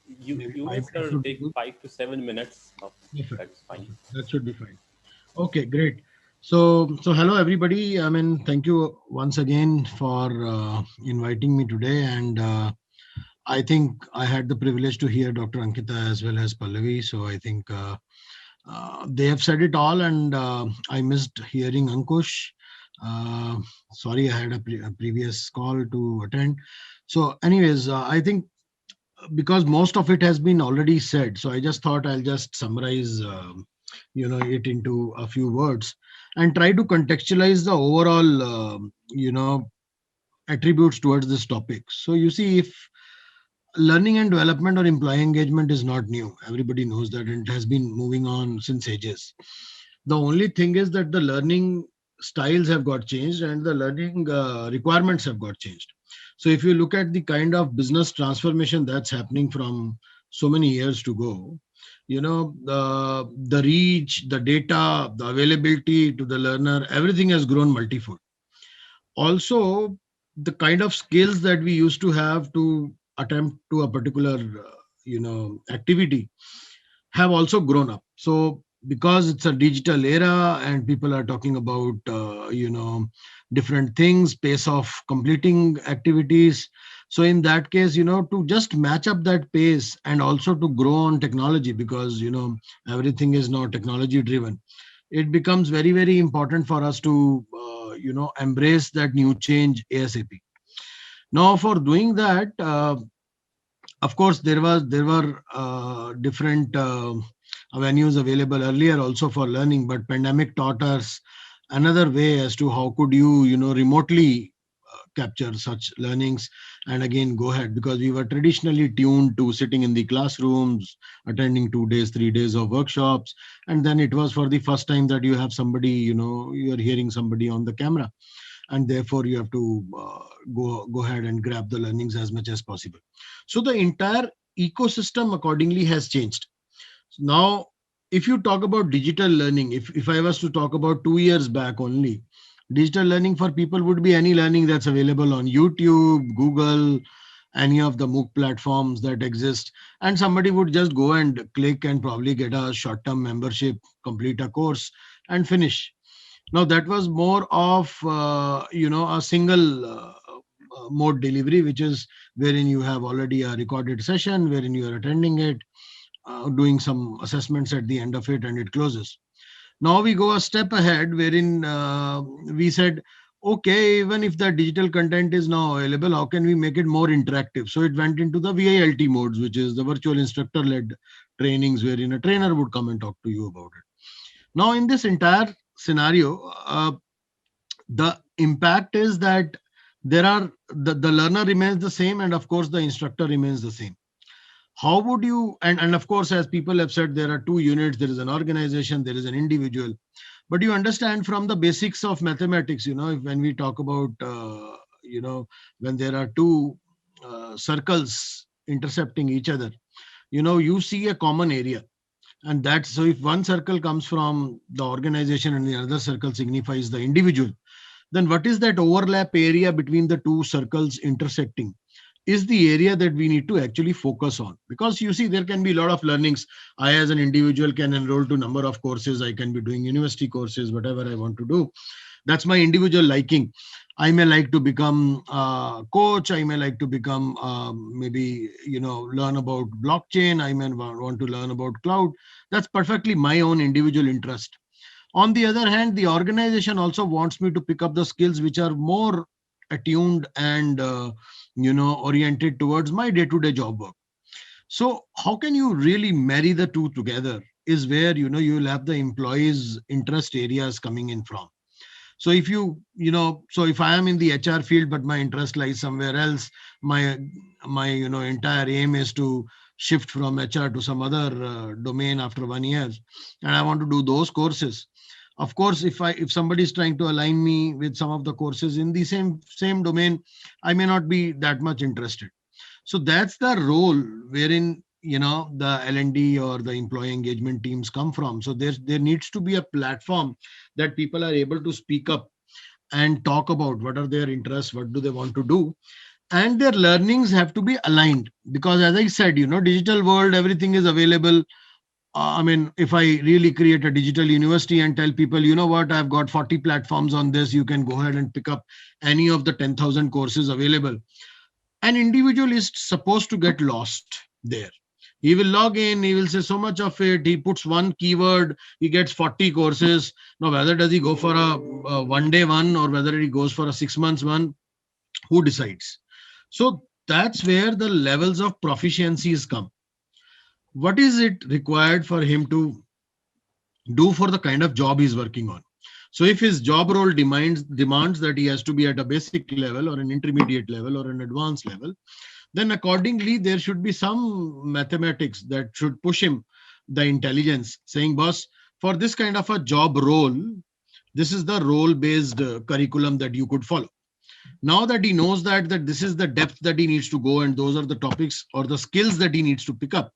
Maybe you may, 5 minutes sir, would be take good. 5 to 7 minutes. Perfect. That's fine. Perfect. That should be fine. Okay, great. So hello everybody. I mean, thank you once again for inviting me today. And I think I had the privilege to hear Dr. Ankita as well as Pallavi. So I think they have said it all, and I missed hearing Ankush. Uh, Sorry, I had a previous call to attend. So, anyways, I think because most of it has been already said, so I just thought I'll just summarize, it into a few words and try to contextualize the overall, attributes towards this topic. So, you see, if learning and development or employee engagement is not new. Everybody knows that, and it has been moving on since ages. The only thing is that the learning styles have got changed and the learning requirements have got changed. So if you look at the kind of business transformation that's happening from so many years to go, the reach, the data, the availability to the learner, everything has grown multifold. Also, the kind of skills that we used to have to attempt to a particular activity have also grown up. So because it's a digital era and people are talking about different things, pace of completing activities, so in that case, to just match up that pace and also to grow on technology, because everything is now technology driven, it becomes very, very important for us to embrace that new change asap. Now for doing that, of course there were different avenues available earlier also for learning, but pandemic taught us another way as to how could you remotely capture such learnings and again go ahead, because we were traditionally tuned to sitting in the classrooms, attending 2 days 3 days of workshops, and then it was for the first time that you have somebody, you're hearing somebody on the camera, and therefore you have to go ahead and grab the learnings as much as possible. So the entire ecosystem accordingly has changed. Now if you talk about digital learning, if I was to talk about 2 years back only, digital learning for people would be any learning that's available on YouTube, Google, any of the MOOC platforms that exist, and somebody would just go and click and probably get a short term membership, complete a course and finish. Now that was more of a single mode delivery, which is wherein you have already a recorded session wherein you are attending it, doing some assessments at the end of it, and it closes. Now we go a step ahead wherein we said, okay, even if the digital content is now available, how can we make it more interactive? So it went into the VILT modes, which is the virtual instructor-led trainings, wherein a trainer would come and talk to you about it. Now in this entire scenario, the impact is that the learner remains the same, and of course the instructor remains the same. How would you, and of course, as people have said, there are two units, there is an organization, there is an individual. But you understand from the basics of mathematics, when we talk about when there are two circles intercepting each other, you see a common area. And that's, so if one circle comes from the organization and the other circle signifies the individual, then what is that overlap area between the two circles intersecting is the area that we need to actually focus on. Because you see, there can be a lot of learnings. I as an individual can enroll to number of courses, I can be doing university courses, whatever I want to do. That's my individual liking. I may like to become a coach, I may like to become maybe learn about blockchain, I may want to learn about cloud. That's perfectly my own individual interest. On the other hand, the organization also wants me to pick up the skills which are more attuned and oriented towards my day-to-day job work. So how can you really marry the two together is where you'll have the employees interest areas coming in from. So if so if I am in the HR field but my interest lies somewhere else, my entire aim is to shift from HR to some other domain after 1 year, and I want to do those courses. Of course, if somebody is trying to align me with some of the courses in the same domain, I may not be that much interested. So that's the role wherein the L&D or the employee engagement teams come from. So there needs to be a platform that people are able to speak up and talk about what are their interests, what do they want to do, and their learnings have to be aligned. Because as I said, digital world, everything is available. I mean, if I really create a digital university and tell people, you know what, I've got 40 platforms on this, you can go ahead and pick up any of the 10,000 courses available. An individual is supposed to get lost there. He will log in, he will say so much of it, he puts one keyword, he gets 40 courses. Now, whether does he go for a one-day one or whether he goes for a 6 months one, who decides? So that's where the levels of proficiencies come. What is it required for him to do for the kind of job he's working on? So if his job role demands that he has to be at a basic level or an intermediate level or an advanced level, then accordingly there should be some mathematics that should push him the intelligence, saying, boss, for this kind of a job role, this is the role based curriculum that you could follow. Now that he knows that this is the depth that he needs to go and those are the topics or the skills that he needs to pick up,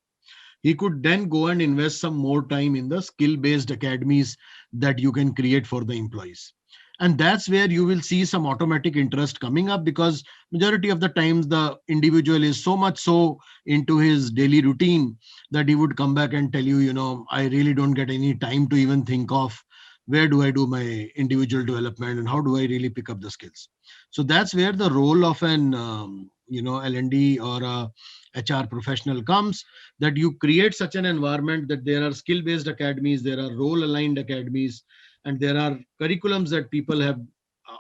he could then go and invest some more time in the skill based academies that you can create for the employees. And that's where you will see some automatic interest coming up, because majority of the times the individual is so much so into his daily routine that he would come back and tell you, I really don't get any time to even think of where do I do my individual development and how do I really pick up the skills. So that's where the role of an L&D or a HR professional comes, that you create such an environment that there are skill-based academies, there are role-aligned academies, and there are curriculums that people have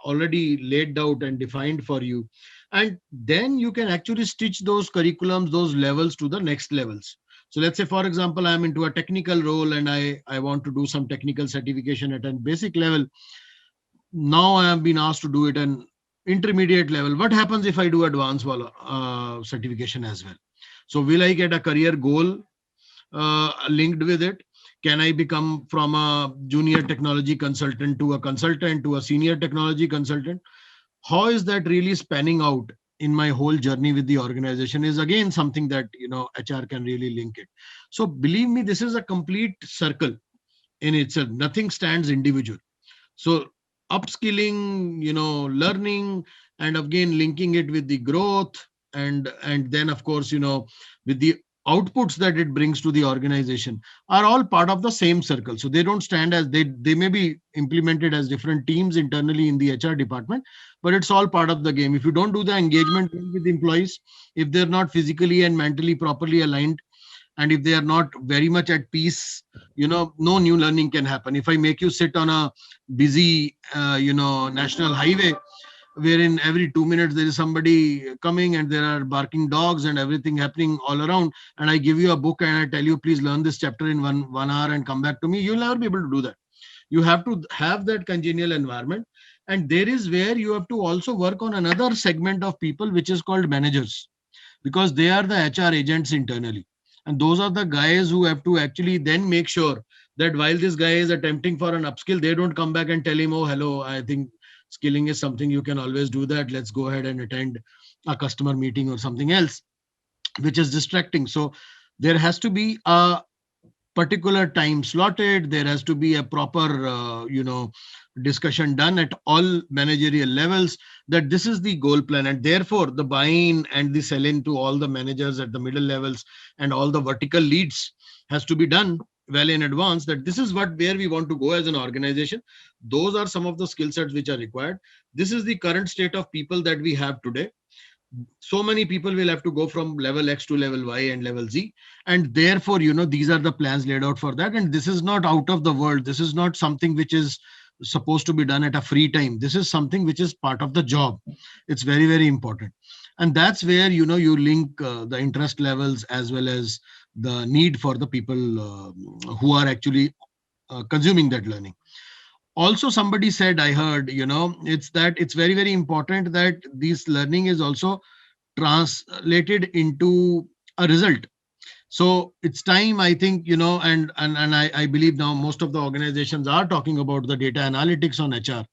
already laid out and defined for you. And then you can actually stitch those curriculums, those levels to the next levels. So let's say, for example, I'm into a technical role and I want to do some technical certification at a basic level. Now I have been asked to do it an intermediate level. What happens if I do advanced certification as well? So will I get a career goal linked with it? Can I become from a junior technology consultant to a senior technology consultant? How is that really spanning out in my whole journey with the organization is again something that HR can really link it. So believe me, this is a complete circle in itself. Nothing stands individual. So upskilling, learning, and again linking it with the growth, and then of course with the outputs that it brings to the organization are all part of the same circle. So they don't stand as they may be implemented as different teams internally in the HR department, but it's all part of the game. If you don't do the engagement with employees, if they're not physically and mentally properly aligned, and if they are not very much at peace, no new learning can happen. If I make you sit on a busy national highway wherein every 2 minutes there is somebody coming and there are barking dogs and everything happening all around, and I give you a book and I tell you, please learn this chapter in one hour and come back to me, you'll never be able to do that. You have to have that congenial environment. And there is where you have to also work on another segment of people, which is called managers, because they are the HR agents internally. And those are the guys who have to actually then make sure that while this guy is attempting for an upskill, they don't come back and tell him, oh, hello, I think skilling is something you can always do that. Let's go ahead and attend a customer meeting or something else, which is distracting. So there has to be a particular time slotted. There has to be a proper, discussion done at all managerial levels, that this is the goal plan. And therefore the buy-in and the sell-in to all the managers at the middle levels and all the vertical leads has to be done well in advance, that this is where we want to go as an organization. Those are some of the skill sets which are required. This is the current state of people that we have today. So many people will have to go from level X to level Y and level Z. And therefore, these are the plans laid out for that. And this is not out of the world. This is not something which is supposed to be done at a free time. This is something which is part of the job. It's very, very important. And that's where, you link the interest levels as well as the need for the people who are actually consuming that learning. Also, somebody said, I heard, it's very, very important that this learning is also translated into a result. So it's time, I think, and I believe now most of the organizations are talking about the data analytics on HR.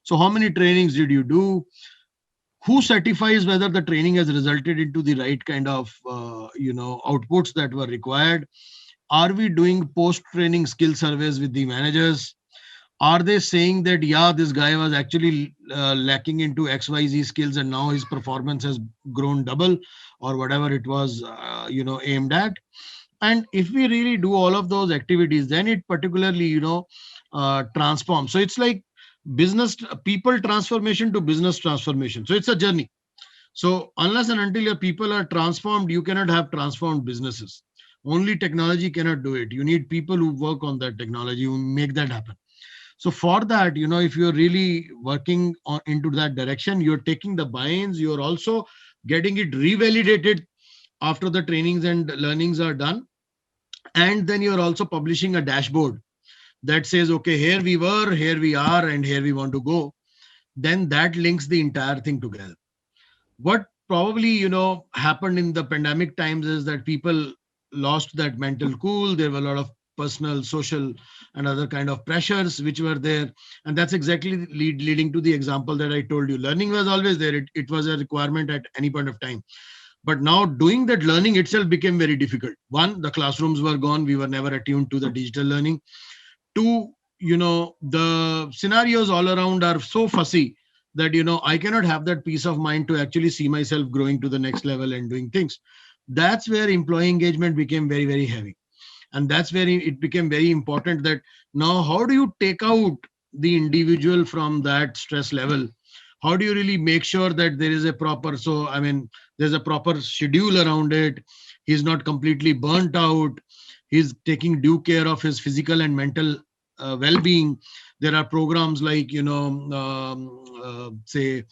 So how many trainings did you do? Who certifies whether the training has resulted into the right kind of outputs that were required? Are we doing post-training skill surveys with the managers? Are they saying that, yeah, this guy was actually lacking into XYZ skills and now his performance has grown double or whatever it was, aimed at? And if we really do all of those activities, then it particularly, transforms. So it's like business people transformation to business transformation. So it's a journey. So unless and until your people are transformed, you cannot have transformed businesses. Only technology cannot do it. You need people who work on that technology, who make that happen. So for that, if you're really working into that direction, you're taking the buy-ins, you're also getting it revalidated after the trainings and learnings are done. And then you're also publishing a dashboard that says, okay, here we were, here we are, and here we want to go. Then that links the entire thing together. What probably happened in the pandemic times is that people lost that mental cool. There were a lot of personal, social, and other kind of pressures which were there, and that's exactly leading to the example that I told you. Learning was always there. It was a requirement at any point of time, but now doing that learning itself became very difficult. One, the classrooms were gone. We were never attuned to the digital learning. Two, the scenarios all around are so fussy that I cannot have that peace of mind to actually see myself growing to the next level and doing things. That's where employee engagement became very, very heavy, and that's where it became very important that now how do you take out the individual from that stress level? How do you really make sure that there is a proper, there's a proper schedule around it? He's not completely burnt out. He's taking due care of his physical and mental well-being. There are programs like say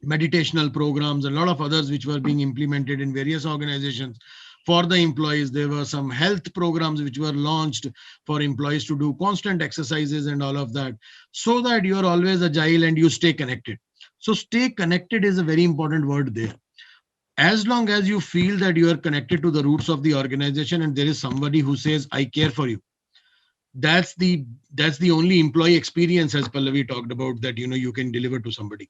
meditational programs, a lot of others which were being implemented in various organizations for the employees. There were some health programs which were launched for employees to do constant exercises and all of that, so that you're always agile and you stay connected. So stay connected is a very important word there. As long as you feel that you are connected to the roots of the organization and there is somebody who says, I care for you, that's the only employee experience, as Pallavi talked about, that you can deliver to somebody.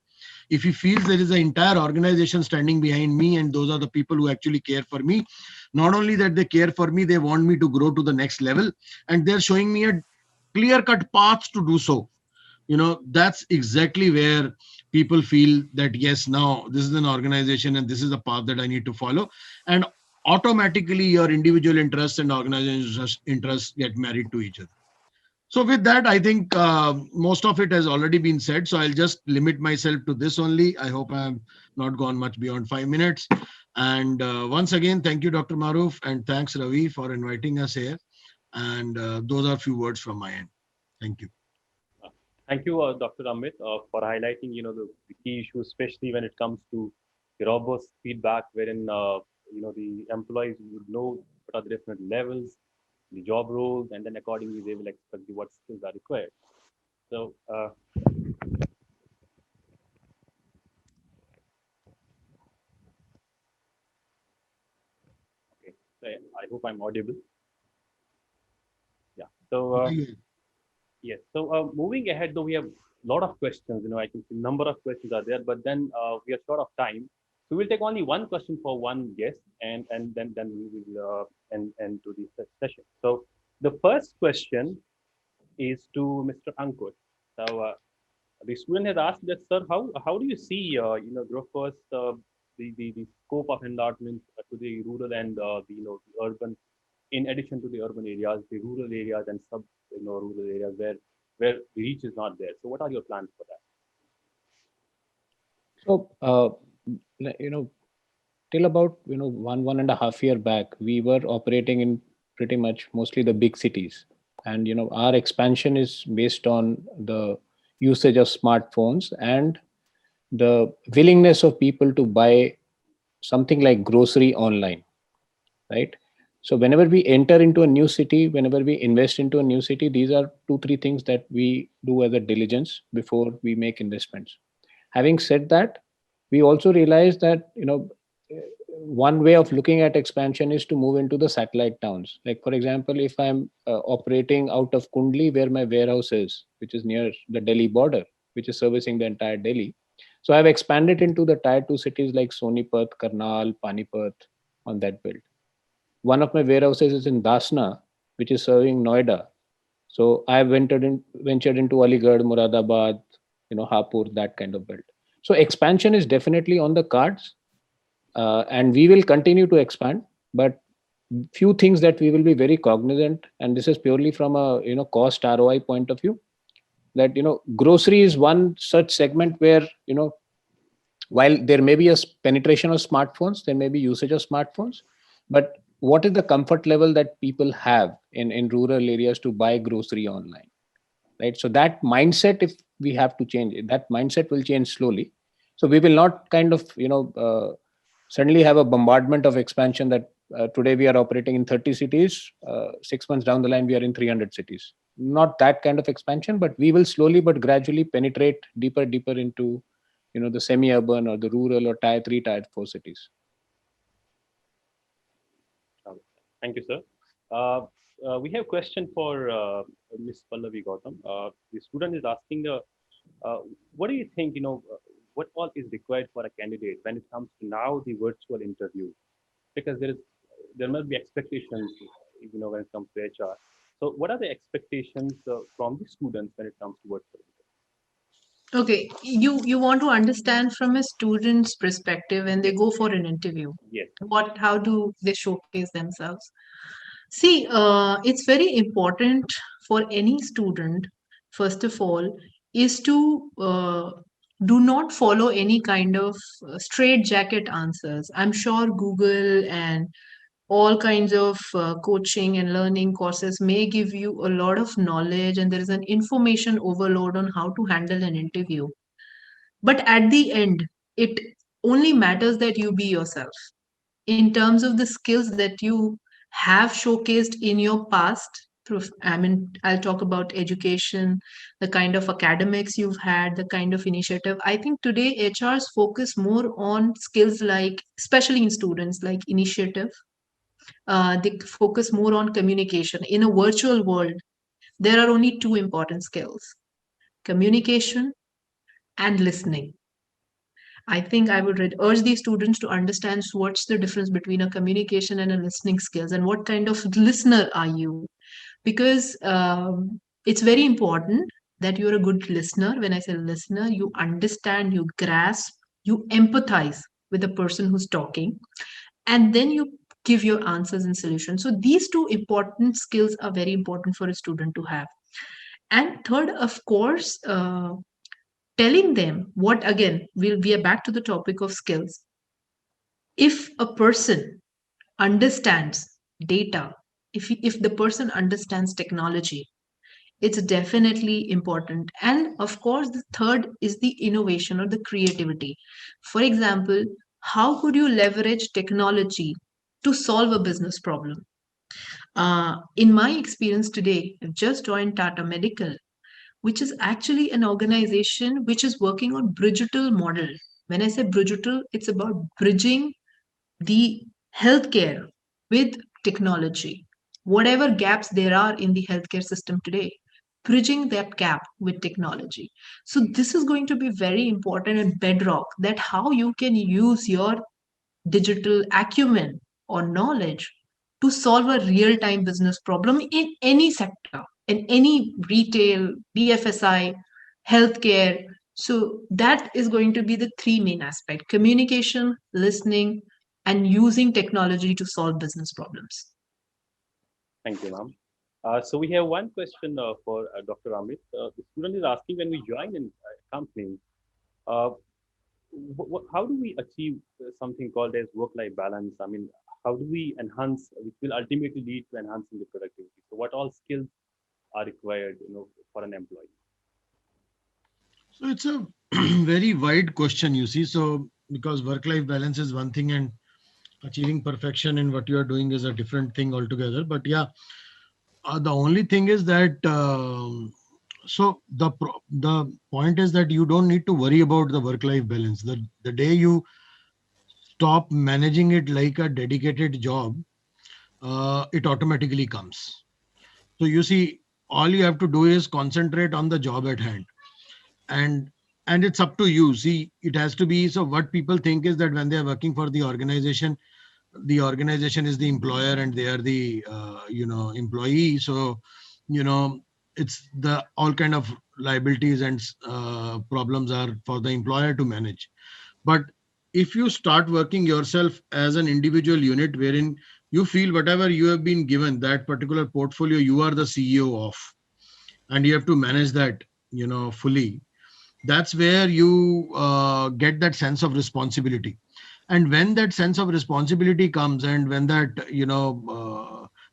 If he feels there is an entire organization standing behind me and those are the people who actually care for me, not only that they care for me, they want me to grow to the next level, and they're showing me a clear cut path to do so. That's exactly where people feel that, yes, now this is an organization and this is a path that I need to follow, and automatically your individual interests and organizational interests get married to each other. So with that, I think most of it has already been said. So I'll just limit myself to this only. I hope I have not gone much beyond 5 minutes. And once again, thank you, Dr. Maruf, and thanks, Ravi, for inviting us here. And those are a few words from my end. Thank you. Thank you, Dr. Amit, for highlighting, the key issues, especially when it comes to the robust feedback, wherein, the employees would know what are the different levels, the job roles, and then accordingly they will expect what skills are required. So, okay, so I hope I'm audible. Yeah. So, yes. So, moving ahead, though, we have a lot of questions. I can see number of questions are there, but then we are short of time. So we'll take only one question for one guest, and then we will end to the session. So the first question is to Mr. Ankur. So the student has asked that, sir, how do you see Grofers the scope of enlargement to the rural and the urban, in addition to the urban areas, the rural areas and rural areas where the reach is not there. So what are your plans for that? So till about 1.5 year back, we were operating in pretty much mostly the big cities, and our expansion is based on the usage of smartphones and the willingness of people to buy something like grocery online, right? So whenever we enter into a new city, whenever we invest into a new city, these are 2-3 things that we do as a diligence before we make investments. Having said that, we also realize that one way of looking at expansion is to move into the satellite towns. Like, for example, if I'm operating out of Kundli, where my warehouse is, which is near the Delhi border, which is servicing the entire Delhi. So I've expanded into the tier 2 cities like Sonipat, Karnal, Panipat, on that build. One of my warehouses is in Dasna, which is serving Noida. So I have ventured into Aligarh, Muradabad, Hapur, that kind of build. So expansion is definitely on the cards, and we will continue to expand. But few things that we will be very cognizant, and this is purely from a cost ROI point of view, that grocery is one such segment where while there may be a penetration of smartphones, there may be usage of smartphones, but what is the comfort level that people have in rural areas to buy grocery online, right? So that mindset, if we have to change it, that mindset will change slowly. So we will not kind of suddenly have a bombardment of expansion that today we are operating in 30 cities, 6 months down the line we are in 300 cities. Not that kind of expansion, but we will slowly but gradually penetrate deeper into the semi-urban or the rural or tier 3, tier 4 cities. Thank you, sir. We have a question for Ms. Pallavi Gautam. The student is asking, what do you think, what all is required for a candidate when it comes to now the virtual interview? Because there must be expectations, when it comes to HR. So what are the expectations from the students when it comes to virtual interview? Okay, you want to understand from a student's perspective when they go for an interview. Yes. How do they showcase themselves? See, it's very important for any student, first of all, is to do not follow any kind of straight jacket answers. I'm sure Google and all kinds of coaching and learning courses may give you a lot of knowledge, and there is an information overload on how to handle an interview. But at the end, it only matters that you be yourself in terms of the skills that you have showcased in your past. I'll talk about education, the kind of academics you've had, the kind of initiative. I think today HRs focus more on skills like, especially in students, like initiative. They focus more on communication. In a virtual world, there are only two important skills: communication and listening. I think I would urge these students to understand what's the difference between a communication and a listening skills, and what kind of listener are you? Because it's very important that you're a good listener. When I say listener, you understand, you grasp, you empathize with the person who's talking, and then you give your answers and solutions. So these two important skills are very important for a student to have. And third, of course, telling them what, again, we are back to the topic of skills. If a person understands data, if the person understands technology, it's definitely important. And of course, the third is the innovation or the creativity. For example, how could you leverage technology to solve a business problem? In my experience today, I've just joined Tata Medical, which is actually an organization which is working on bridgetal model. When I say bridgetal, it's about bridging the healthcare with technology. Whatever gaps there are in the healthcare system today, bridging that gap with technology. So this is going to be very important and bedrock, that how you can use your digital acumen or knowledge to solve a real-time business problem in any sector, in any retail, BFSI, healthcare. So that is going to be the three main aspects: communication, listening, and using technology to solve business problems. Thank you, ma'am. So we have one question for Dr. Amit. The student is asking, when we join in a company, how do we achieve something called as work-life balance? I mean, how do we enhance, which will ultimately lead to enhancing the productivity? So what all skills are required, for an employee? So it's a very wide question, you see. So because work-life balance is one thing and achieving perfection in what you are doing is a different thing altogether. But yeah, the only thing is that so the point is that you don't need to worry about the work-life balance. The day you stop managing it like a dedicated job, it automatically comes. So you see, all you have to do is concentrate on the job at hand, and it's up to you. See, it has to be, so what people think is that when they are working for the organization, the organization is the employer and they are the employee. So it's the all kind of liabilities and problems are for the employer to manage. But if you start working yourself as an individual unit wherein you feel whatever you have been given, that particular portfolio you are the CEO of, and you have to manage that fully, that's where you get that sense of responsibility. And when that sense of responsibility comes, and when that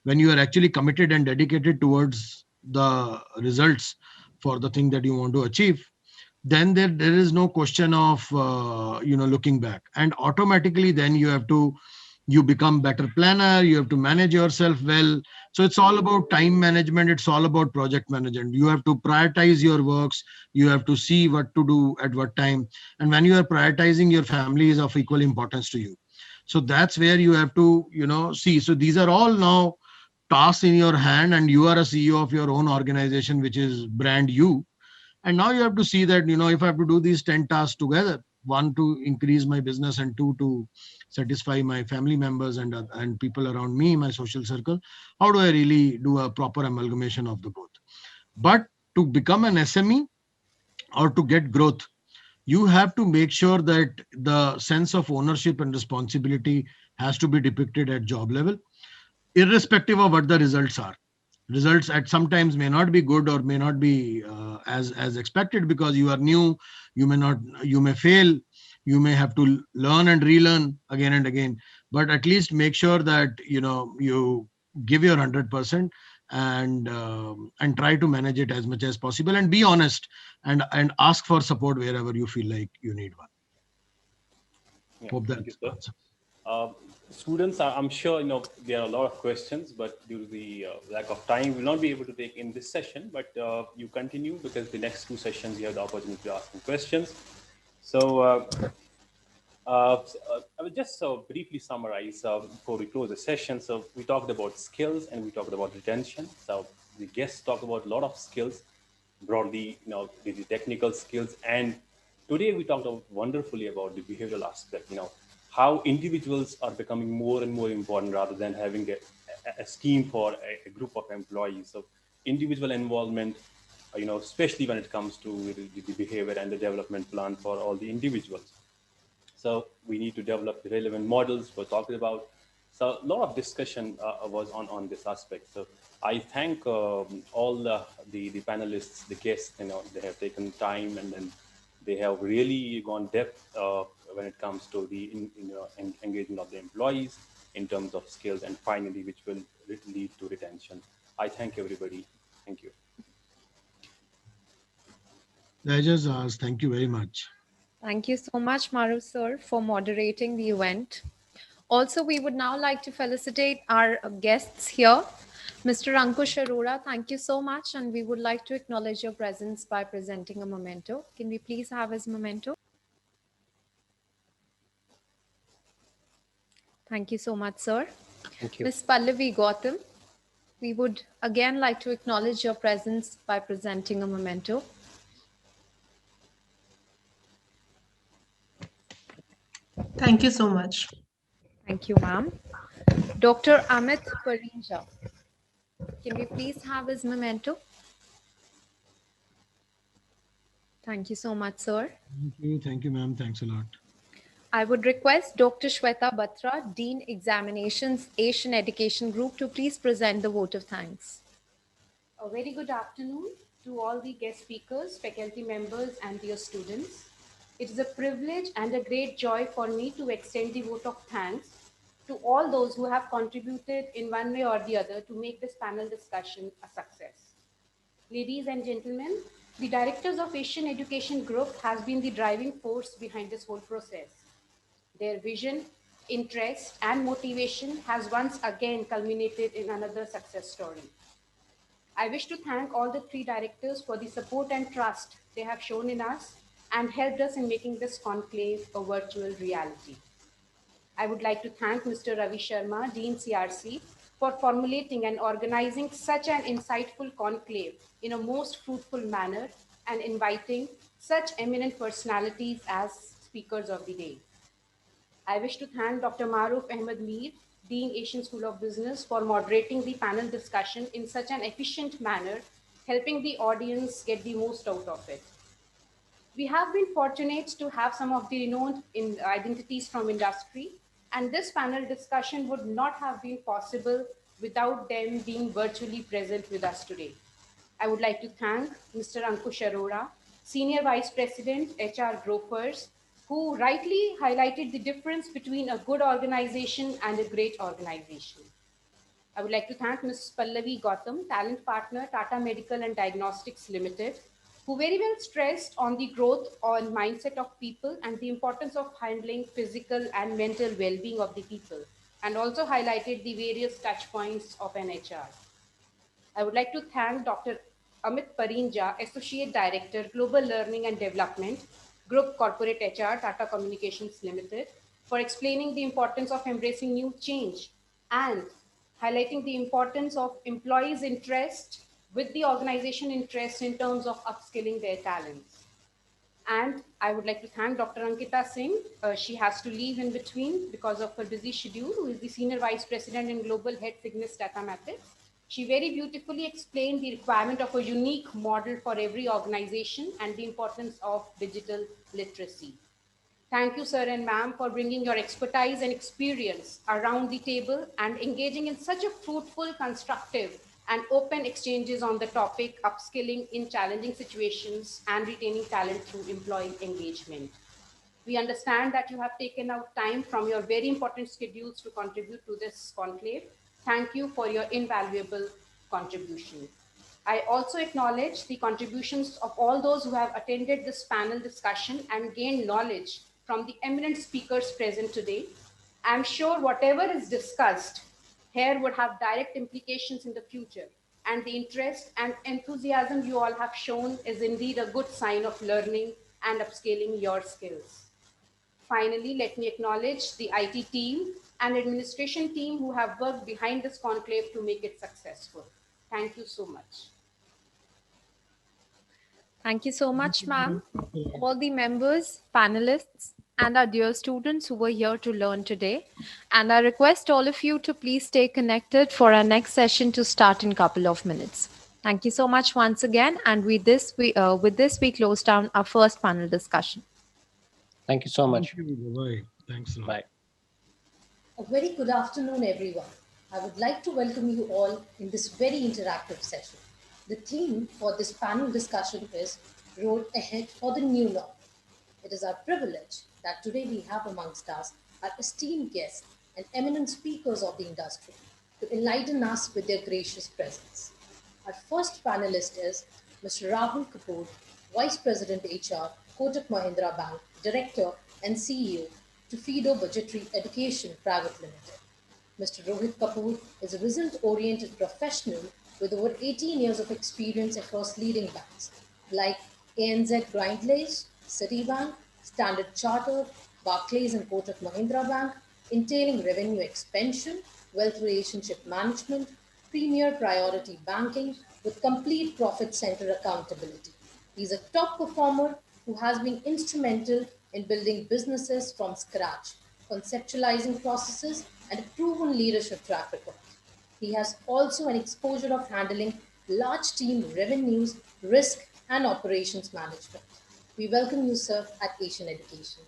when you are actually committed and dedicated towards the results for the thing that you want to achieve, then there is no question of looking back. And automatically then you become better planner, you have to manage yourself well. So it's all about time management, it's all about project management. You have to prioritize your works, you have to see what to do at what time. And when you are prioritizing, your family is of equal importance to you. So that's where you have to see. So these are all now tasks in your hand, and you are a CEO of your own organization, which is brand you. And now you have to see that if I have to do these 10 tasks together, one to increase my business and two to satisfy my family members and people around me, my social circle, how do I really do a proper amalgamation of the both? But to become an SME or to get growth, you have to make sure that the sense of ownership and responsibility has to be depicted at job level, irrespective of what the results are. Results at sometimes may not be good or may not be as expected, because you are new, you may fail, you may have to learn and relearn again and again. But at least make sure that you give your 100%, and try to manage it as much as possible, and be honest, and ask for support wherever you feel like you need one. Yeah, Hope thank that you, sir. answers. Students, I'm sure there are a lot of questions, but due to the lack of time, we'll not be able to take in this session. But you continue, because the next two sessions you have the opportunity to ask questions. So I will just briefly summarize before we close the session. So we talked about skills and we talked about retention. So the guests talked about a lot of skills, broadly, the technical skills. And today we talked wonderfully about the behavioral aspect, how individuals are becoming more and more important rather than having a scheme for a group of employees. So individual involvement, especially when it comes to the behavior and the development plan for all the individuals. So we need to develop the relevant models we're talking about. So a lot of discussion was on this aspect. So I thank all the panelists, the guests, they have taken time, and then they have really gone depth when it comes to the engagement of the employees in terms of skills, and finally, which will lead to retention. I thank everybody. Thank you. Pleasure, thank you very much. Thank you so much, Maru sir, for moderating the event. Also, we would now like to felicitate our guests here. Mr. Ankush Arora, thank you so much, and we would like to acknowledge your presence by presenting a memento. Can we please have his memento? Thank you so much, sir. Thank you. Ms. Pallavi Gautam, we would again like to acknowledge your presence by presenting a memento. Thank you so much. Thank you, ma'am. Dr. Amit Parinja, can we please have his memento? Thank you so much, sir. Thank you, ma'am. Thanks a lot. I would request Dr. Shweta Batra, Dean Examinations, Asian Education Group, to please present the vote of thanks. A very good afternoon to all the guest speakers, faculty members, and dear students. It is a privilege and a great joy for me to extend the vote of thanks to all those who have contributed in one way or the other to make this panel discussion a success. Ladies and gentlemen, the directors of Asian Education Group has been the driving force behind this whole process. Their vision, interest, and motivation has once again culminated in another success story. I wish to thank all the three directors for the support and trust they have shown in us and helped us in making this conclave a virtual reality. I would like to thank Mr. Ravi Sharma, Dean CRC, for formulating and organizing such an insightful conclave in a most fruitful manner and inviting such eminent personalities as speakers of the day. I wish to thank Dr. Maruf Ahmed Mir, Dean Asian School of Business, for moderating the panel discussion in such an efficient manner, helping the audience get the most out of it. We have been fortunate to have some of the renowned identities from industry, and this panel discussion would not have been possible without them being virtually present with us today. I would like to thank Mr. Ankush Arora, Senior Vice President, HR Growers, who rightly highlighted the difference between a good organization and a great organization. I would like to thank Ms. Pallavi Gautam, Talent Partner, Tata Medical and Diagnostics Limited, who very well stressed on the growth on mindset of people and the importance of handling physical and mental well-being of the people, and also highlighted the various touch points of an HR. I would like to thank Dr. Amit Parinja, Associate Director, Global Learning and Development, Group Corporate HR, Tata Communications Limited, for explaining the importance of embracing new change and highlighting the importance of employees' interest with the organization interest in terms of upskilling their talents. And I would like to thank Dr. Ankita Singh. She has to leave in between because of her busy schedule, who is the Senior Vice President and Global Head Cygnus Datamatics. She very beautifully explained the requirement of a unique model for every organization and the importance of digital literacy. Thank you, sir and ma'am, for bringing your expertise and experience around the table and engaging in such a fruitful, constructive, and open exchanges on the topic upskilling in challenging situations and retaining talent through employee engagement. We understand that you have taken out time from your very important schedules to contribute to this conclave. Thank you for your invaluable contribution. I also acknowledge the contributions of all those who have attended this panel discussion and gained knowledge from the eminent speakers present today. I'm sure whatever is discussed here would have direct implications in the future, and the interest and enthusiasm you all have shown is indeed a good sign of learning and upscaling your skills. Finally, let me acknowledge the IT team and administration team who have worked behind this conclave to make it successful. Thank you so much. Thank you so much, ma'am. All the members, panelists, and our dear students who were here to learn today. And I request all of you to please stay connected for our next session to start in a couple of minutes. Thank you so much once again. And with this, we close down our first panel discussion. Thank you so much. Thank you. Bye. Thanks a lot. Bye. A very good afternoon, everyone. I would like to welcome you all in this very interactive session. The theme for this panel discussion is Road Ahead for the New Norm. It is our privilege that today we have amongst us our esteemed guests and eminent speakers of the industry to enlighten us with their gracious presence. Our first panelist is Mr. Rahul Kapoor, Vice President HR, Kotak Mahindra Bank, Director and CEO to Fido Budgetary Education Private Limited. Mr. Rohit Kapoor is a result-oriented professional with over 18 years of experience across leading banks like ANZ Grindlays, Citibank, Standard Chartered, Barclays and Kotak Mahindra Bank, entailing revenue expansion, wealth relationship management, premier priority banking with complete profit center accountability. He's a top performer who has been instrumental in building businesses from scratch, conceptualizing processes, and a proven leadership track record. He has also an exposure of handling large team revenues, risk, and operations management. We welcome you, sir, at Asian Education.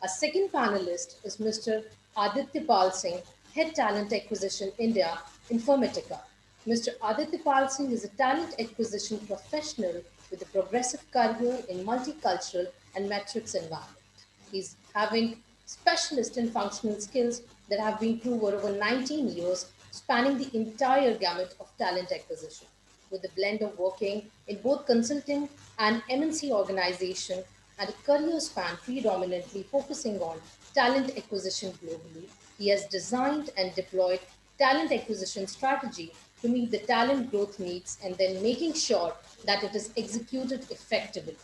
Our second panelist is Mr. Aditya Pal Singh, Head Talent Acquisition India, Informatica. Mr. Aditya Pal Singh is a talent acquisition professional with a progressive career in multicultural and metrics environment. He's having specialist and functional skills that have been proved over 19 years, spanning the entire gamut of talent acquisition, with a blend of working in both consulting and MNC organization and a career span predominantly focusing on talent acquisition globally. He has designed and deployed talent acquisition strategy to meet the talent growth needs and then making sure that it is executed effectively.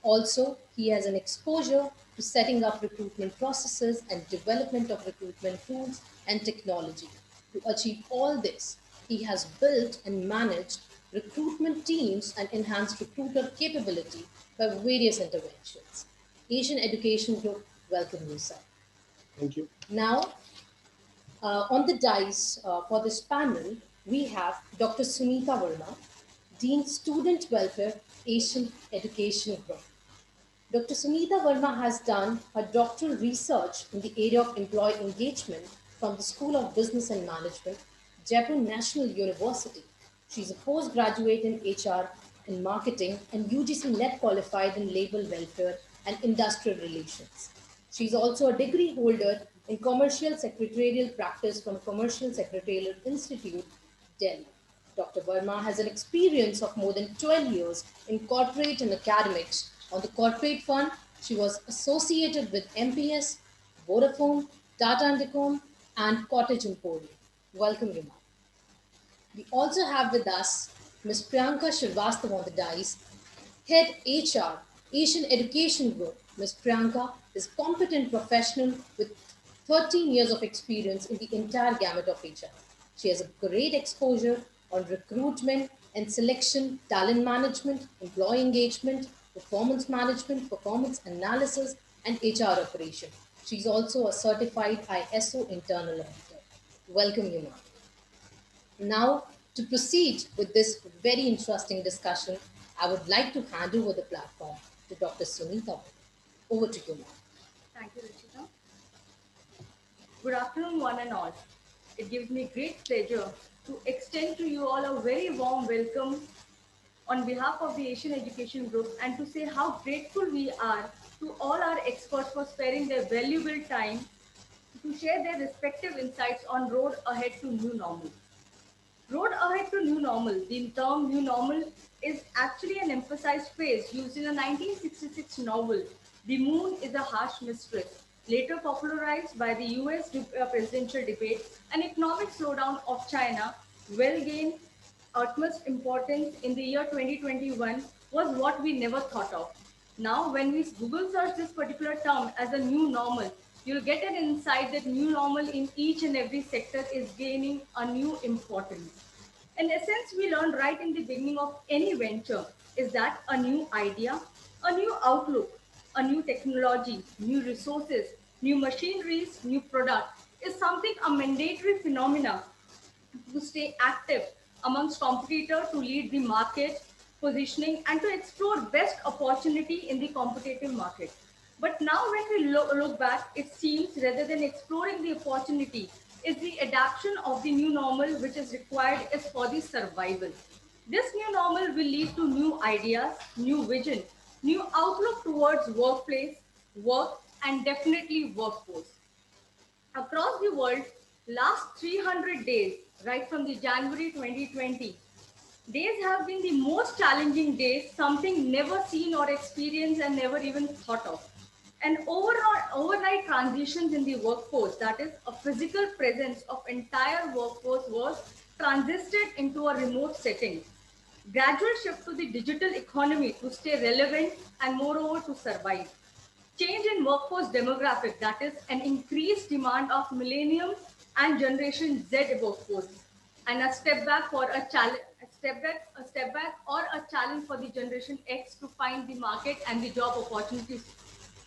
Also, he has an exposure to setting up recruitment processes and development of recruitment tools and technology. To achieve all this, he has built and managed recruitment teams and enhanced recruiter capability by various interventions. Asian Education Group welcome you, sir. Thank you. Now, on the dais for this panel, we have Dr. Sunita Verma, Dean Student Welfare, Asian Education Group. Dr. Sunita Verma has done her doctoral research in the area of employee engagement from the School of Business and Management, Jaipur National University. She's a postgraduate in HR and marketing and UGC net qualified in labor welfare and industrial relations. She's also a degree holder in commercial secretarial practice from Commercial Secretarial Institute, Delhi. Dr. Verma has an experience of more than 12 years in corporate and academics. On the corporate front, she was associated with MPS, Vodafone, Tata Indicom, and Cottage Emporium. Welcome, Rima. We also have with us Ms. Priyanka Srivastava on the dais, Head HR, Asian Education Group. Ms. Priyanka is a competent professional with 13 years of experience in the entire gamut of HR. She has a great exposure on recruitment and selection, talent management, employee engagement, performance management, performance analysis, and HR operation. She's also a certified ISO internal auditor. Welcome, you, ma'am. Now, to proceed with this very interesting discussion, I would like to hand over the platform to Dr. Sunita. Over to you, ma'am. Thank you, Ruchita. Good afternoon, one and all. It gives me great pleasure to extend to you all a very warm welcome on behalf of the Asian Education Group and to say how grateful we are to all our experts for sparing their valuable time to share their respective insights on road ahead to new normal. Road ahead to new normal. The term new normal is actually an emphasized phrase used in a 1966 novel, The Moon is a Harsh Mistress, later popularized by the US presidential debate. An economic slowdown of China will gain utmost importance in the year 2021 was what we never thought of. Now, when we Google search this particular term as a new normal, you'll get an insight that new normal in each and every sector is gaining a new importance. In essence, we learned right in the beginning of any venture is that a new idea, a new outlook, a new technology, new resources, new machineries, new product is something a mandatory phenomena to stay active amongst competitors to lead the market positioning and to explore best opportunity in the competitive market. But now when we look back, it seems rather than exploring the opportunity, is the adaptation of the new normal which is required is for the survival. This new normal will lead to new ideas, new vision, new outlook towards workplace, work, and definitely workforce. Across the world, last 300 days, right from the January 2020, days have been the most challenging days, something never seen or experienced and never even thought of. And overnight transitions in the workforce, that is a physical presence of entire workforce was transisted into a remote setting. Gradual shift to the digital economy to stay relevant and moreover to survive. Change in workforce demographic, that is an increased demand of millennium and generation Z workforce, and a step back for a challenge, a step back or a challenge for the generation X to find the market and the job opportunities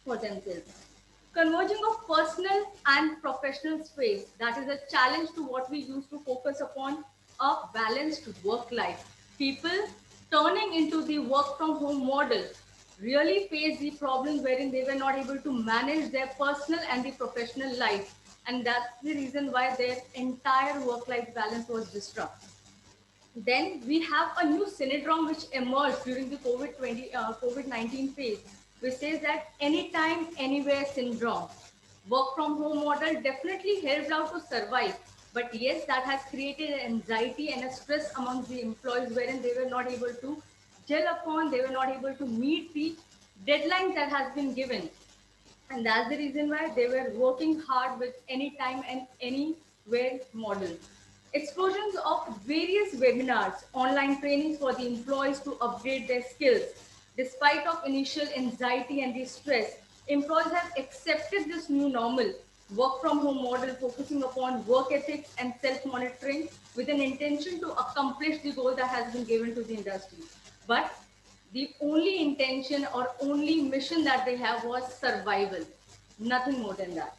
for themselves. Converging of personal and professional space, that is a challenge to what we used to focus upon a balanced work life. People turning into the work from home model really faced the problems wherein they were not able to manage their personal and the professional life. And that's the reason why their entire work life balance was disrupted. Then we have a new syndrome which emerged during the COVID-19 phase, which says that anytime, anywhere syndrome. Work from home model definitely helped out to survive. But yes, that has created an anxiety and a stress among the employees wherein they were not able to gel upon, they were not able to meet the deadlines that has been given. And that's the reason why they were working hard with anytime and anywhere model. Explosions of various webinars, online trainings for the employees to upgrade their skills. Despite of initial anxiety and distress, employees have accepted this new normal work from home model focusing upon work ethics and self-monitoring with an intention to accomplish the goal that has been given to the industry. But the only intention or only mission that they have was survival. nothing more than that.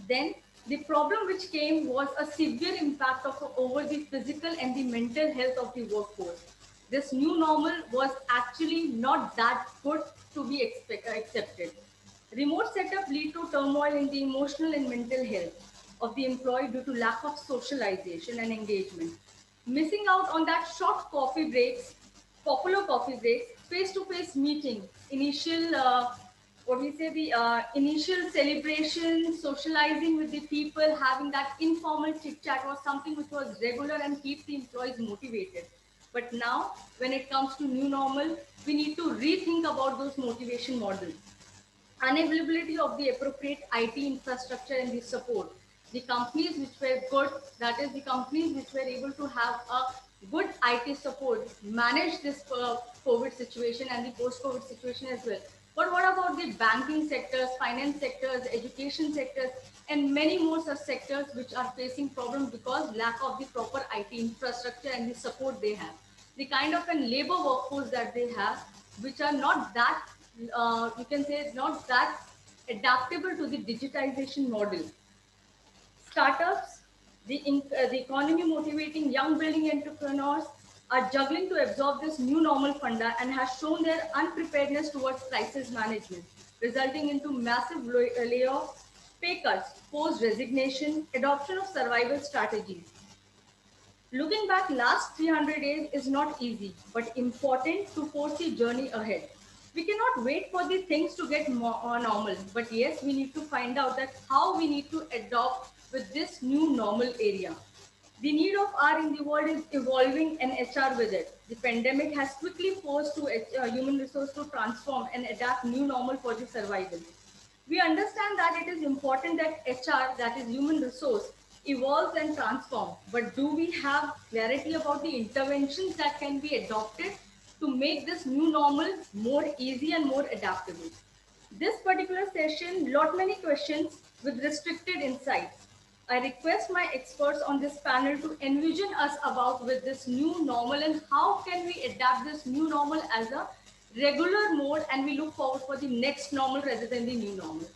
Then the problem which came was a severe impact of over the physical and the mental health of the workforce. This new normal was actually not that good to be accepted. Remote setup lead to turmoil in the emotional and mental health of the employee due to lack of socialization and engagement. Missing out on that short coffee breaks, popular coffee breaks, face-to-face meeting, initial what we say the initial celebration, socializing with the people, having that informal chit chat was something which was regular and keep the employees motivated. But now, when it comes to new normal, we need to rethink about those motivation models. Unavailability of the appropriate IT infrastructure and the support. The companies which were good, that is, the companies which were able to have a good IT support, manage this COVID situation and the post-COVID situation as well. But what about the banking sectors, finance sectors, education sectors, and many more such sectors which are facing problems because lack of the proper IT infrastructure and the support they have? The kind of a labor workforce that they have, which are not that you can say not that adaptable to the digitization model. Startups, the economy motivating young building entrepreneurs are juggling to absorb this new normal funda and has shown their unpreparedness towards crisis management, resulting into massive layoffs, pay cuts, forced resignation, adoption of survival strategies. Looking back last 300 days is not easy, but important to foresee journey ahead. We cannot wait for the things to get more normal, but yes, we need to find out that how we need to adopt with this new normal area. The need of R in the world is evolving and HR with it. The pandemic has quickly forced to human resource to transform and adapt new normal for the survival. We understand that it is important that HR, that is human resource, evolves and transforms. But do we have clarity about the interventions that can be adopted to make this new normal more easy and more adaptable? This particular session, lot many questions with restricted insights. I request my experts on this panel to envision us about with this new normal and how can we adapt this new normal as a regular mode and we look forward for the next normal rather than the new normal.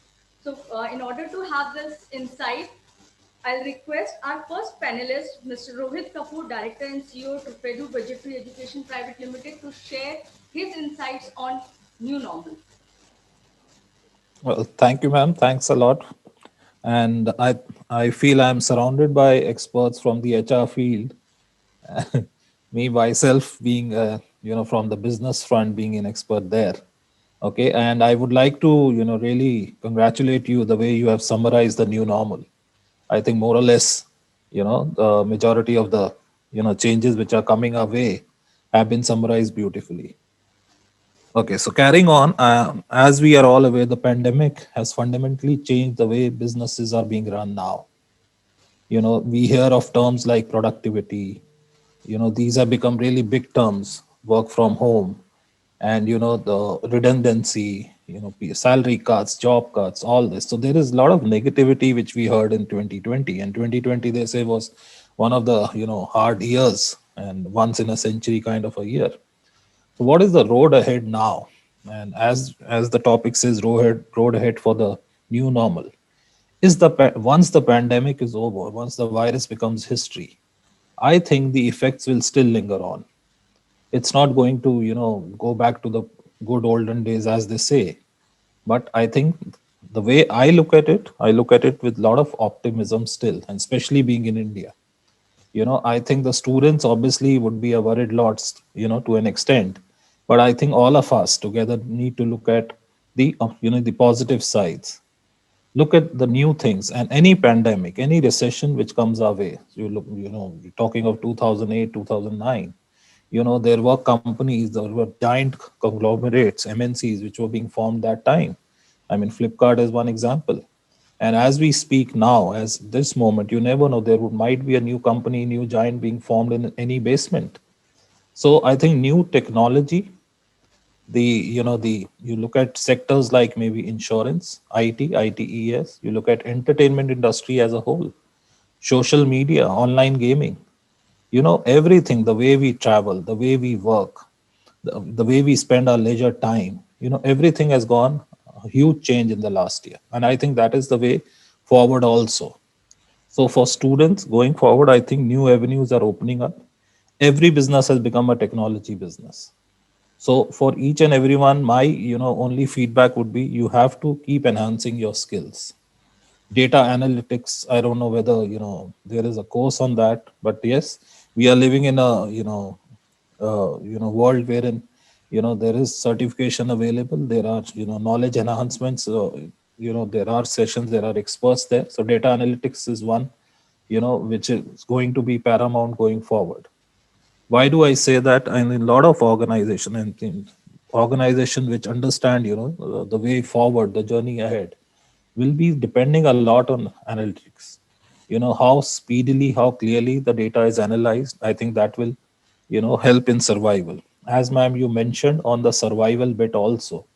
So in order to have this insight, I'll request our first panelist, Mr. Rohit Kapoor, Director and CEO to Pedu Budgetary Education Private Limited, to share his insights on new normal. Well, thank you, ma'am. Thanks a lot. And I feel I'm surrounded by experts from the HR field. Me myself being from the business front, being an expert there. Okay, and I would like to really congratulate you the way you have summarized the new normal. I think more or less the majority of the changes which are coming our way have been summarized beautifully. Okay, so carrying on, as we are all aware, the pandemic has fundamentally changed the way businesses are being run now. We hear of terms like productivity. These have become really big terms: work from home, and the redundancy, salary cuts, job cuts, all this. So there is a lot of negativity which we heard in 2020, and 2020 they say was one of the hard years and once in a century kind of a year. So what is the road ahead now? And as the topic says, road ahead for the new normal is once the pandemic is over, once the virus becomes history, I think the effects will still linger on. It's not going to go back to the good olden days, as they say. But I think the way I look at it with a lot of optimism still, and especially being in India. I think the students obviously would be a worried lots, to an extent. But I think all of us together need to look at the positive sides. Look at the new things, and any pandemic, any recession which comes our way. You're talking of 2008, 2009. There were companies, there were giant conglomerates, MNCs, which were being formed that time. I mean, Flipkart is one example. And as we speak now, as this moment, you never know, might be a new company, new giant being formed in any basement. So I think new technology, you look at sectors like maybe insurance, ITES, you look at entertainment industry as a whole, social media, online gaming, everything, the way we travel, the way we work, the way we spend our leisure time, everything has gone a huge change in the last year, and I think that is the way forward also. So for students going forward, I think new avenues are opening up. Every business has become a technology business. So for each and everyone, my only feedback would be you have to keep enhancing your skills. Data analytics, I don't know whether there is a course on that, but yes, we are living in a world wherein there is certification available. There are knowledge enhancements. There are sessions, there are experts there. So data analytics is one which is going to be paramount going forward. Why do I say that? I mean, a lot of organization which understand the way forward, the journey ahead, will be depending a lot on analytics. How speedily, how clearly the data is analyzed. I think that will help in survival. As ma'am you mentioned on the survival bit also,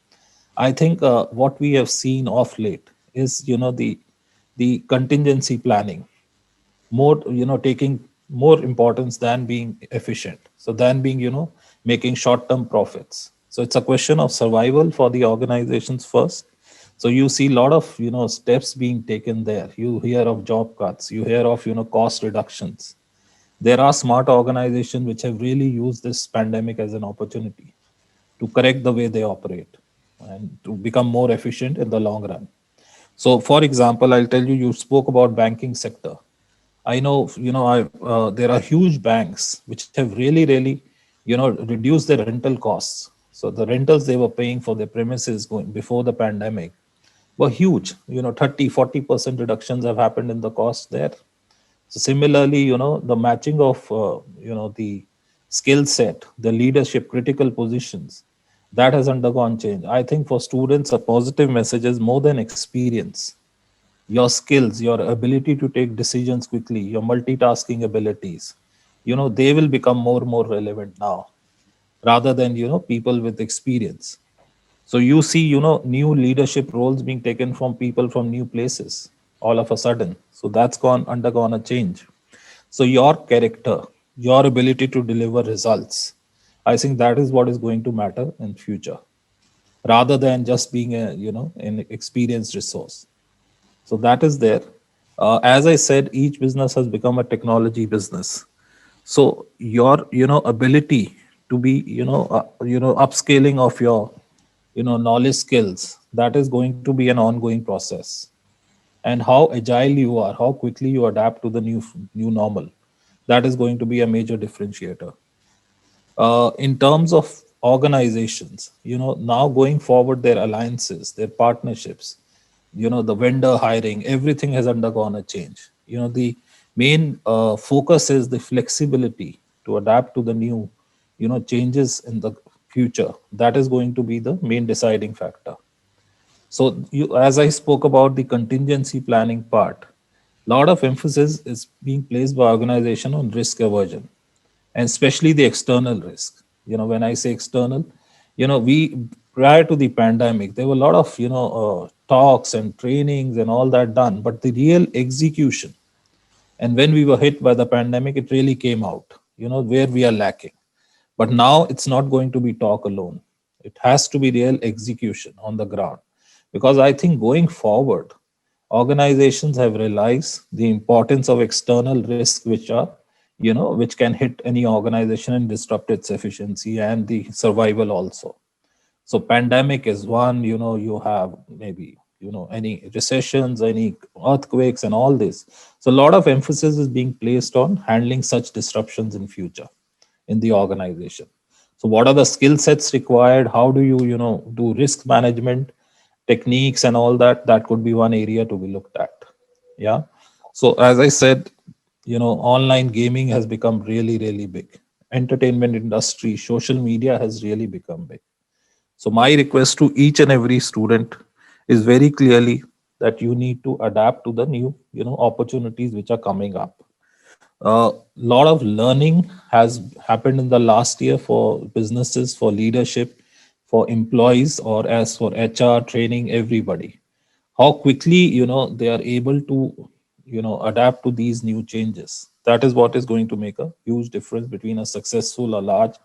I think what we have seen of late is the contingency planning more, taking more importance than being efficient, so than being making short term profits. So it's a question of survival for the organizations first. So you see a lot of steps being taken there. You hear of job cuts, you hear of cost reductions. There are smart organizations which have really used this pandemic as an opportunity to correct the way they operate and to become more efficient in the long run. So for example, I'll tell you, you spoke about banking sector. I know, there are huge banks which have really, reduced their rental costs. So the rentals they were paying for their premises going before the pandemic were huge. 30-40% reductions have happened in the cost there. So similarly, the matching of, the skill set, the leadership, critical positions, that has undergone change. I think for students, a positive message is more than experience. Your skills, your ability to take decisions quickly, your multitasking abilities, they will become more relevant now rather than people with experience. So you see new leadership roles being taken from people from new places all of a sudden. So that's gone undergone a change. So your character, your ability to deliver results, I think that is what is going to matter in future rather than just being a an experienced resource. So that is there. As I said, each business has become a technology business. So your ability to be upscaling of your knowledge skills, that is going to be an ongoing process. And how agile you are, how quickly you adapt to the new normal, that is going to be a major differentiator. In terms of organizations, now going forward, their alliances, their partnerships, the vendor hiring, everything has undergone a change. The main focus is the flexibility to adapt to the new changes in the future. That is going to be the main deciding factor. So as I spoke about the contingency planning part, lot of emphasis is being placed by organization on risk aversion, and especially the external risk. When I say external, we, prior to the pandemic, there were a lot of talks and trainings and all that done, but the real execution, and when we were hit by the pandemic, it really came out where we are lacking. But now it's not going to be talk alone. It has to be real execution on the ground. Because I think going forward, organizations have realized the importance of external risks, which are, which can hit any organization and disrupt its efficiency and the survival also. So pandemic is one, you have maybe, any recessions, any earthquakes and all this. So a lot of emphasis is being placed on handling such disruptions in future in the organization. So what are the skill sets required? How do you do risk management techniques and all that? That could be one area to be looked at. Yeah. So as I said, online gaming has become really big. Entertainment industry, social media has really become big. So my request to each and every student is very clearly that you need to adapt to the new opportunities which are coming up. A lot of learning has happened in the last year for businesses, for leadership, for employees, or as for HR training, everybody. How quickly they are able to adapt to these new changes. That is what is going to make a huge difference between a successful, a large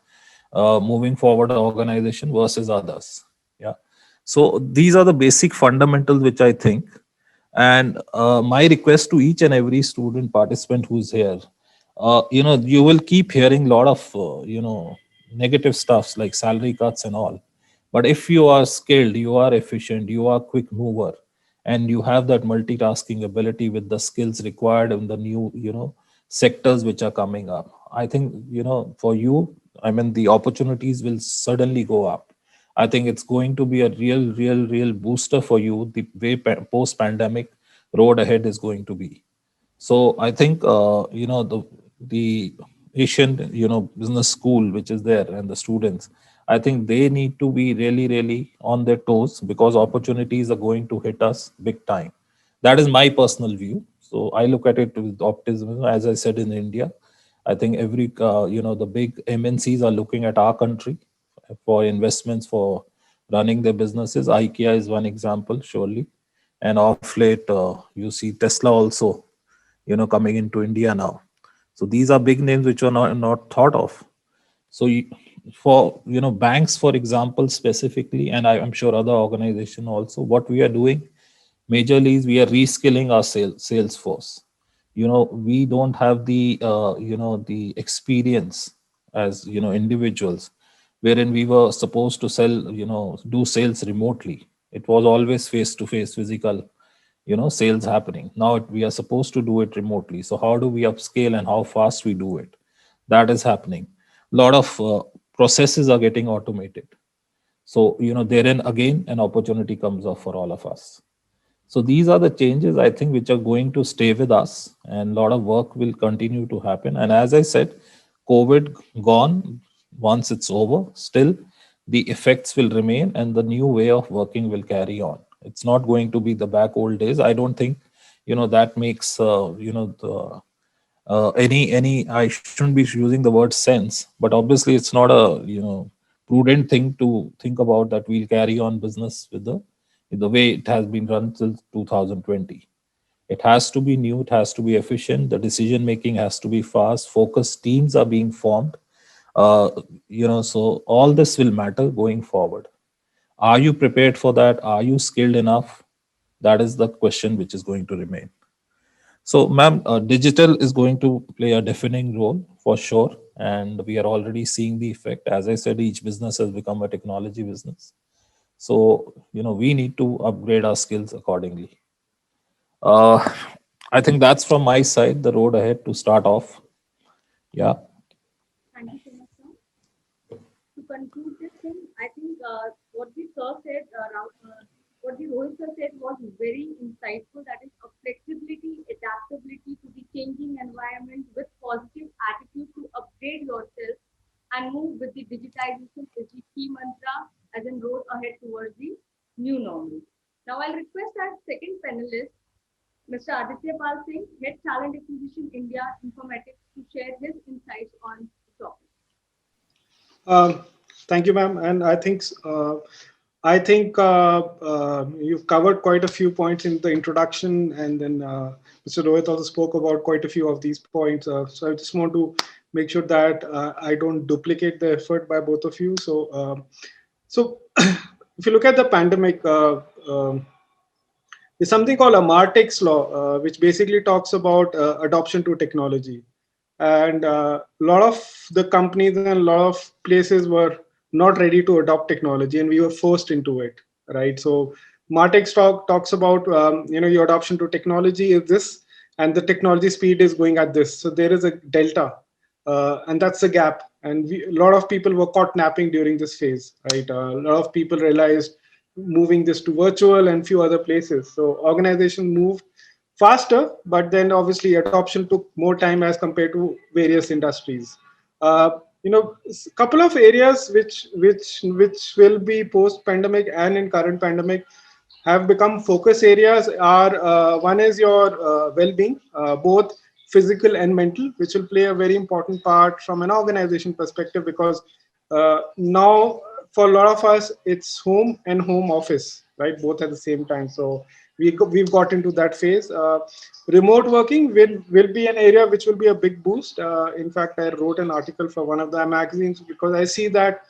moving forward organization versus others. Yeah. So these are the basic fundamentals which I think. And my request to each and every student participant who's here, you will keep hearing a lot of negative stuffs like salary cuts and all. But if you are skilled, you are efficient, you are quick mover, and you have that multitasking ability with the skills required in the new sectors which are coming up, I think for you, I mean, the opportunities will suddenly go up. I think it's going to be a real booster for you. The way post pandemic road ahead is going to be. So I think the Asian business school which is there and the students, I think they need to be really on their toes, because opportunities are going to hit us big time. That is my personal view. So I look at it with optimism. As I said, in India, I think every the big MNCs are looking at our country for investments for running their businesses. IKEA is one example, surely. And off late, you see Tesla also coming into India now. So these are big names which are not thought of. So for banks, for example, specifically, and I'm sure other organization also, what we are doing majorly is we are reskilling our sales force. We don't have the the experience as individuals, wherein we were supposed to sell, do sales remotely. It was always face to face, physical sales happening. Now we are supposed to do it remotely. So how do we upscale and how fast we do it? That is happening. A lot of processes are getting automated. So therein again an opportunity comes up for all of us. So these are the changes, I think, which are going to stay with us, and a lot of work will continue to happen. And as I said, COVID gone, once it's over, still the effects will remain and the new way of working will carry on. It's not going to be the back old days. I don't think, that makes, the, any, I shouldn't be using the word sense, but obviously it's not a, prudent thing to think about that we'll carry on business with the way it has been run till 2020. It has to be new, it has to be efficient, the decision making has to be fast, focused teams are being formed. So all this will matter going forward. Are you prepared for that? Are you skilled enough? That is the question which is going to remain. So, ma'am, digital is going to play a defining role for sure. And we are already seeing the effect. As I said, each business has become a technology business. So, we need to upgrade our skills accordingly. Uh, I think that's from my side, the road ahead to start off. Yeah. Thank you so much, sir. To conclude this thing, I think what the sir said, what the Rohit sir said was very insightful. That is a flexibility, adaptability to the changing environment with positive attitude to upgrade yourself and move with the digitization is the key mantra as in road ahead towards the new normal. Now I'll request our second panelist, Mr. Aditya Pal Singh, Head Talent Acquisition India Informatics, to share his insights on the topic. Thank you, ma'am. And I think you've covered quite a few points in the introduction, and then Mr. Rohit also spoke about quite a few of these points. So I just want to make sure that I don't duplicate the effort by both of you. So if you look at the pandemic, there's something called a Martek's law, which basically talks about adoption to technology. And a lot of the companies and a lot of places were not ready to adopt technology, and we were forced into it, right? So Martek's talks about your adoption to technology is this, and the technology speed is going at this. So there is a delta, and that's the gap. And a lot of people were caught napping during this phase, right? A lot of people realized moving this to virtual and few other places. So organizations moved faster, but then obviously adoption took more time as compared to various industries. A couple of areas which will be post pandemic and in current pandemic have become focus areas are one is your well-being, both physical and mental, which will play a very important part from an organization perspective, because now for a lot of us it's home and home office, right, both at the same time. So we've got into that phase. Remote working will be an area which will be a big boost. In fact, I wrote an article for one of the magazines because I see that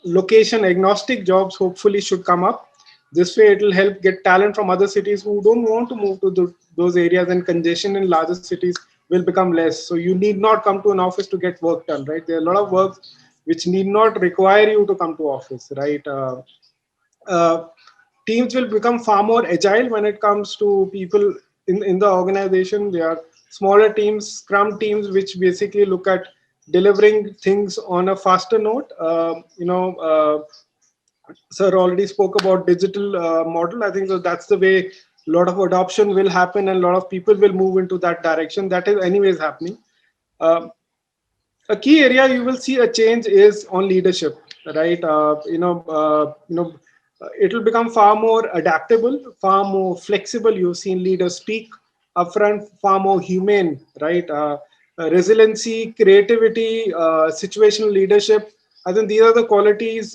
location agnostic jobs hopefully should come up. This way, it will help get talent from other cities who don't want to move to those areas, and congestion in larger cities will become less. So you need not come to an office to get work done, right? There are a lot of work which need not require you to come to office, right? Uh, Teams will become far more agile when it comes to people in the organization. They are smaller teams, scrum teams, which basically look at delivering things on a faster note. Sir already spoke about digital model. I think that's the way a lot of adoption will happen, and a lot of people will move into that direction. That is anyways happening. Um a key area you will see a change is on leadership, right? It will become far more adaptable, far more flexible. You've seen leaders speak upfront, far more humane, right? Resiliency, creativity, situational leadership, I think these are the qualities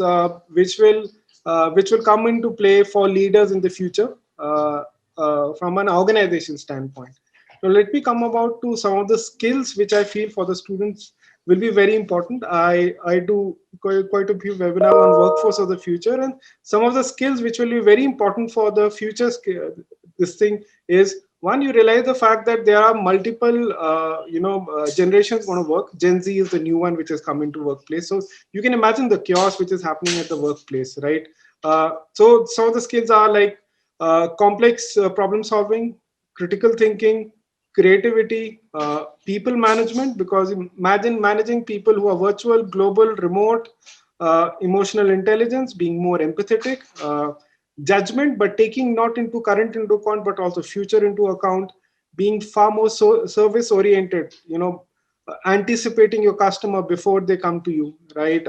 which will come into play for leaders in the future, from an organization standpoint. Now, let me come about to some of the skills which I feel for the students will be very important. I do quite a few webinars on workforce of the future, and some of the skills which will be very important for the future. This thing is, one, you realize the fact that there are multiple generations going to work. Gen Z is the new one which has come into workplace, so you can imagine the chaos which is happening at the workplace, right? So some of the skills are like complex problem solving, critical thinking, creativity, people management, because imagine managing people who are virtual, global, remote, emotional intelligence, being more empathetic, judgment, but taking not into current into account, but also future into account, being far more service oriented, anticipating your customer before they come to you, right?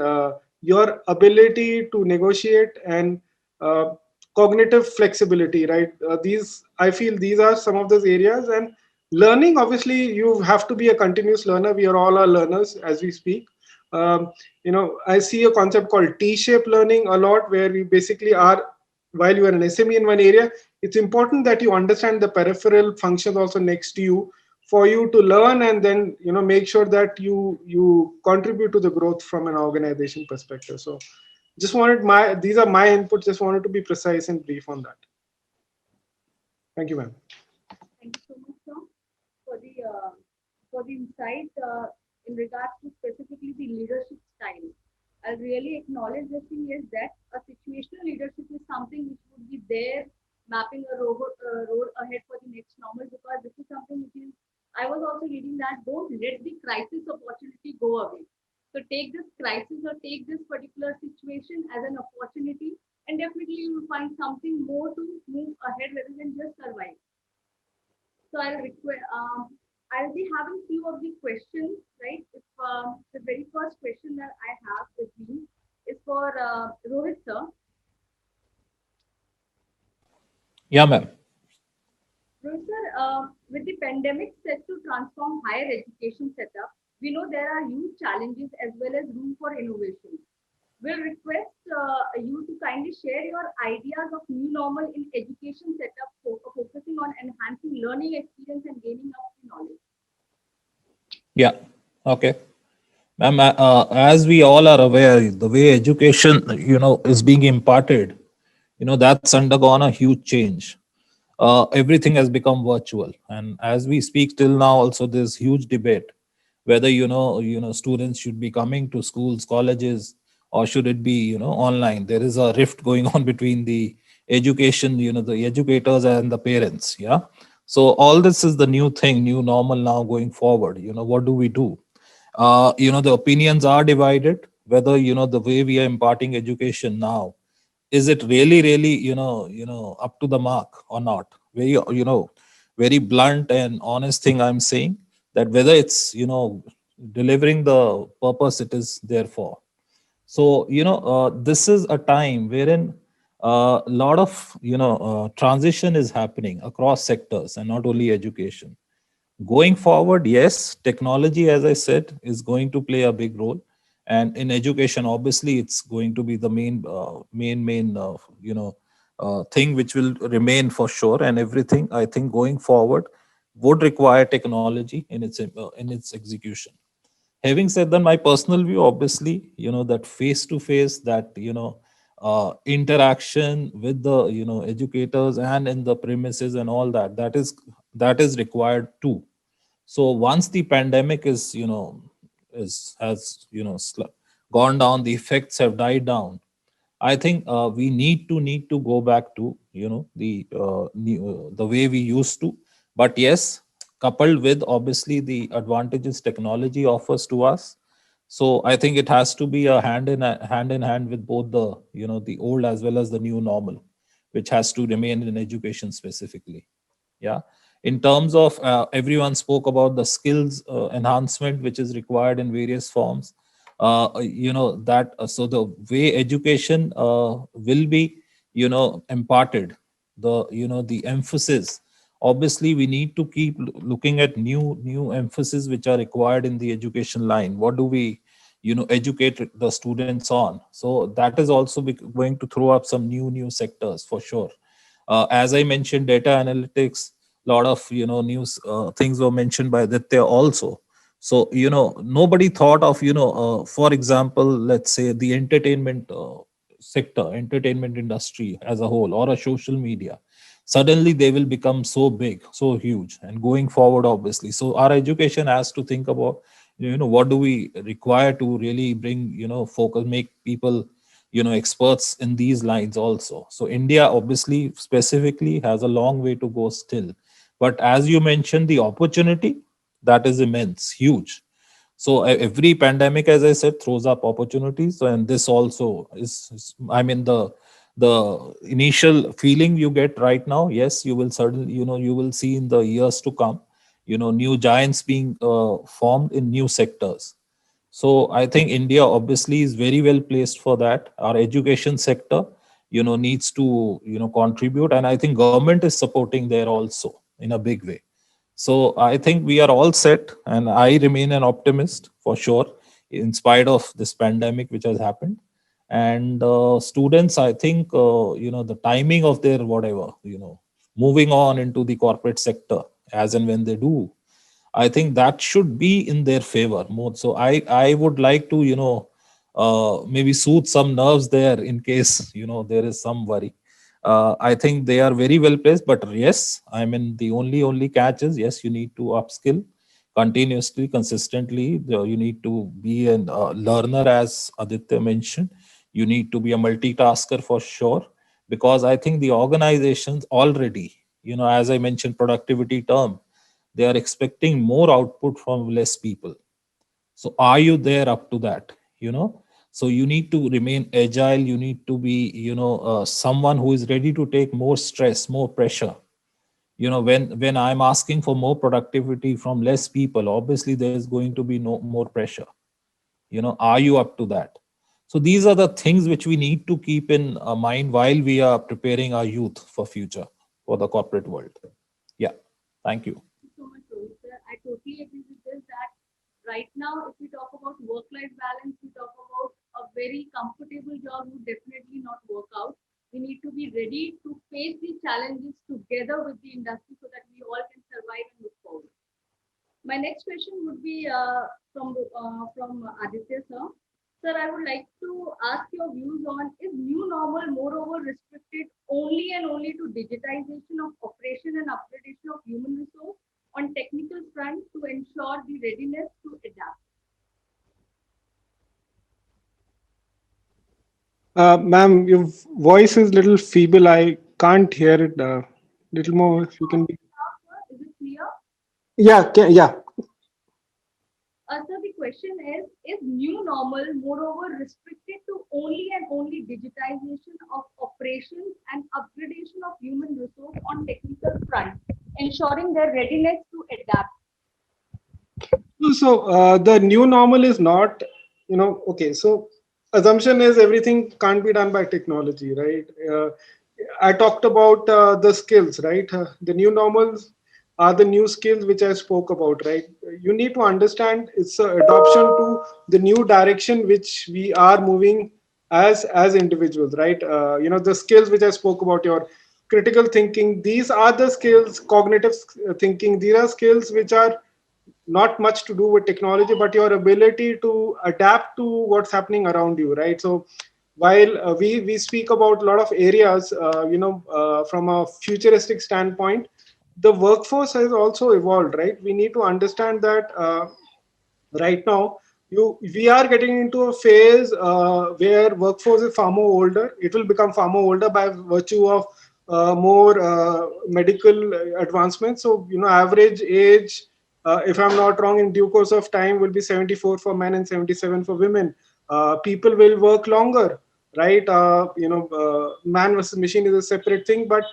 Your ability to negotiate and uh, cognitive flexibility, right? These, I feel, these are some of those areas. And learning, obviously you have to be a continuous learner. We are all learners as we speak. I see a concept called T-shaped learning a lot, where we basically are, while you are an SME in one area, it's important that you understand the peripheral functions also next to you, for you to learn, and then make sure that you contribute to the growth from an organization perspective. So just wanted these are my inputs. Just wanted to be precise and brief on that. Thank you, ma'am. Thank you so much, sir, for the insight in regards to specifically the leadership style. I'll really acknowledge the thing is that a situational leadership is something which would be there mapping a road ahead for the next normal, because this is something which is, I was also reading that don't let the crisis opportunity go away. So take this crisis or take this particular situation as an opportunity, and definitely you will find something more to move ahead rather than just survive. So I'll be having few of the questions, right? If the very first question that I have with me is for Rohit sir. Yeah, ma'am. Rohit sir, with the pandemic set to transform higher education setup, we know there are huge challenges as well as room for innovation. We'll request you to kindly share your ideas of new normal in education setup, focusing on enhancing learning experience and gaining of the knowledge. Yeah. Okay. Ma'am, as we all are aware, the way education, is being imparted, that's undergone a huge change. Everything has become virtual, and as we speak till now, also there's huge debate whether students should be coming to schools, colleges, or should it be online. There is a rift going on between the education, the educators and the parents. Yeah. So all this is the new thing, new normal now going forward. What do we do? The opinions are divided whether the way we are imparting education now, is it really up to the mark or not. Very very blunt and honest thing I'm saying, that whether it's delivering the purpose it is there for. So this is a time wherein a lot of transition is happening across sectors and not only education. Going forward, yes, technology, as I said, is going to play a big role, and in education, obviously, it's going to be the main thing which will remain for sure. And everything, I think, going forward, would require technology in its execution. Having said that, my personal view, obviously, that face to face, that interaction with the educators and in the premises and all that, that is required too. So once the pandemic is has gone down, the effects have died down, I think we need to go back to the way we used to. But yes, coupled with obviously the advantages technology offers to us. So I think it has to be a hand in hand with both the the old as well as the new normal, which has to remain in education specifically. Yeah. In terms of everyone spoke about the skills enhancement which is required in various forms. That so the way education will be imparted, the emphasis, obviously we need to keep looking at new emphasis which are required in the education line. What do we educate the students on? So that is also going to throw up some new sectors for sure. As I mentioned, data analytics, a lot of news things were mentioned by Aditya also. So nobody thought of for example, let's say the entertainment sector, entertainment industry as a whole, or a social media. Suddenly they will become so big, so huge, and going forward, obviously. So our education has to think about what do we require to really bring focus, make people experts in these lines also. So India obviously specifically has a long way to go still, but as you mentioned, the opportunity, that is immense, huge. So every pandemic, as I said, throws up opportunities, and this also I mean, the initial feeling you get right now, yes, you will certainly you will see in the years to come new giants being formed in new sectors. So I think India obviously is very well placed for that. Our education sector, needs to, contribute. And I think government is supporting there also in a big way. So I think we are all set, and I remain an optimist for sure, in spite of this pandemic which has happened. And students, I think, the timing of their whatever, moving on into the corporate sector as and when they do, I think that should be in their favor more. So I would like to maybe soothe some nerves there in case there is some worry. I think they are very well placed, but yes, I mean the only catch is, yes, you need to upskill continuously, consistently. You need to be a learner, as Aditya mentioned. You need to be a multitasker for sure, because I think the organizations already, as I mentioned, productivity term, they are expecting more output from less people. So are you there up to that? So you need to remain agile. You need to be someone who is ready to take more stress, more pressure. When I'm asking for more productivity from less people, obviously there's going to be no more pressure. Are you up to that? So these are the things which we need to keep in mind while we are preparing our youth for future, for the corporate world. Yeah. Thank you. So much, Rohit sir. I totally agree with this that right now, if we talk about work-life balance, we talk about a very comfortable job would definitely not work out. We need to be ready to face the challenges together with the industry so that we all can survive and look forward. My next question would be from Aditya sir. Sir, I would like to ask your views on, is new normal moreover restricted only and only to digitization of operation and upgradation of human resource on technical front to ensure the readiness to adapt? Ma'am, your voice is little feeble. I can't hear it. Little more, if you can be. Is it clear? Yeah, yeah. So the question is new normal moreover restricted to only and only digitization of operations and upgradation of human resource on technical front, ensuring their readiness to adapt? So the new normal is not, okay. So assumption is everything can't be done by technology, right? I talked about the skills, right? The new normals are the new skills which I spoke about, right? You need to understand it's an adoption to the new direction which we are moving as individuals, right? The skills which I spoke about, your critical thinking, these are the skills, cognitive thinking. These are skills which are not much to do with technology, but your ability to adapt to what's happening around you, right? So while we speak about a lot of areas, from a futuristic standpoint, the workforce has also evolved, right? We need to understand that right now we are getting into a phase where workforce is far more older. It will become far more older by virtue of more medical advancements. So average age, if I'm not wrong, in due course of time will be 74 for men and 77 for women. People will work longer, right? Man versus machine is a separate thing, but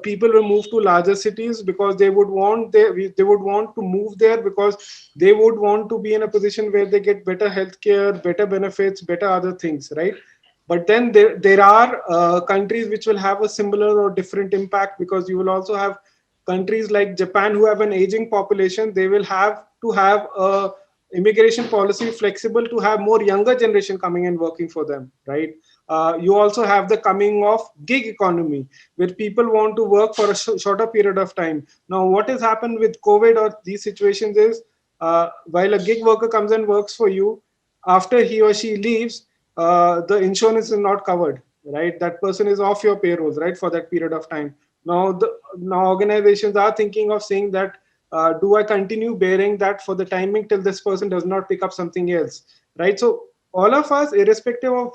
people will move to larger cities because they would want to move there because they would want to be in a position where they get better healthcare, better benefits, better other things, right? But then there are countries which will have a similar or different impact, because you will also have countries like Japan who have an aging population. They will have to have a immigration policy flexible to have more younger generation coming and working for them, right? You also have the coming of gig economy, where people want to work for a shorter period of time. Now, what has happened with COVID or these situations is, while a gig worker comes and works for you, after he or she leaves, the insurance is not covered, right? That person is off your payrolls, right, for that period of time. Now organizations are thinking of saying that, do I continue bearing that for the timing till this person does not pick up something else, right? So all of us, irrespective of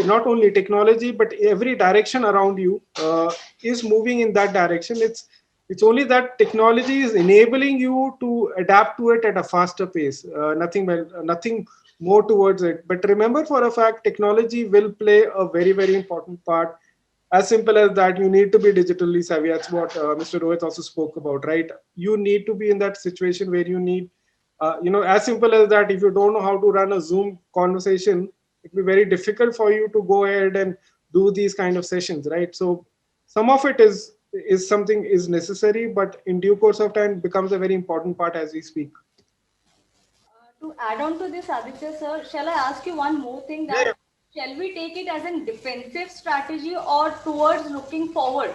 not only technology but every direction around you, is moving in that direction. It's only that technology is enabling you to adapt to it at a faster pace. Nothing more towards it. But remember for a fact, technology will play a very, very important part. As simple as that, you need to be digitally savvy. That's what Mr. Rohit also spoke about, right? You need to be in that situation where you need, as simple as that, if you don't know how to run a Zoom conversation, it will be very difficult for you to go ahead and do these kind of sessions, right? So some of it is something is necessary, but in due course of time becomes a very important part as we speak. To add on to this, Aditya sir, shall I ask you one more thing, that shall we take it as a defensive strategy or towards looking forward?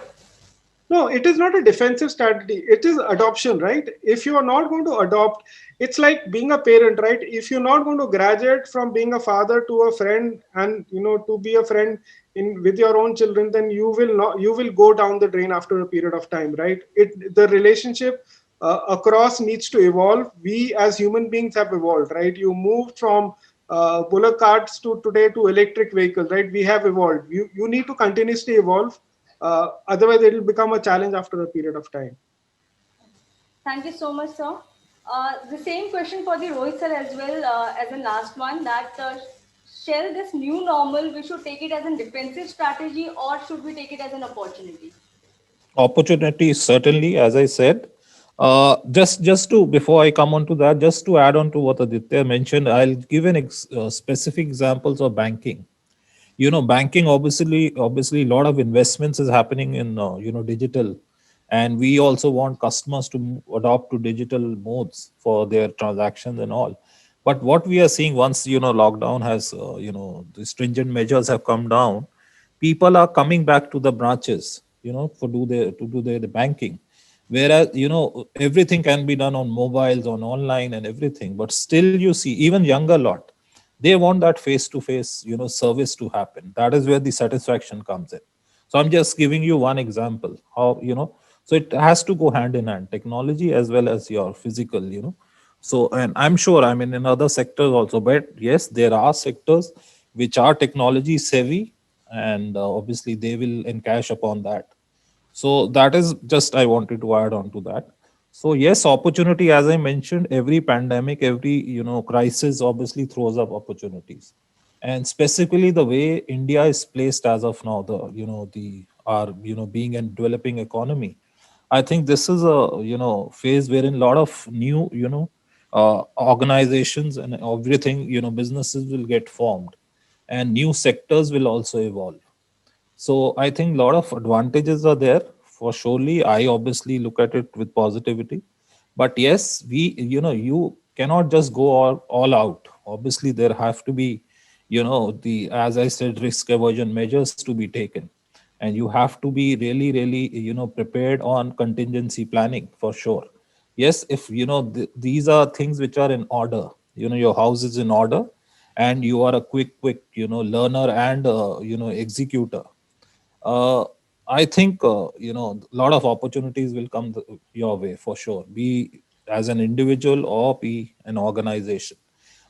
No, it is not a defensive strategy. It is adoption, right? If you are not going to adopt, it's like being a parent, right? If you're not going to graduate from being a father to a friend, and to be a friend in with your own children, then you will go down the drain after a period of time, right? The relationship across needs to evolve. We as human beings have evolved, right? You moved from bullock carts to today to electric vehicles, right? We have evolved. You need to continuously evolve, otherwise it will become a challenge after a period of time. Thank you so much, sir. The same question for the Rohit sir as well, as a last one, that shall this new normal, we should take it as a defensive strategy or should we take it as an opportunity? Opportunity, certainly, as I said. Just to, before I come on to that, just to add on to what Aditya mentioned, I'll give specific examples of banking. Banking, obviously a lot of investments is happening in digital, and we also want customers to adopt to digital modes for their transactions and all. But what we are seeing, once lockdown has the stringent measures have come down, people are coming back to the branches to do the banking, whereas everything can be done on mobiles, on online and everything. But still, you see, even younger lot, they want that face to face service to happen. That is where the satisfaction comes in. So I'm just giving you one example how so it has to go hand in hand, technology as well as your physical. So, and I'm sure, I mean, in other sectors also, but yes, there are sectors which are technology savvy, and obviously they will encash upon that. So that is just I wanted to add on to that. So yes, opportunity, as I mentioned, every pandemic, every crisis obviously throws up opportunities, and specifically the way India is placed as of now, the the our being a developing economy. I think this is a phase wherein a lot of new organizations and everything, businesses will get formed, and new sectors will also evolve. So I think a lot of advantages are there for surely. I obviously look at it with positivity. But yes, you cannot just go all out. Obviously, there have to be, the, as I said, risk aversion measures to be taken. And you have to be really, really, prepared on contingency planning for sure. Yes, if, these are things which are in order, your house is in order, and you are a quick learner and executor, uh, I think a lot of opportunities will come your way for sure, be as an individual or be an organization.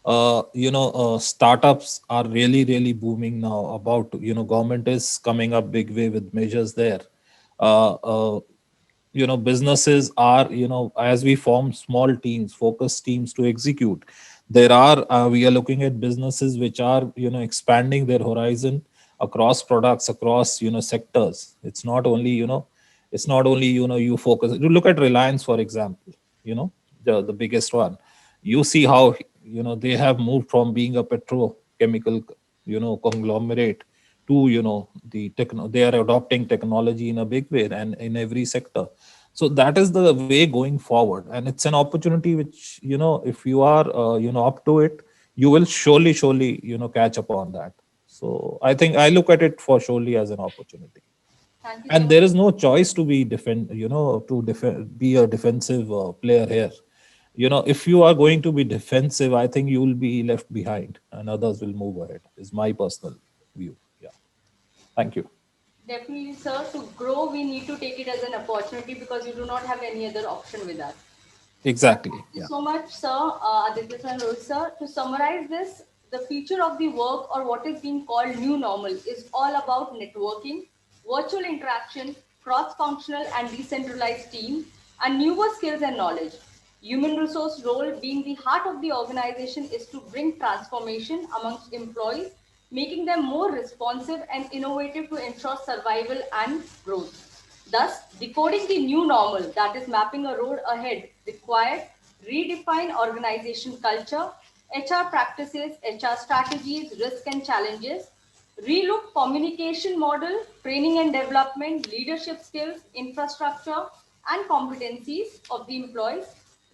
Startups are really booming now. About government is coming up big way with measures there. uh, uh, Businesses are, as we form small teams, focus teams to execute, there are we are looking at businesses which are expanding their horizon across products, across sectors. It's not only you focus. You look at Reliance, for example, the biggest one. You see how they have moved from being a petrochemical conglomerate to they are adopting technology in a big way and in every sector. So that is the way going forward, and it's an opportunity which, if you are up to it, you will surely catch upon that. So I think I look at it for surely as an opportunity. Thank you so And much. there is no choice to be be a defensive player here. If you are going to be defensive, I think you will be left behind and others will move ahead, is my personal view. Yeah. Thank you. Definitely, sir. To grow, we need to take it as an opportunity because you do not have any other option with us. Exactly. Thank you Yeah. so much, sir, Aditya sir and Rohit sir. To summarize this, the future of the work, or what is being called new normal, is all about networking, virtual interaction, cross-functional and decentralized team, and newer skills and knowledge. Human resource role being the heart of the organization is to bring transformation amongst employees, making them more responsive and innovative to ensure survival and growth. Thus, decoding the new normal, that is mapping a road ahead, required redefine organization culture, HR practices, HR strategies, risk and challenges, relook communication model, training and development, leadership skills, infrastructure, and competencies of the employees,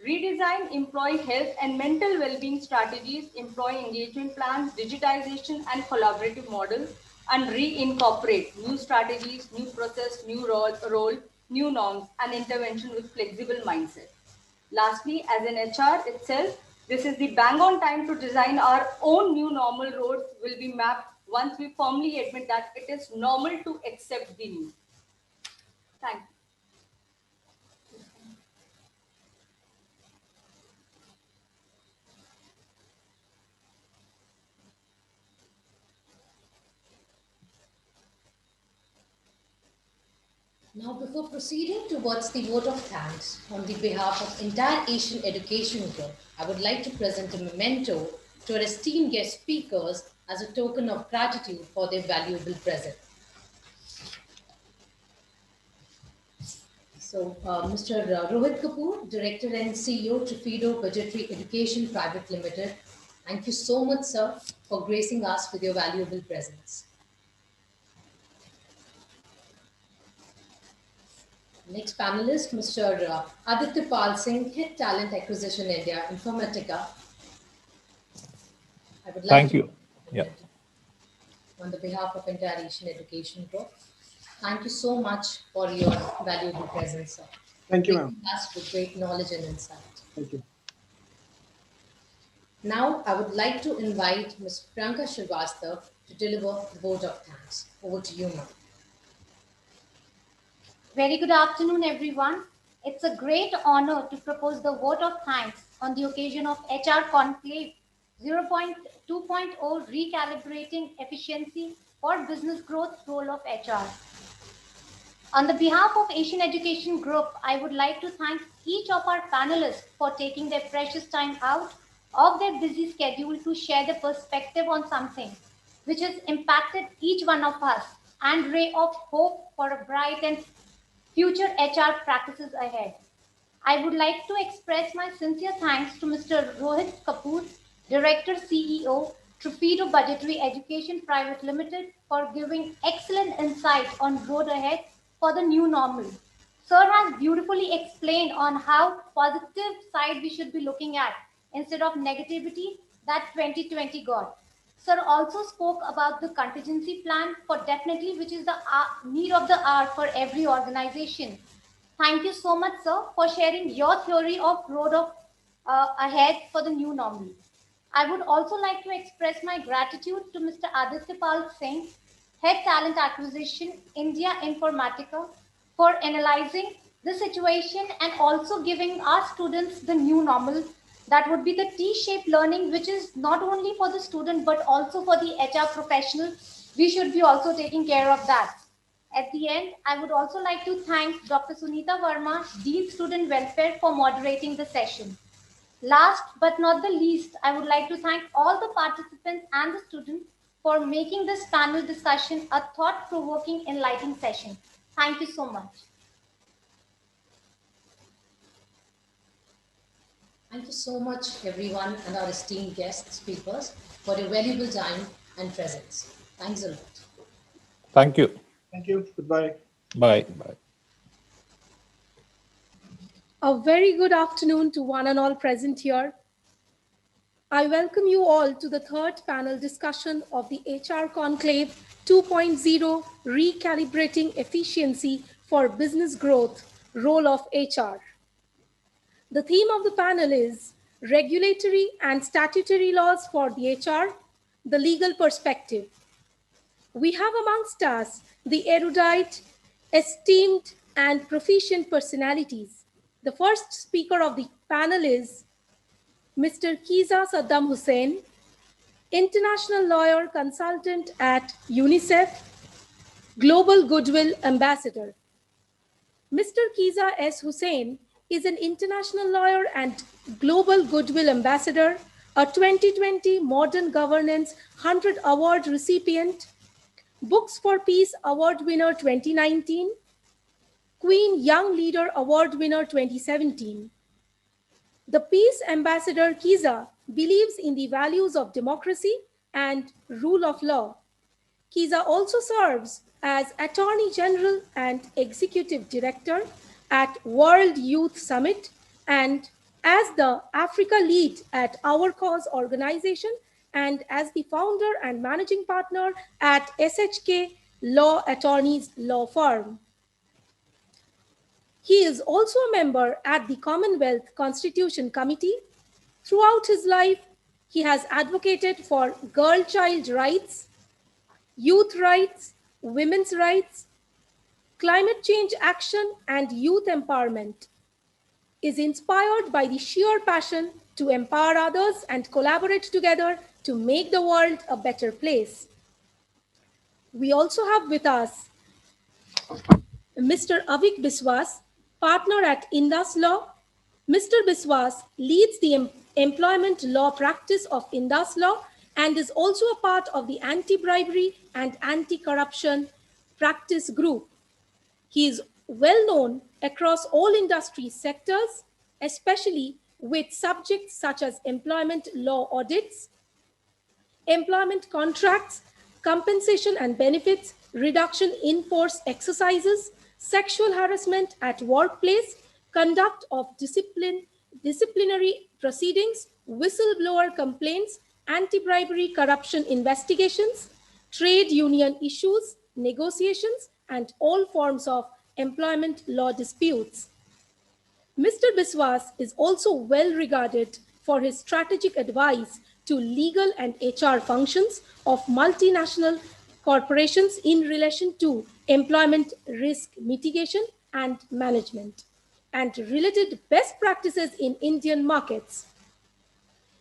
redesign employee health and mental well-being strategies, employee engagement plans, digitization and collaborative models, and reincorporate new strategies, new process, new role, new norms, and intervention with flexible mindset. Lastly, as an HR itself, this is the bang on time to design our own new normal roads will be mapped once we firmly admit that it is normal to accept the new. Thank you. Now, before proceeding towards the vote of thanks on the behalf of entire Asian Education Group, I would like to present a memento to our esteemed guest speakers as a token of gratitude for their valuable presence. So, Mr. Rohit Kapoor, Director and CEO, Trufido Budgetary Education Private Limited. Thank you so much, sir, for gracing us with your valuable presence. Next panelist, Mr. Aditya Pal Singh, Head Talent Acquisition India, Informatica. I would like Thank to you. Yeah. on the behalf of entire Asian Education Group. Thank you so much for your valuable presence, sir. Thank you, ma'am. Making us with great knowledge and insight. Thank you. Now, I would like to invite Ms. Priyanka Srivastava to deliver the vote of thanks. Over to you, ma'am. Very good afternoon, everyone. It's a great honor to propose the vote of thanks on the occasion of HR Conclave 0.2.0 Recalibrating Efficiency for Business Growth Role of HR. On the behalf of Asian Education Group, I would like to thank each of our panelists for taking their precious time out of their busy schedule to share their perspective on something which has impacted each one of us and ray of hope for a bright and future HR practices ahead. I would like to express my sincere thanks to Mr. Rohit Kapoor, Director CEO, Trufido Budgetary Education Private Limited, for giving excellent insight on road ahead for the new normal. Sir has beautifully explained on how positive side we should be looking at instead of negativity that 2020 got. Sir also spoke about the contingency plan for definitely which is the need of the hour for every organization. Thank you so much, sir, for sharing your theory of road of ahead for the new normal. I would also like to express my gratitude to Mr. Aditya Pal Singh, Head Talent Acquisition, India Informatica, for analyzing the situation and also giving our students the new normal that would be the T-shaped learning, which is not only for the student but also for the HR professional. We should be also taking care of that. At the end, I would also like to thank Dr. Sunita Verma, Dean Student Welfare, for moderating the session. Last but not the least, I would like to thank all the participants and the students for making this panel discussion a thought-provoking, enlightening session. Thank you so much. Thank you so much, everyone, and our esteemed guest speakers for your valuable time and presence. Thanks a lot. Thank you. Thank you. Goodbye. Bye. Bye. A very good afternoon to one and all present here. I welcome you all to the third panel discussion of the HR Conclave 2.0 Recalibrating Efficiency for Business Growth, Role of HR. The theme of the panel is Regulatory and Statutory Laws for the HR, the Legal Perspective. We have amongst us the erudite, esteemed, and proficient personalities. The first speaker of the panel is Mr. Kiza Saddam Hussain, international lawyer consultant at UNICEF, Global Goodwill Ambassador. Mr. Kiza S. Hussain is an international lawyer and Global Goodwill Ambassador, a 2020 Modern Governance 100 Award recipient, Books for Peace Award winner 2019, Queen Young Leader Award winner 2017. The Peace Ambassador Kiza believes in the values of democracy and rule of law. Kiza also serves as Attorney General and Executive Director at World Youth Summit and as the Africa Lead at Our Cause organization and as the founder and managing partner at SHK Law Attorneys Law Firm. He is also a member at the Commonwealth Constitution Committee. Throughout his life, he has advocated for girl-child rights, youth rights, women's rights, climate change action, and youth empowerment. Is inspired by the sheer passion to empower others and collaborate together to make the world a better place. We also have with us Mr. Avik Biswas, partner at Indus Law. Mr. Biswas leads the employment law practice of Indus Law and is also a part of the anti-bribery and anti-corruption practice group. He is well known across all industry sectors, especially with subjects such as employment law audits, employment contracts, compensation and benefits, reduction in force exercises, sexual harassment at workplace, conduct of disciplinary proceedings, whistleblower complaints, anti-bribery corruption investigations, trade union issues, negotiations, and all forms of employment law disputes. Mr. Biswas is also well regarded for his strategic advice to legal and HR functions of multinational corporations in relation to employment risk mitigation and management and related best practices in Indian markets.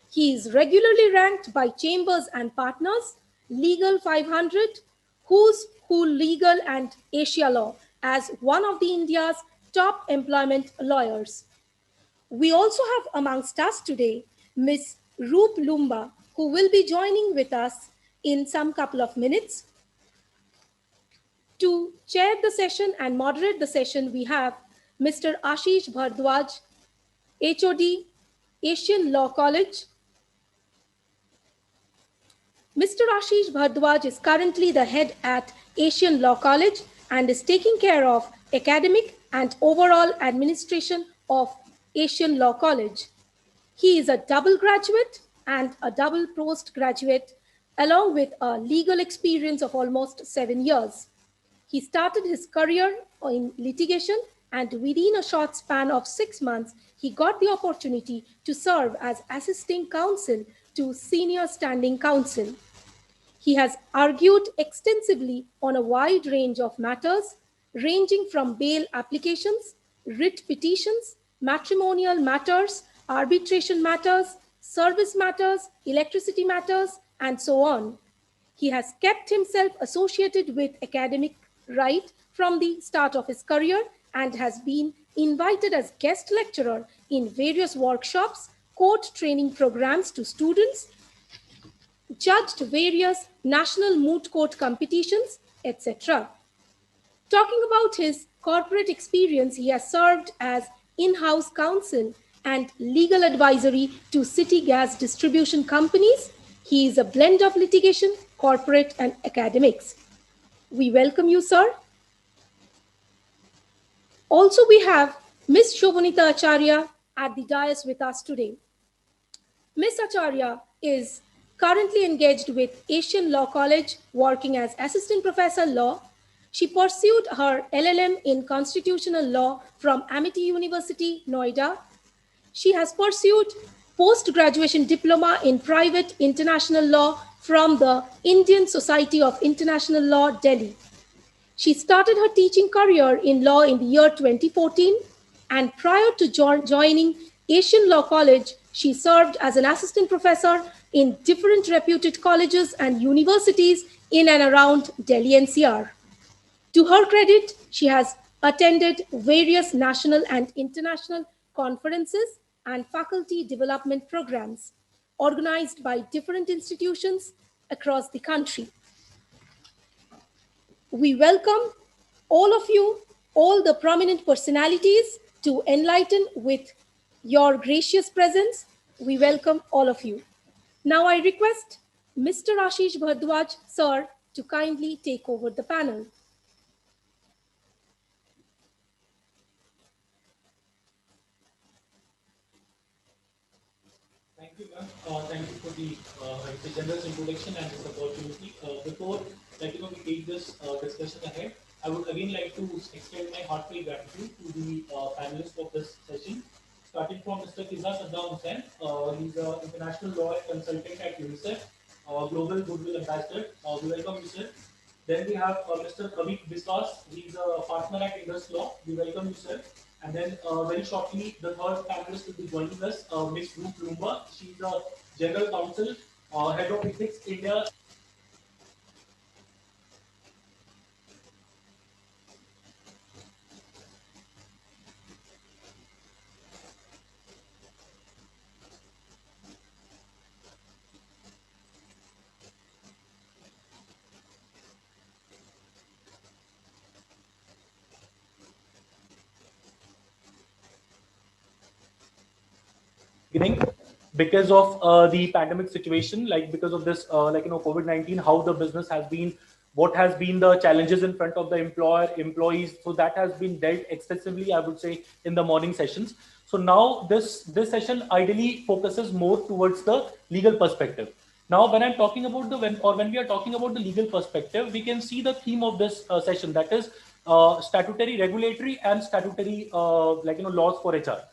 He is regularly ranked by Chambers and Partners, Legal 500, Who's Who Legal and Asia Law as one of the India's top employment lawyers. We also have amongst us today Ms. Roop Lumba, who will be joining with us in some couple of minutes. To chair the session and moderate the session, we have Mr. Ashish Bhardwaj, HOD, Asian Law College. Mr. Ashish Bhardwaj is currently the head at Asian Law College and is taking care of academic and overall administration of Asian Law College. He is a double graduate and a double postgraduate, along with a legal experience of almost 7 years. He started his career in litigation, and within a short span of 6 months, he got the opportunity to serve as assisting counsel to Senior Standing Counsel. He has argued extensively on a wide range of matters, ranging from bail applications, writ petitions, matrimonial matters, arbitration matters, service matters, electricity matters, and so on. He has kept himself associated with academic right from the start of his career and has been invited as guest lecturer in various workshops, court training programs to students, judged various national moot court competitions, etc. Talking about his corporate experience, he has served as in-house counsel and legal advisory to city gas distribution companies. He is a blend of litigation, corporate, and academics. We welcome you, sir. Also, we have Ms. Shobhanita Acharya at the dais with us today. Ms. Acharya is currently engaged with Asian Law College, working as Assistant Professor Law. She pursued her LLM in Constitutional Law from Amity University, Noida. She has pursued post-graduation diploma in Private International Law from the Indian Society of International Law, Delhi. She started her teaching career in law in the year 2014, and prior to joining Asian Law College, she served as an assistant professor in different reputed colleges and universities in and around Delhi NCR. To her credit, she has attended various national and international conferences and faculty development programs organized by different institutions across the country. We welcome all of you, all the prominent personalities, to enlighten with your gracious presence. We welcome all of you. Now I request Mr. Ashish Bhardwaj, sir, to kindly take over the panel. Thank you, ma'am. Thank you for the generous introduction and this opportunity. Before we take this discussion ahead, I would again like to extend my heartfelt gratitude to the panelists of this session, starting from Mr. Kiza Saddam Hussain. He's an international law consultant at UNICEF, Global Goodwill Ambassador. We welcome you, sir. Then we have Mr. Avik Biswas. He's a partner at Indus Law. We welcome you, sir. And then very shortly, the third panelist will be joining us, Ms. Ruth Lumba. She's a General Counsel, Head of Ethics, India. Because of the pandemic situation, like because of this, COVID-19, how the business has been, what has been the challenges in front of the employees. So that has been dealt extensively, I would say, in the morning sessions. So now this session ideally focuses more towards the legal perspective. Now, when I'm talking about when we are talking about the legal perspective, we can see the theme of this session, that is statutory, regulatory, and statutory, laws for HR.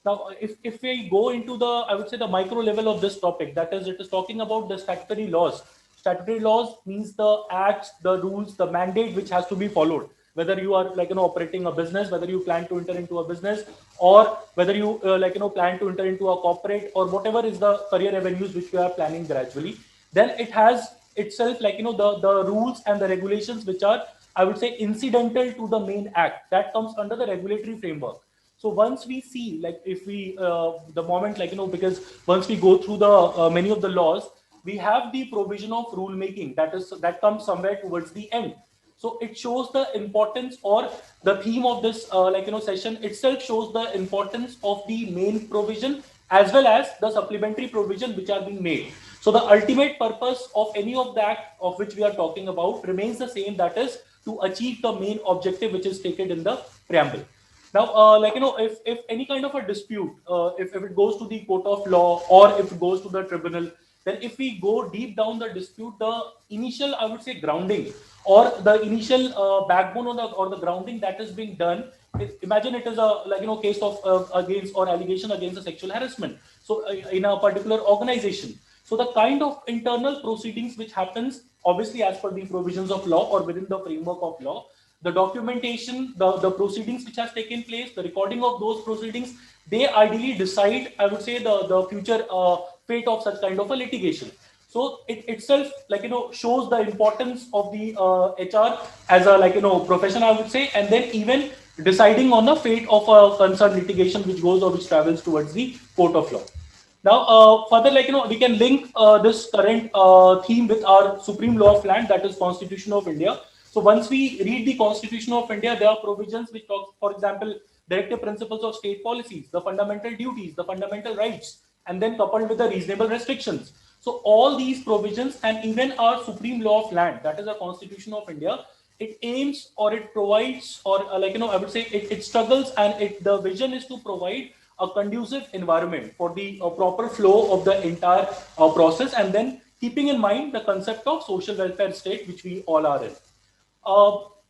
Now, if we go into the, I would say, the micro level of this topic, that is, it is talking about the statutory laws. Statutory laws means the acts, the rules, the mandate which has to be followed. Whether you are operating a business, whether you plan to enter into a business, or whether you plan to enter into a corporate, or whatever is the career avenues which you are planning gradually, then it has itself the rules and the regulations which are, I would say, incidental to the main act that comes under the regulatory framework. So once we see, if we, the moment, because once we go through the many of the laws, we have the provision of rule making that comes somewhere towards the end. So it shows the importance, or the theme of this, session itself shows the importance of the main provision as well as the supplementary provision which are being made. So the ultimate purpose of any of that of which we are talking about remains the same, that is to achieve the main objective which is stated in the preamble. Now, if any kind of a dispute, if it goes to the court of law or if it goes to the tribunal, then if we go deep down the dispute, the initial, I would say, grounding, or the initial backbone or the grounding that is being done, imagine it is a case of against or allegation against a sexual harassment. So in a particular organization, So the kind of internal proceedings which happens, obviously as per the provisions of law or within the framework of law, the documentation, the proceedings which has taken place, the recording of those proceedings, they ideally decide, I would say, the future fate of such kind of a litigation. So it itself, like, shows the importance of the HR as a, like, profession, I would say, and then even deciding on the fate of a concerned litigation which goes or which travels towards the court of law. Now, further, like, we can link this current theme with our supreme law of land, that is Constitution of India. So once we read the Constitution of India, there are provisions which talk, for example, directive principles of state policies, the fundamental duties, the fundamental rights, and then coupled with the reasonable restrictions. So all these provisions and even our supreme law of land, that is the Constitution of India, it aims or it provides or I would say it struggles, and the vision is to provide a conducive environment for the proper flow of the entire process, and then keeping in mind the concept of social welfare state which we all are in.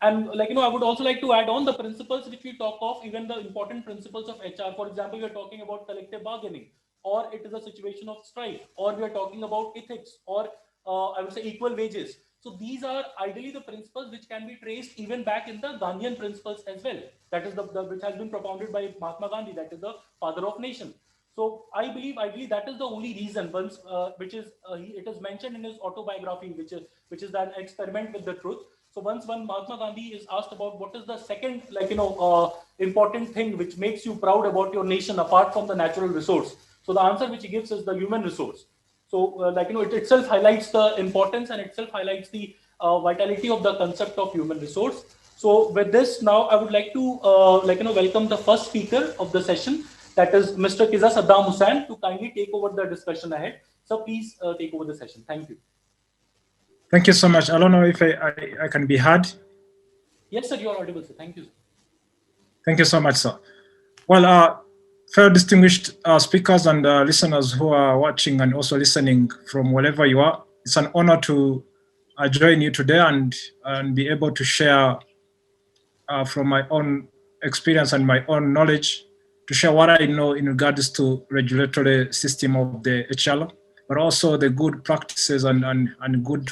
And I would also like to add on the principles which we talk of, even the important principles of HR. For example, we are talking about collective bargaining, or it is a situation of strike, or we are talking about ethics, or I would say equal wages. So these are ideally the principles which can be traced even back in the Gandhian principles as well. That is the which has been propounded by Mahatma Gandhi, that is the father of nation. So I believe that is the only reason, once which is it is mentioned in his autobiography, which is an experiment with the truth. So once one Mahatma Gandhi is asked about what is the second important thing which makes you proud about your nation apart from the natural resource, so the answer which he gives is the human resource. So it itself highlights the importance, and itself highlights the vitality of the concept of human resource. So with this, now I would like to welcome the first speaker of the session, that is Mr. Kiza Saddam Hussain, to kindly take over the discussion ahead. So please take over the session. Thank you. Thank you so much. I don't know if I can be heard. Yes, sir, you are audible, sir. Thank you, sir. Thank you so much, sir. Well, fair distinguished speakers and listeners who are watching and also listening from wherever you are, it's an honor to join you today and be able to share from my own experience and my own knowledge, to share what I know in regards to regulatory system of the HR, but also the good practices and good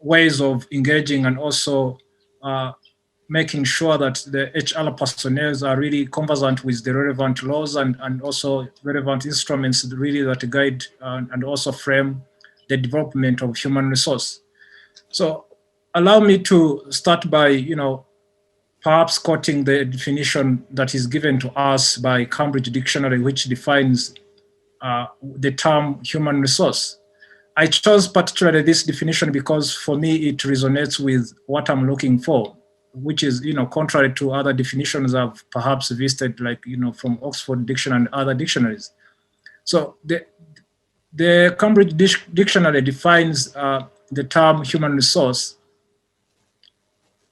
ways of engaging, and also making sure that the HR personnel are really conversant with the relevant laws and also relevant instruments really that guide and also frame the development of human resource. So allow me to start by, perhaps quoting the definition that is given to us by Cambridge Dictionary, which defines the term human resource. I chose particularly this definition because for me it resonates with what I'm looking for, which is, contrary to other definitions I've perhaps visited, like, from Oxford Dictionary and other dictionaries. So the Cambridge Dictionary defines the term human resource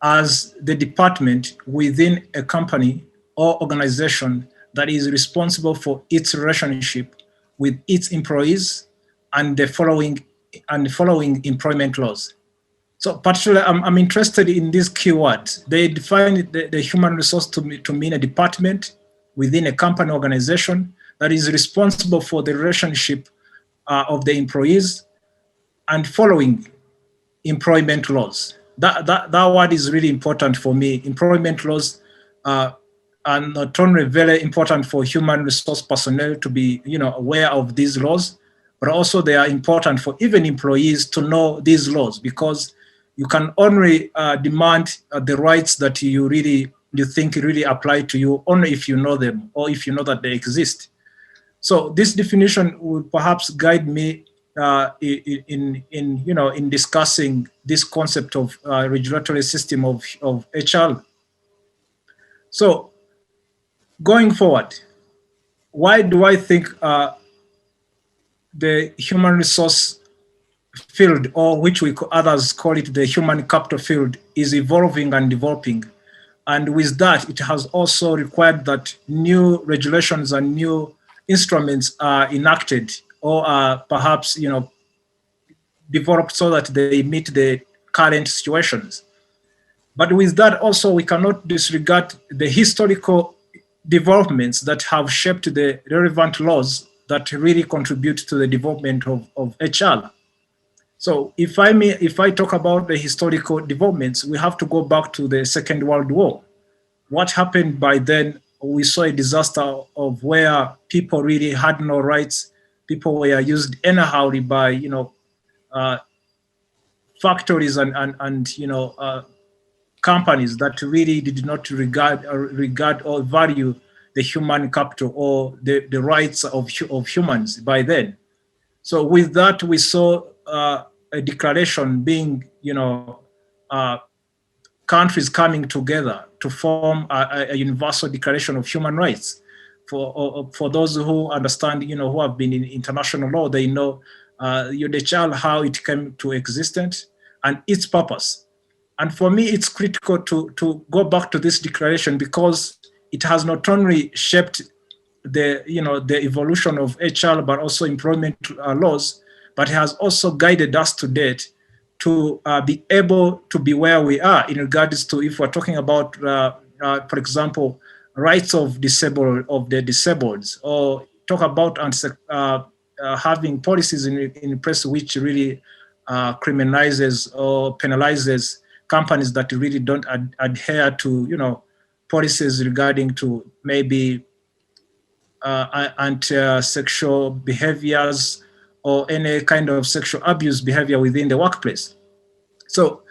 as the department within a company or organization that is responsible for its relationship with its employees and the following employment laws. So particularly, I'm interested in these keywords. They define the human resource to mean a department within a company organization that is responsible for the relationship of the employees and following employment laws. That word is really important for me. Employment laws are not only very important for human resource personnel to be, aware of these laws, but also they are important for even employees to know these laws, because you can only demand the rights that you think really apply to you only if you know them, or if you know that they exist. So this definition would perhaps guide me in discussing this concept of regulatory system of HR. So going forward, why do I think the human resource field, or which others call it the human capital field, is evolving and developing? And with that, it has also required that new regulations and new instruments are enacted, or are perhaps, developed so that they meet the current situations. But with that also, we cannot disregard the historical developments that have shaped the relevant laws that really contribute to the development of HR. So if I talk about the historical developments, we have to go back to the Second World War. What happened by then? We saw a disaster of where people really had no rights. People were used anyhow by uh, factories and companies that really did not regard or value the human capital or the rights of humans by then. So with that, we saw a declaration being, uh, countries coming together to form a universal declaration of human rights. For those who understand, who have been in international law, they know the child, how it came to existence and its purpose. And for me, it's critical to go back to this declaration because it has not only shaped the evolution of HR, but also employment laws, but has also guided us to date to be able to be where we are in regards to, if we're talking about, for example, rights of the disabled, or talk about having policies in place which really criminalizes or penalizes companies that really don't adhere to policies regarding to maybe anti-sexual behaviors or any kind of sexual abuse behavior within the workplace. So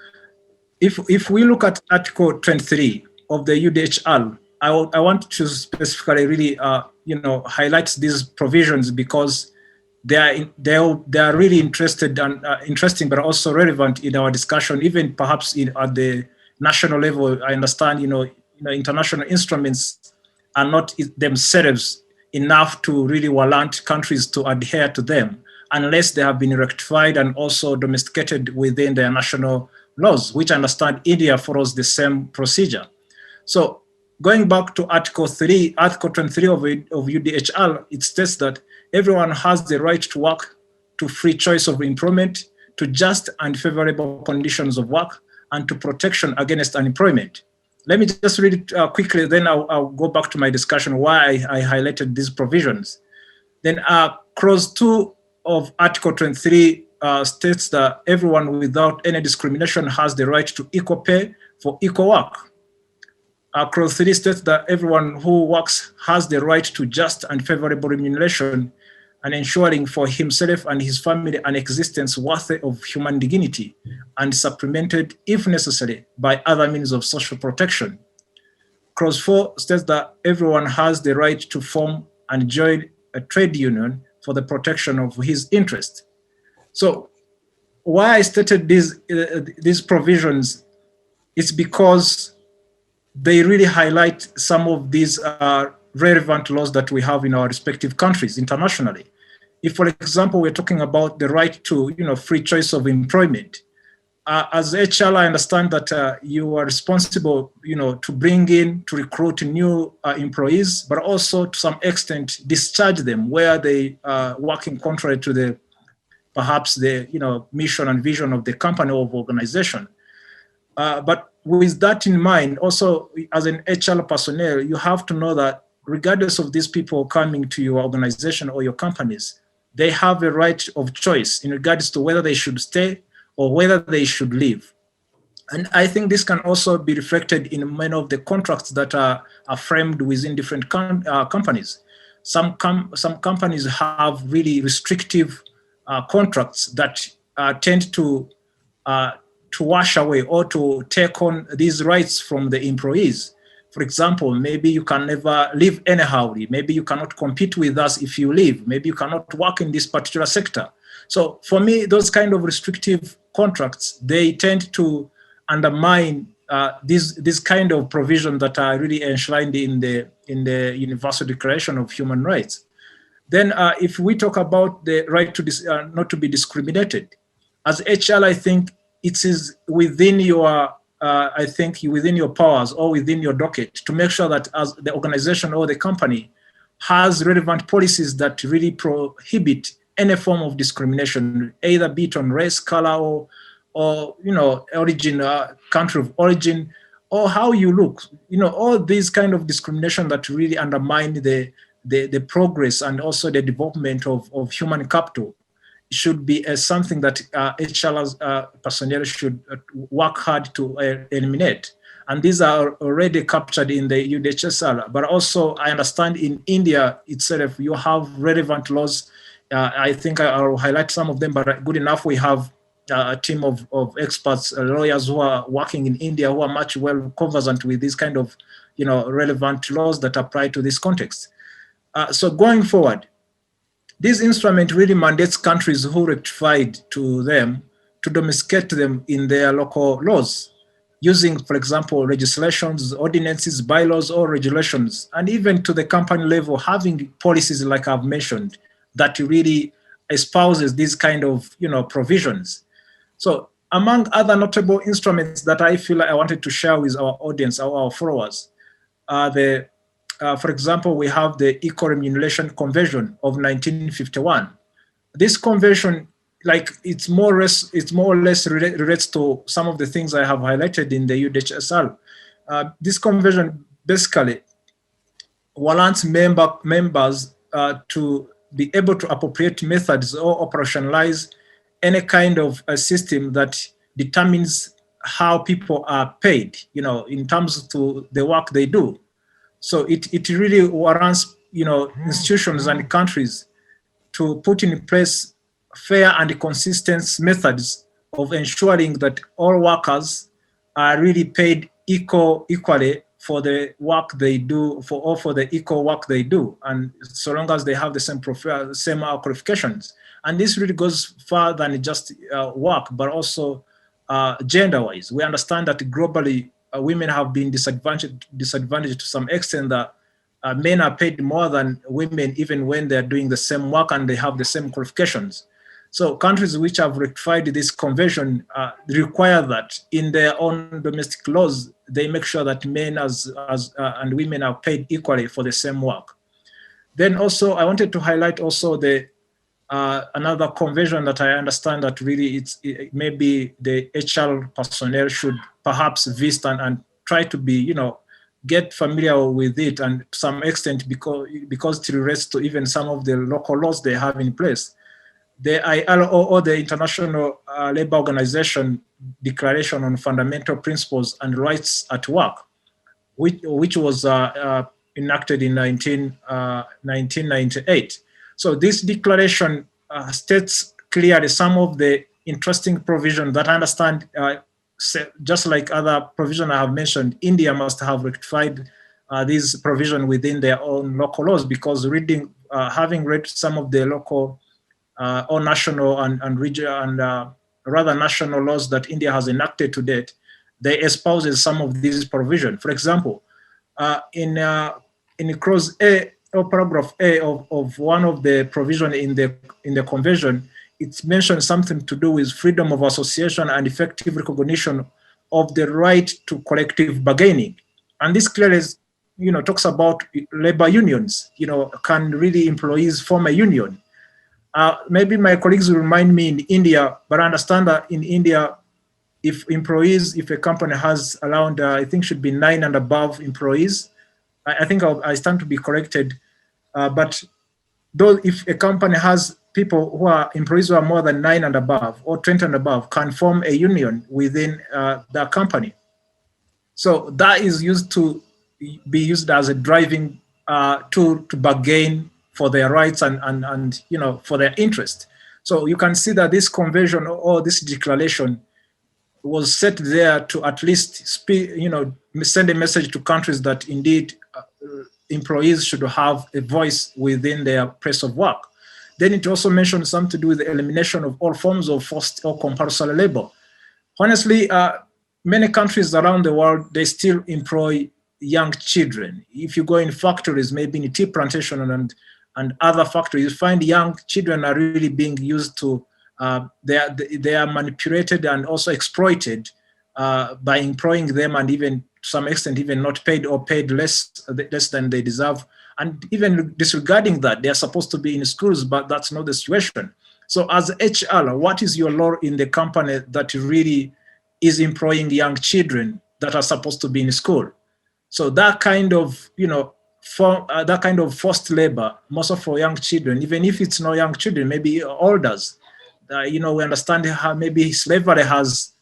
if we look at Article 23 of the UDHR, I want to specifically really highlight these provisions because they are really interesting, but also relevant in our discussion, even perhaps at the national level. I understand international instruments are not themselves enough to really warrant countries to adhere to them unless they have been rectified and also domesticated within their national laws, which I understand India follows the same procedure. So going back to Article 23 of UDHR, it states that everyone has the right to work, to free choice of employment, to just and favorable conditions of work, and to protection against unemployment. Let me just read it quickly, then I'll go back to my discussion why I highlighted these provisions. Then clause 2 of Article 23 states that everyone without any discrimination has the right to equal pay for equal work. Clause 3 states that everyone who works has the right to just and favorable remuneration and ensuring for himself and his family an existence worthy of human dignity and supplemented, if necessary, by other means of social protection. Clause 4 states that everyone has the right to form and join a trade union for the protection of his interest. So why I stated these provisions is because they really highlight some of these relevant laws that we have in our respective countries internationally. If, for example, we're talking about the right to free choice of employment, as HR, I understand that you are responsible to bring in, to recruit new employees, but also to some extent discharge them where they are working contrary to perhaps the mission and vision of the company or organization. But with that in mind, also as an HR personnel, you have to know that regardless of these people coming to your organization or your companies, they have a right of choice in regards to whether they should stay or whether they should leave. And I think this can also be reflected in many of the contracts that are framed within different companies. Some companies have really restrictive contracts that tend to wash away or to take on these rights from the employees. For example, maybe you can never leave anyhow. Maybe you cannot compete with us if you leave. Maybe you cannot work in this particular sector. So for me, those kind of restrictive contracts, they tend to undermine this kind of provision that are really enshrined in the Universal Declaration of Human Rights. Then if we talk about the right to not to be discriminated, as HR, I think it is within your within your powers or within your docket to make sure that as the organization or the company has relevant policies that really prohibit any form of discrimination, either be it on race, color, or origin, country of origin, or how you look. All these kind of discrimination that really undermine the the progress and also the development of human capital should be something that HR personnel should work hard to eliminate. And these are already captured in the UDHSR. But also, I understand in India itself, you have relevant laws. I think I'll highlight some of them, but good enough, we have a team of experts, lawyers who are working in India who are much well conversant with these kind of relevant laws that apply to this context. So going forward, this instrument really mandates countries who rectified to them to domesticate them in their local laws, using, for example, legislations, ordinances, bylaws, or regulations, and even to the company level, having policies like I've mentioned that really espouses these kind of provisions. So among other notable instruments that I feel I wanted to share with our audience, our followers, are for example, we have the Equal Remuneration Convention of 1951. This convention, it's more or less relates to some of the things I have highlighted in the UDHSR. This convention basically warrants members to be able to appropriate methods or operationalize any kind of a system that determines how people are paid, in terms of the work they do. So it really warrants, institutions and countries to put in place fair and consistent methods of ensuring that all workers are really paid equally for the work they do, for the equal work they do, and so long as they have the same profile, same qualifications. And this really goes further than just work, but also gender-wise. We understand that globally, women have been disadvantaged to some extent, that men are paid more than women even when they're doing the same work and they have the same qualifications. So countries which have ratified this convention require that in their own domestic laws, they make sure that men and women are paid equally for the same work. Then also, I wanted to highlight also the another convention that I understand that really maybe the HR personnel should perhaps visit and try to be, get familiar with it, and to some extent because it relates to even some of the local laws they have in place. The ILO, or the International Labour Organization Declaration on Fundamental Principles and Rights at Work, which was enacted in 1998. So this declaration states clearly some of the interesting provisions that I understand, just like other provisions I have mentioned, India must have rectified these provisions within their own local laws, because having read some of the local or national and regional and rather national laws that India has enacted to date, they espouses some of these provisions. For example, in clause A or paragraph A of one of the provision in the convention, it mentions something to do with freedom of association and effective recognition of the right to collective bargaining. And this clearly talks about labor unions. Can really employees form a union? Maybe my colleagues will remind me in India, but I understand that in India, if a company has around, I think should be 9 and above employees, I think I stand to be corrected. But though if a company has employees who are more than 9 and above or 20 and above, can form a union within the company. So that is used to be used as a driving tool to bargain for their rights and for their interest. So you can see that this convention or this declaration was set there to at least send a message to countries that indeed employees should have a voice within their place of work. Then it also mentioned something to do with the elimination of all forms of forced or compulsory labor. Honestly, many countries around the world, they still employ young children. If you go in factories, maybe in tea plantation and other factories, you find young children are really being used to, they are manipulated and also exploited by employing them, and even to some extent even not paid or paid less than they deserve. And even disregarding that, they are supposed to be in schools, but that's not the situation. So as HR, what is your role in the company that really is employing young children that are supposed to be in school? So that kind of, for that kind of forced labor, most of our young children, even if it's not young children, maybe elders, we understand how maybe slavery has,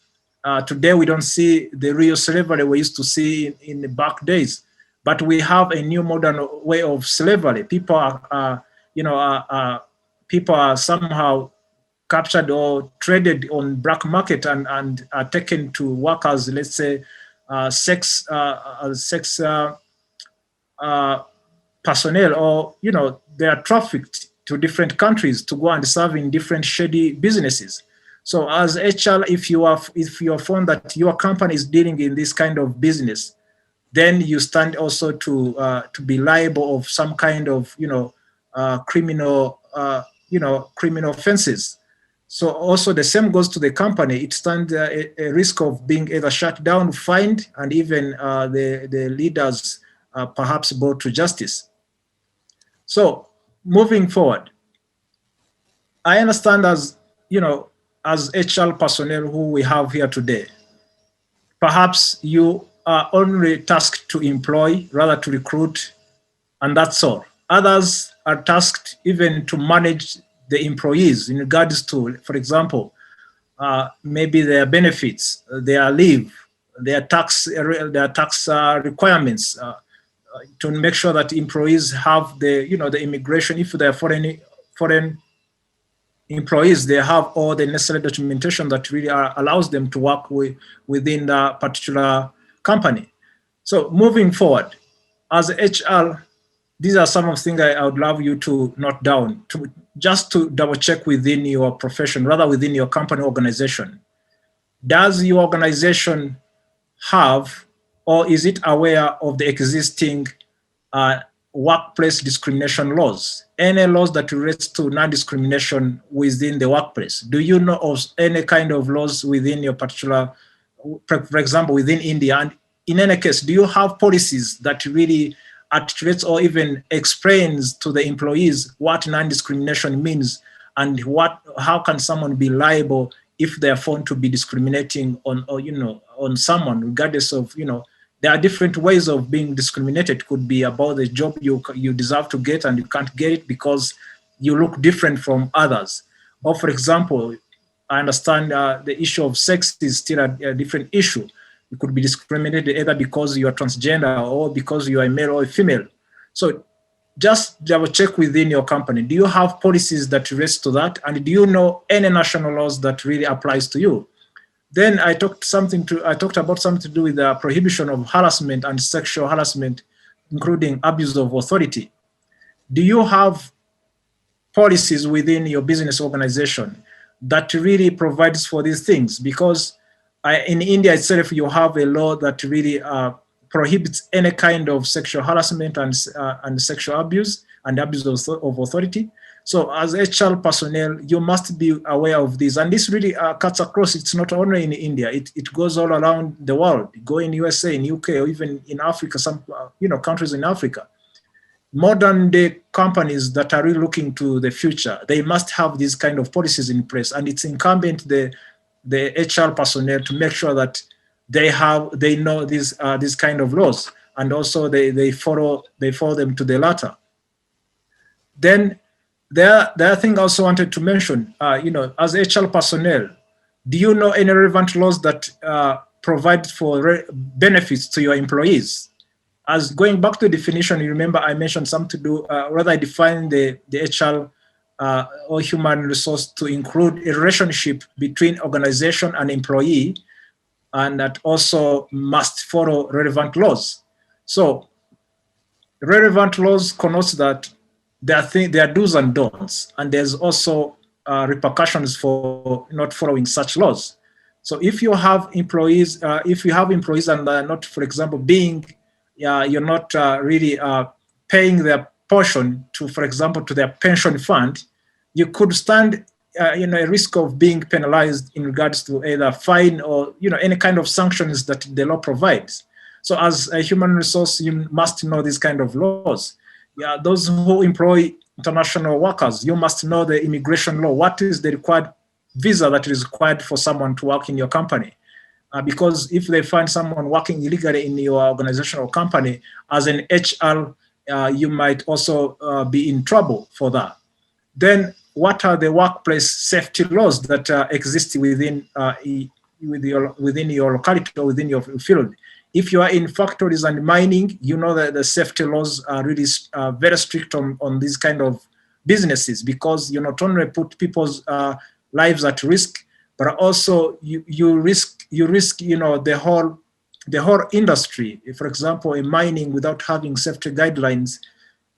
today we don't see the real slavery we used to see in the back days, but we have a new modern way of slavery. People are somehow captured or traded on black market and are taken to work as, let's say, sex personnel, or they are trafficked to different countries to go and serve in different shady businesses. So as HR, if you are found that your company is dealing in this kind of business, then you stand also to be liable of some kind of criminal criminal offenses. So also the same goes to the company. It stands a risk of being either shut down, fined, and even the leaders perhaps brought to justice. So moving forward, I understand as HR personnel who we have here today, perhaps you are only tasked to employ rather to recruit, and that's all. Others are tasked even to manage the employees in regards to, for example, maybe their benefits, their leave, their tax requirements, to make sure that employees have the immigration. If they are foreign employees, they have all the necessary documentation that really allows them to work within the particular company. So moving forward, as HR, these are some of the things I would love you to note down, just to double check within your profession, rather within your company organization. Does your organization have, or is it aware of the existing workplace discrimination laws? Any laws that relates to non-discrimination within the workplace? Do you know of any kind of laws within your particular, for example, within India? And in any case, do you have policies that really articulates or even explains to the employees what non-discrimination means, and how can someone be liable if they are found to be discriminating on someone, regardless of there are different ways of being discriminated. It could be about the job you deserve to get and you can't get it because you look different from others. Or for example, I understand the issue of sex is still a different issue. You could be discriminated either because you are transgender or because you are a male or a female. So just double check within your company. Do you have policies that relate to that? And do you know any national laws that really applies to you? Then I talked about something to do with the prohibition of harassment and sexual harassment, including abuse of authority. Do you have policies within your business organization that really provides for these things? Because in India itself, you have a law that really prohibits any kind of sexual harassment and sexual abuse and abuse of authority. So as HR personnel, you must be aware of this. And this really cuts across. It's not only in India, it goes all around the world. Go in USA, in UK, or even in Africa, some countries in Africa. Modern day companies that are really looking to the future, they must have these kind of policies in place. And it's incumbent the HR personnel to make sure that they know these kind of laws, and also they follow them to the latter. Then the other thing I also wanted to mention, as HR personnel, do you know any relevant laws that provide for benefits to your employees? As going back to the definition, you remember I mentioned something to do, I define the HR or human resource to include a relationship between organization and employee, and that also must follow relevant laws. So relevant laws connotes that there are do's and don'ts, and there's also repercussions for not following such laws. So if you have employees, and not, for example, you're not really paying their portion to, for example, to their pension fund, you could stand a risk of being penalized in regards to either fine or any kind of sanctions that the law provides. So as a human resource, you must know these kind of laws. Yeah, those who employ international workers, you must know the immigration law. What is the required visa that is required for someone to work in your company? Because if they find someone working illegally in your organization or company, as an HR you might also be in trouble for that. Then what are the workplace safety laws that exist within within your locality or within your field? If you are in factories and mining, you know that the safety laws are really very strict on these kind of businesses, because you not only put people's lives at risk, but also you risk the whole industry. For example, in mining, without having safety guidelines,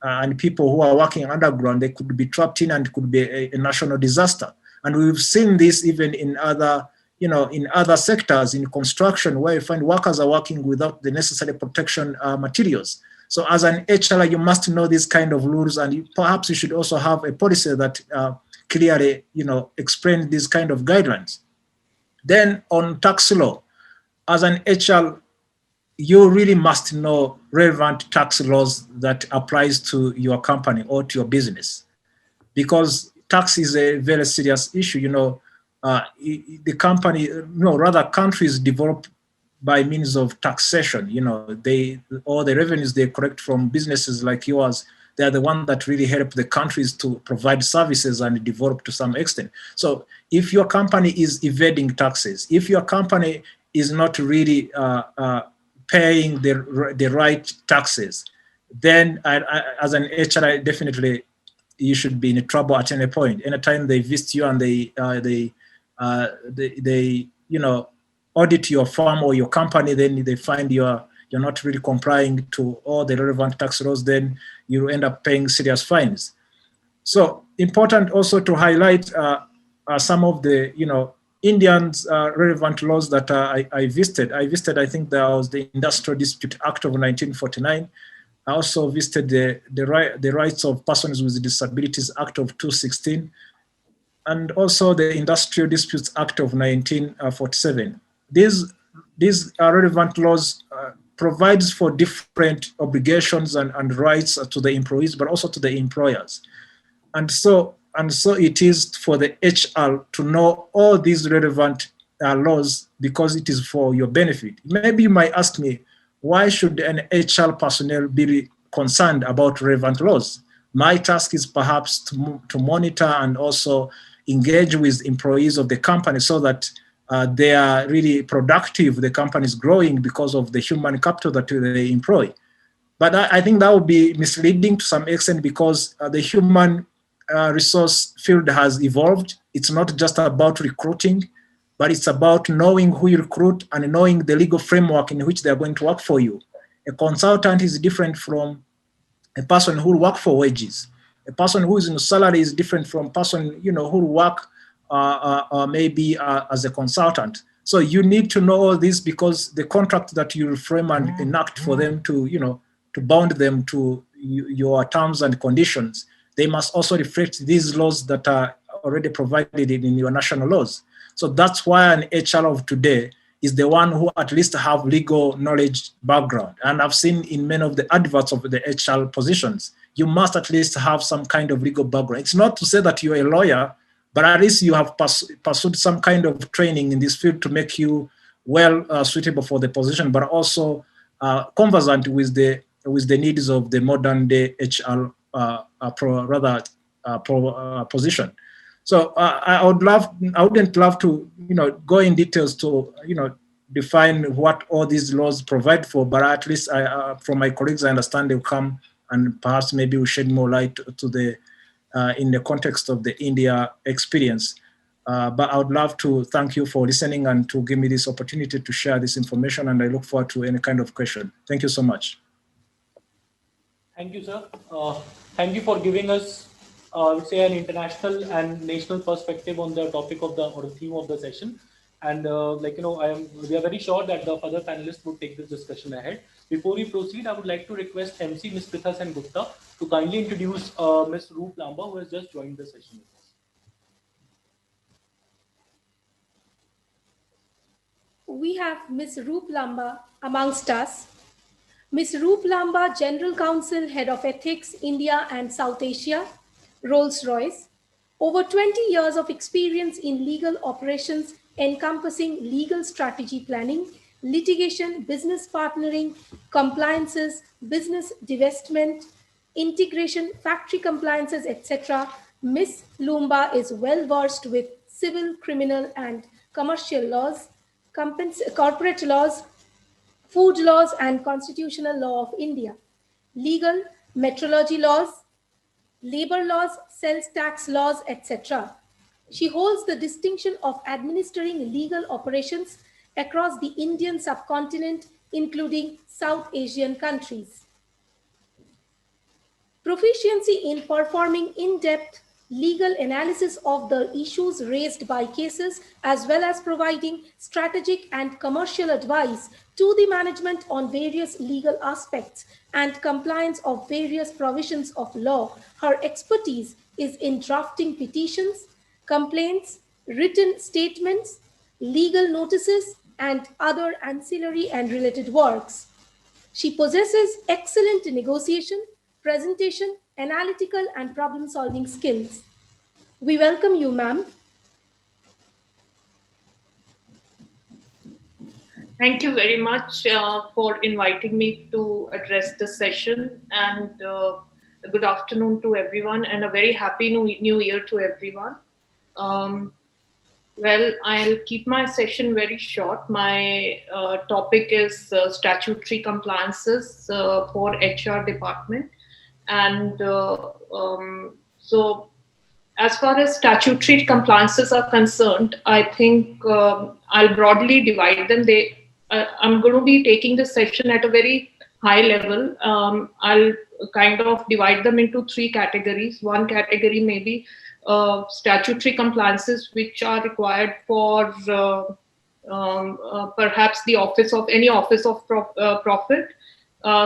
and people who are working underground, they could be trapped in, and could be a national disaster. And we've seen this even in other, in other sectors, in construction, where you find workers are working without the necessary protection materials. So as an HR, you must know these kind of rules, and perhaps you should also have a policy that clearly, explain these kind of guidelines. Then on tax law, as an HR, you really must know relevant tax laws that applies to your company or to your business, because tax is a very serious issue. The company, rather countries develop by means of taxation. All the revenues they collect from businesses like yours, they are the ones that really help the countries to provide services and develop to some extent. So if your company is evading taxes, if your company is not really paying the right taxes, then as an HR, definitely you should be in trouble at any point. Anytime they visit you and they audit your firm or your company, then they find you're not really complying to all the relevant tax laws, then you end up paying serious fines. So important also to highlight some of the Indians relevant laws that I visited. I think there was the Industrial Dispute Act of 1949. I also visited the Rights of Persons with Disabilities Act of 2016, and also the Industrial Disputes Act of 1947. These relevant laws provides for different obligations and rights to the employees, but also to the employers. And so it is for the HR to know all these relevant laws, because it is for your benefit. Maybe you might ask me, why should an HR personnel be concerned about relevant laws? My task is perhaps to monitor and also engage with employees of the company, so that they are really productive, the company is growing because of the human capital that they employ. But I think that would be misleading to some extent, because the human resource field has evolved. It's not just about recruiting, but it's about knowing who you recruit and knowing the legal framework in which they're going to work for you. A consultant is different from a person who will work for wages. A person who is in salary is different from a person who will work maybe as a consultant. So you need to know all this, because the contract that you frame and enact for them to to bound them to your terms and conditions, they must also reflect these laws that are already provided in your national laws. So that's why an HR of today is the one who at least have legal knowledge background. And I've seen in many of the adverts of the HR positions, you must at least have some kind of legal background. It's not to say that you're a lawyer, but at least you have pursued some kind of training in this field to make you well suitable for the position, but also conversant with the needs of the modern day HR position. So I wouldn't love to go in details to define what all these laws provide for, but at least from my colleagues I understand they'll come and perhaps maybe we shed more light to the in the context of the India experience. But I would love to thank you for listening and to give me this opportunity to share this information, and I look forward to any kind of question. Thank you so much. Thank you, sir. Thank you for giving us, I would say, an international and national perspective on the topic of or the theme of the session. And we are very sure that the further panelists would take this discussion ahead. Before we proceed, I would like to request MC Ms. Pritha Sen Gupta to kindly introduce Ms. Roop Lamba, who has just joined the session with us. We have Ms. Roop Lamba amongst us. Ms. Roop Lamba, General Counsel, Head of Ethics, India and South Asia, Rolls-Royce. Over 20 years of experience in legal operations encompassing legal strategy planning, litigation, business partnering, compliances, business divestment, integration, factory compliances, etc., Miss Lumba is well versed with civil, criminal, and commercial laws, corporate laws, food laws, and constitutional law of India, legal, metrology laws, labor laws, sales tax laws, etc. She holds the distinction of administering legal operations across the Indian subcontinent, including South Asian countries. Proficiency in performing in-depth legal analysis of the issues raised by cases, as well as providing strategic and commercial advice to the management on various legal aspects and compliance of various provisions of law. Her expertise is in drafting petitions, complaints, written statements, legal notices, and other ancillary and related works. She possesses excellent negotiation, presentation, analytical, and problem-solving skills. We welcome you, ma'am. Thank you very much for inviting me to address this session, and good afternoon to everyone, and a very happy new year to everyone. Well, I'll keep my session very short. My topic is statutory compliances for HR department. And so as far as statutory compliances are concerned, I think I'll broadly divide them. I'm going to be taking this session at a very high level. I'll kind of divide them into three categories. One category may be statutory compliances, which are required for perhaps the office of any office of profit,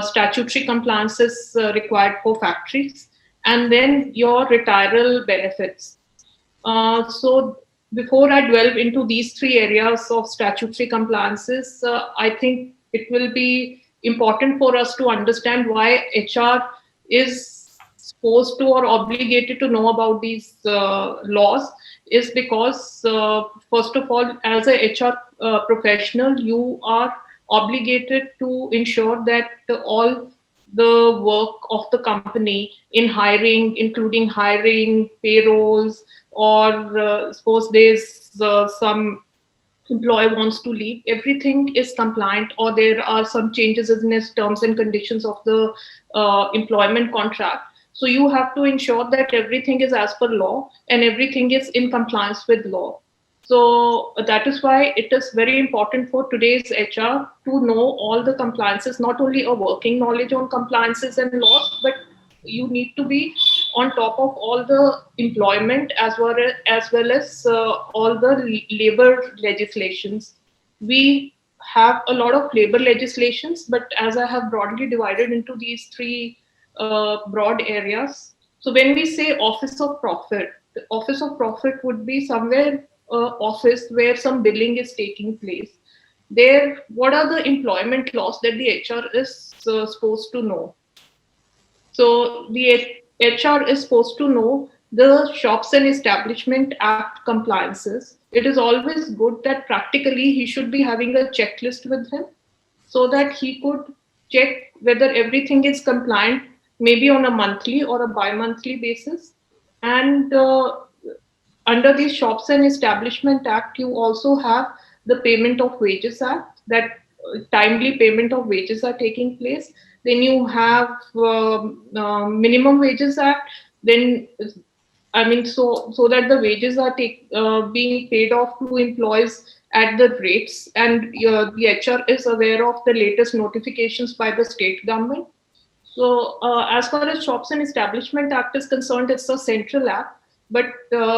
statutory compliances required for factories, and then your retiral benefits. So before I delve into these three areas of statutory compliances, I think it will be important for us to understand why HR is supposed to or obligated to know about these laws. Is because first of all, as a HR professional, you are obligated to ensure that all the work of the company in hiring, including hiring, payrolls, or suppose there's some employee wants to leave, everything is compliant, or there are some changes in its terms and conditions of the employment contract. So you have to ensure that everything is as per law and everything is in compliance with law. So that is why it is very important for today's HR to know all the compliances, not only a working knowledge on compliances and laws, but you need to be on top of all the employment as well as all the labor legislations. We have a lot of labor legislations, but as I have broadly divided into these three broad areas. So when we say office of profit, the office of profit would be somewhere office where some billing is taking place. There, what are the employment laws that the HR is supposed to know? So the HR is supposed to know the Shops and Establishment Act compliances. It is always good that practically he should be having a checklist with him so that he could check whether everything is compliant, maybe on a monthly or a bi-monthly basis. And under the Shops and Establishment Act, you also have the Payment of Wages Act, that timely payment of wages are taking place. Then you have Minimum Wages Act. Then, I mean, so that the wages are being paid off to employees at the rates, and the HR is aware of the latest notifications by the state government. So as far as Shops and Establishment Act is concerned, it's a central act, but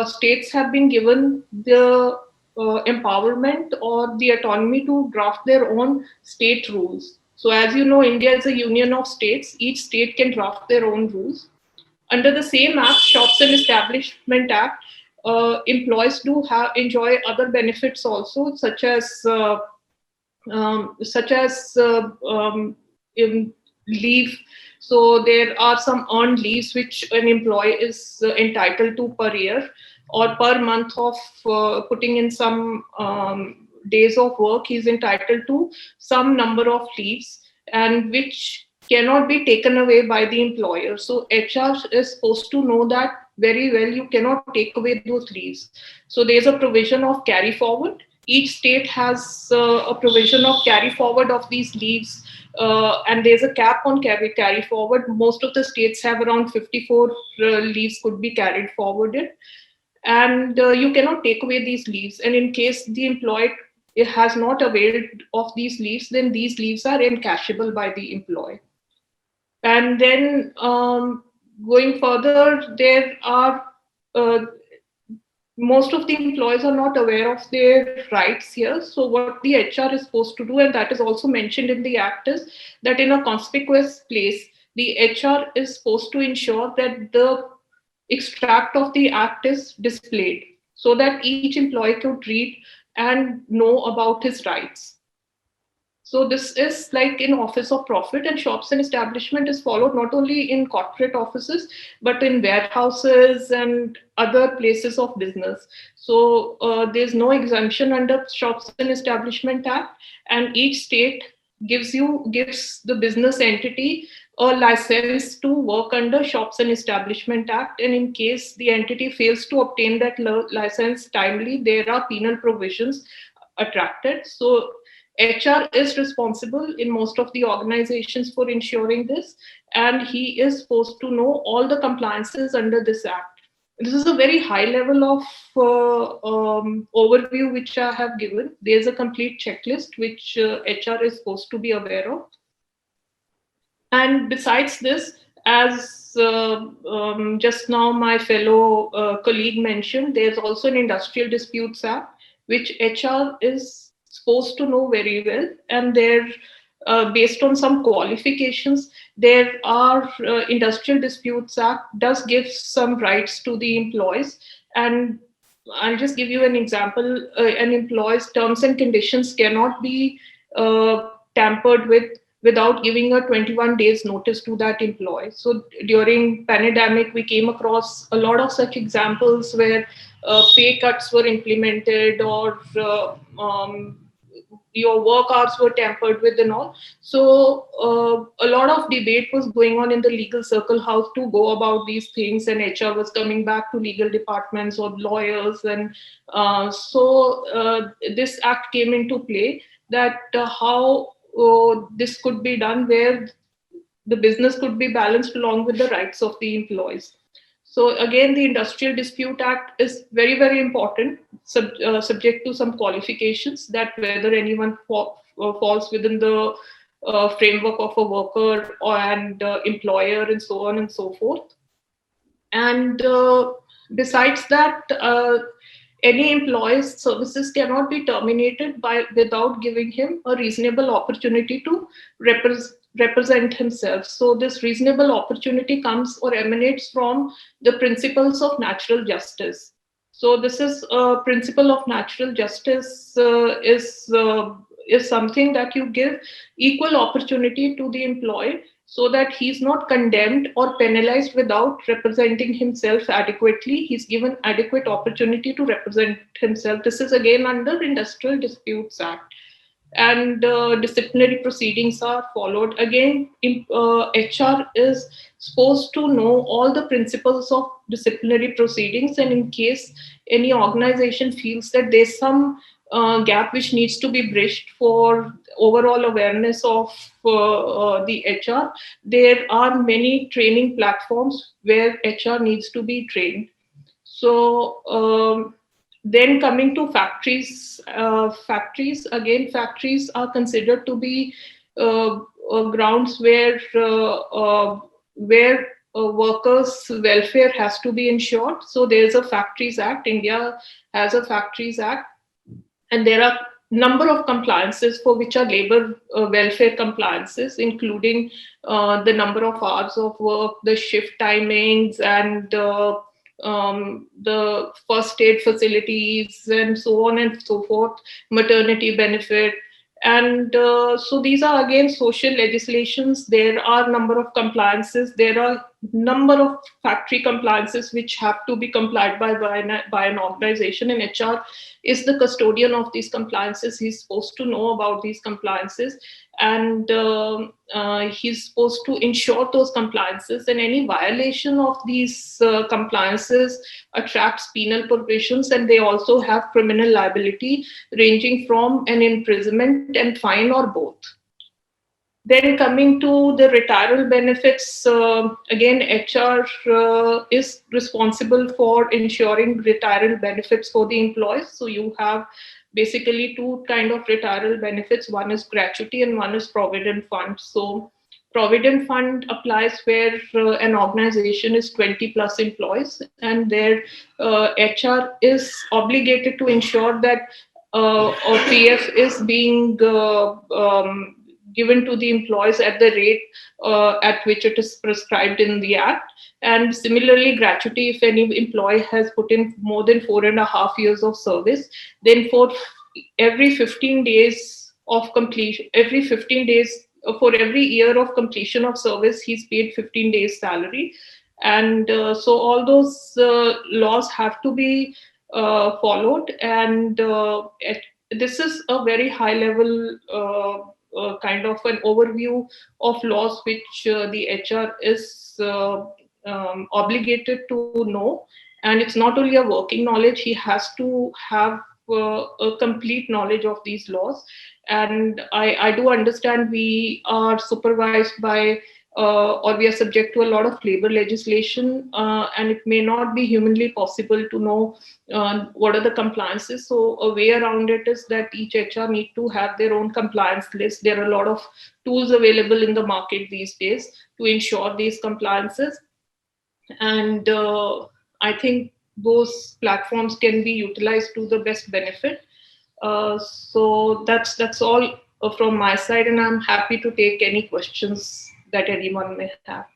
states have been given the empowerment or the autonomy to draft their own state rules. So as you know, India is a union of states. Each state can draft their own rules. Under the same act, Shops and Establishment Act, employees do enjoy other benefits also, such as leave. So there are some earned leaves which an employee is entitled to per year or per month of putting in some days of work. He's entitled to some number of leaves, and which cannot be taken away by the employer. So HR is supposed to know that very well. You cannot take away those leaves. So there's a provision of carry forward. Each state has a provision of carry forward of these leaves, and there's a cap on carry forward. Most of the states have around 54 leaves could be carried forwarded, and you cannot take away these leaves. And in case the employee has not availed of these leaves, then these leaves are encashable by the employee. And then going further, there are most of the employees are not aware of their rights here. So what the HR is supposed to do, and that is also mentioned in the Act, is that in a conspicuous place, the HR is supposed to ensure that the extract of the Act is displayed so that each employee could read and know about his rights. So this is like in office of profit, and shops and establishment is followed not only in corporate offices, but in warehouses and other places of business. So there's no exemption under Shops and Establishment Act, and each state gives the business entity a license to work under Shops and Establishment Act. And in case the entity fails to obtain that license timely, there are penal provisions attracted. So HR is responsible in most of the organizations for ensuring this, and he is supposed to know all the compliances under this Act. This is a very high level of overview which I have given. There's a complete checklist which HR is supposed to be aware of. And besides this, as just now my fellow colleague mentioned, there's also an Industrial Disputes Act, which HR is supposed to know very well, and they're based on some qualifications. There are Industrial Disputes Act does give some rights to the employees, and I'll just give you an example. An employee's terms and conditions cannot be tampered with without giving a 21 days notice to that employee. So during pandemic, we came across a lot of such examples where pay cuts were implemented, or your work hours were tampered with and all. So a lot of debate was going on in the legal circle how to go about these things, and HR was coming back to legal departments or lawyers. And so this act came into play, that how this could be done where the business could be balanced along with the rights of the employees. So again, the Industrial Dispute Act is very, very important, subject to some qualifications, that whether anyone falls within the framework of a worker and employer, and so on and so forth. And besides that, any employee's services cannot be terminated without giving him a reasonable opportunity to represent himself. So this reasonable opportunity comes or emanates from the principles of natural justice. So this is a principle of natural justice is something that you give equal opportunity to the employee, so that he's not condemned or penalized without representing himself adequately. He's given adequate opportunity to represent himself. This is again under Industrial Disputes Act. And disciplinary proceedings are followed. Again, HR is supposed to know all the principles of disciplinary proceedings, and in case any organization feels that there's some gap which needs to be bridged for overall awareness of the HR, there are many training platforms where HR needs to be trained. So then coming to factories, factories are considered to be grounds where workers' welfare has to be ensured. So there's a Factories Act. India has a Factories Act, and there are number of compliances for which are labor welfare compliances, including the number of hours of work, the shift timings, and the first aid facilities, and so on and so forth, maternity benefit. And so these are again social legislations. There are number of compliances. There are number of factory compliances which have to be complied by an organization, and HR is the custodian of these compliances. He's supposed to know about these compliances, and he's supposed to ensure those compliances, and any violation of these compliances attracts penal provisions, and they also have criminal liability ranging from an imprisonment and fine or both. Then coming to the retirement benefits, again, HR is responsible for ensuring retirement benefits for the employees. So you have basically two kind of retirement benefits. One is gratuity and one is provident fund. So provident fund applies where an organization is 20 plus employees, and their HR is obligated to ensure that or PF is being given to the employees at the rate at which it is prescribed in the Act. And similarly, gratuity, if any employee has put in more than 4.5 years of service, then for every 15 days of completion, for every year of completion of service, he's paid 15 days salary. And so all those laws have to be followed. And this is a very high level kind of an overview of laws which the HR is obligated to know. And it's not only a working knowledge, he has to have a complete knowledge of these laws. And I do understand we are supervised by or we are subject to a lot of labor legislation, and it may not be humanly possible to know what are the compliances. So a way around it is that each HR need to have their own compliance list. There are a lot of tools available in the market these days to ensure these compliances. And I think those platforms can be utilized to the best benefit. So that's all from my side, and I'm happy to take any questions that anyone may have.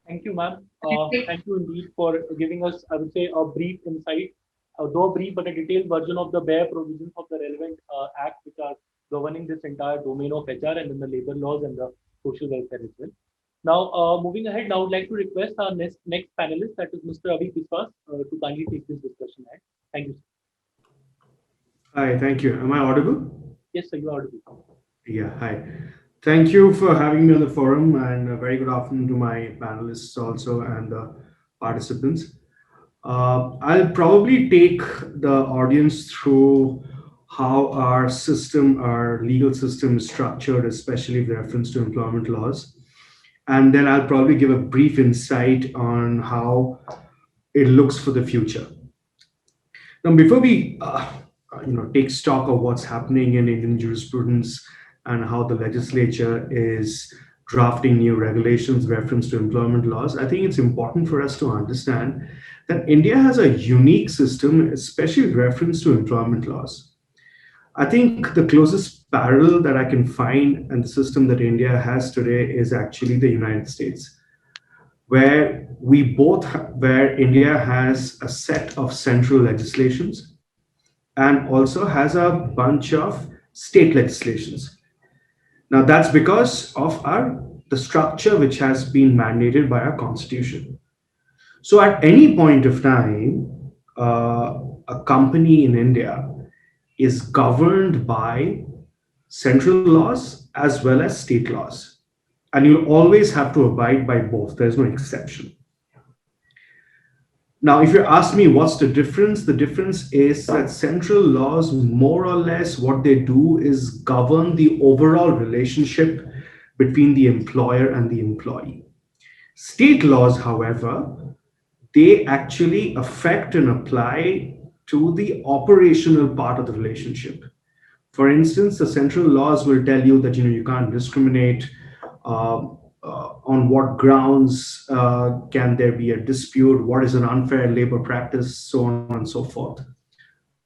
Thank you, ma'am. Thank you indeed for giving us, I would say, a brief insight, though brief, but a detailed version of the bare provisions of the relevant acts which are governing this entire domain of HR and then the labor laws and the social welfare as well. Now, moving ahead, now I would like to request our next panelist, that is Mr. Avi Biswas, to kindly take this discussion ahead. Thank you, sir. Hi, thank you. Am I audible? Yes, sir, you are audible. Yeah, hi. Thank you for having me on the forum, and a very good afternoon to my panelists also and the participants. I'll probably take the audience through how our system, our legal system is structured, especially with reference to employment laws. And then I'll probably give a brief insight on how it looks for the future. Now, before we take stock of what's happening in Indian jurisprudence and how the legislature is drafting new regulations reference to employment laws, I think it's important for us to understand that India has a unique system, especially with reference to employment laws. I think the closest parallel that I can find in the system that India has today is actually the United States, where India has a set of central legislations and also has a bunch of state legislations. Now, that's because of the structure which has been mandated by our constitution. So at any point of time, a company in India is governed by central laws as well as state laws. And you'll always have to abide by both. There's no exception. Now, if you ask me what's the difference is that central laws, more or less, what they do is govern the overall relationship between the employer and the employee. State laws, however, they actually affect and apply to the operational part of the relationship. For instance, the central laws will tell you that you can't discriminate. On what grounds can there be a dispute? What is an unfair labor practice? So on and so forth.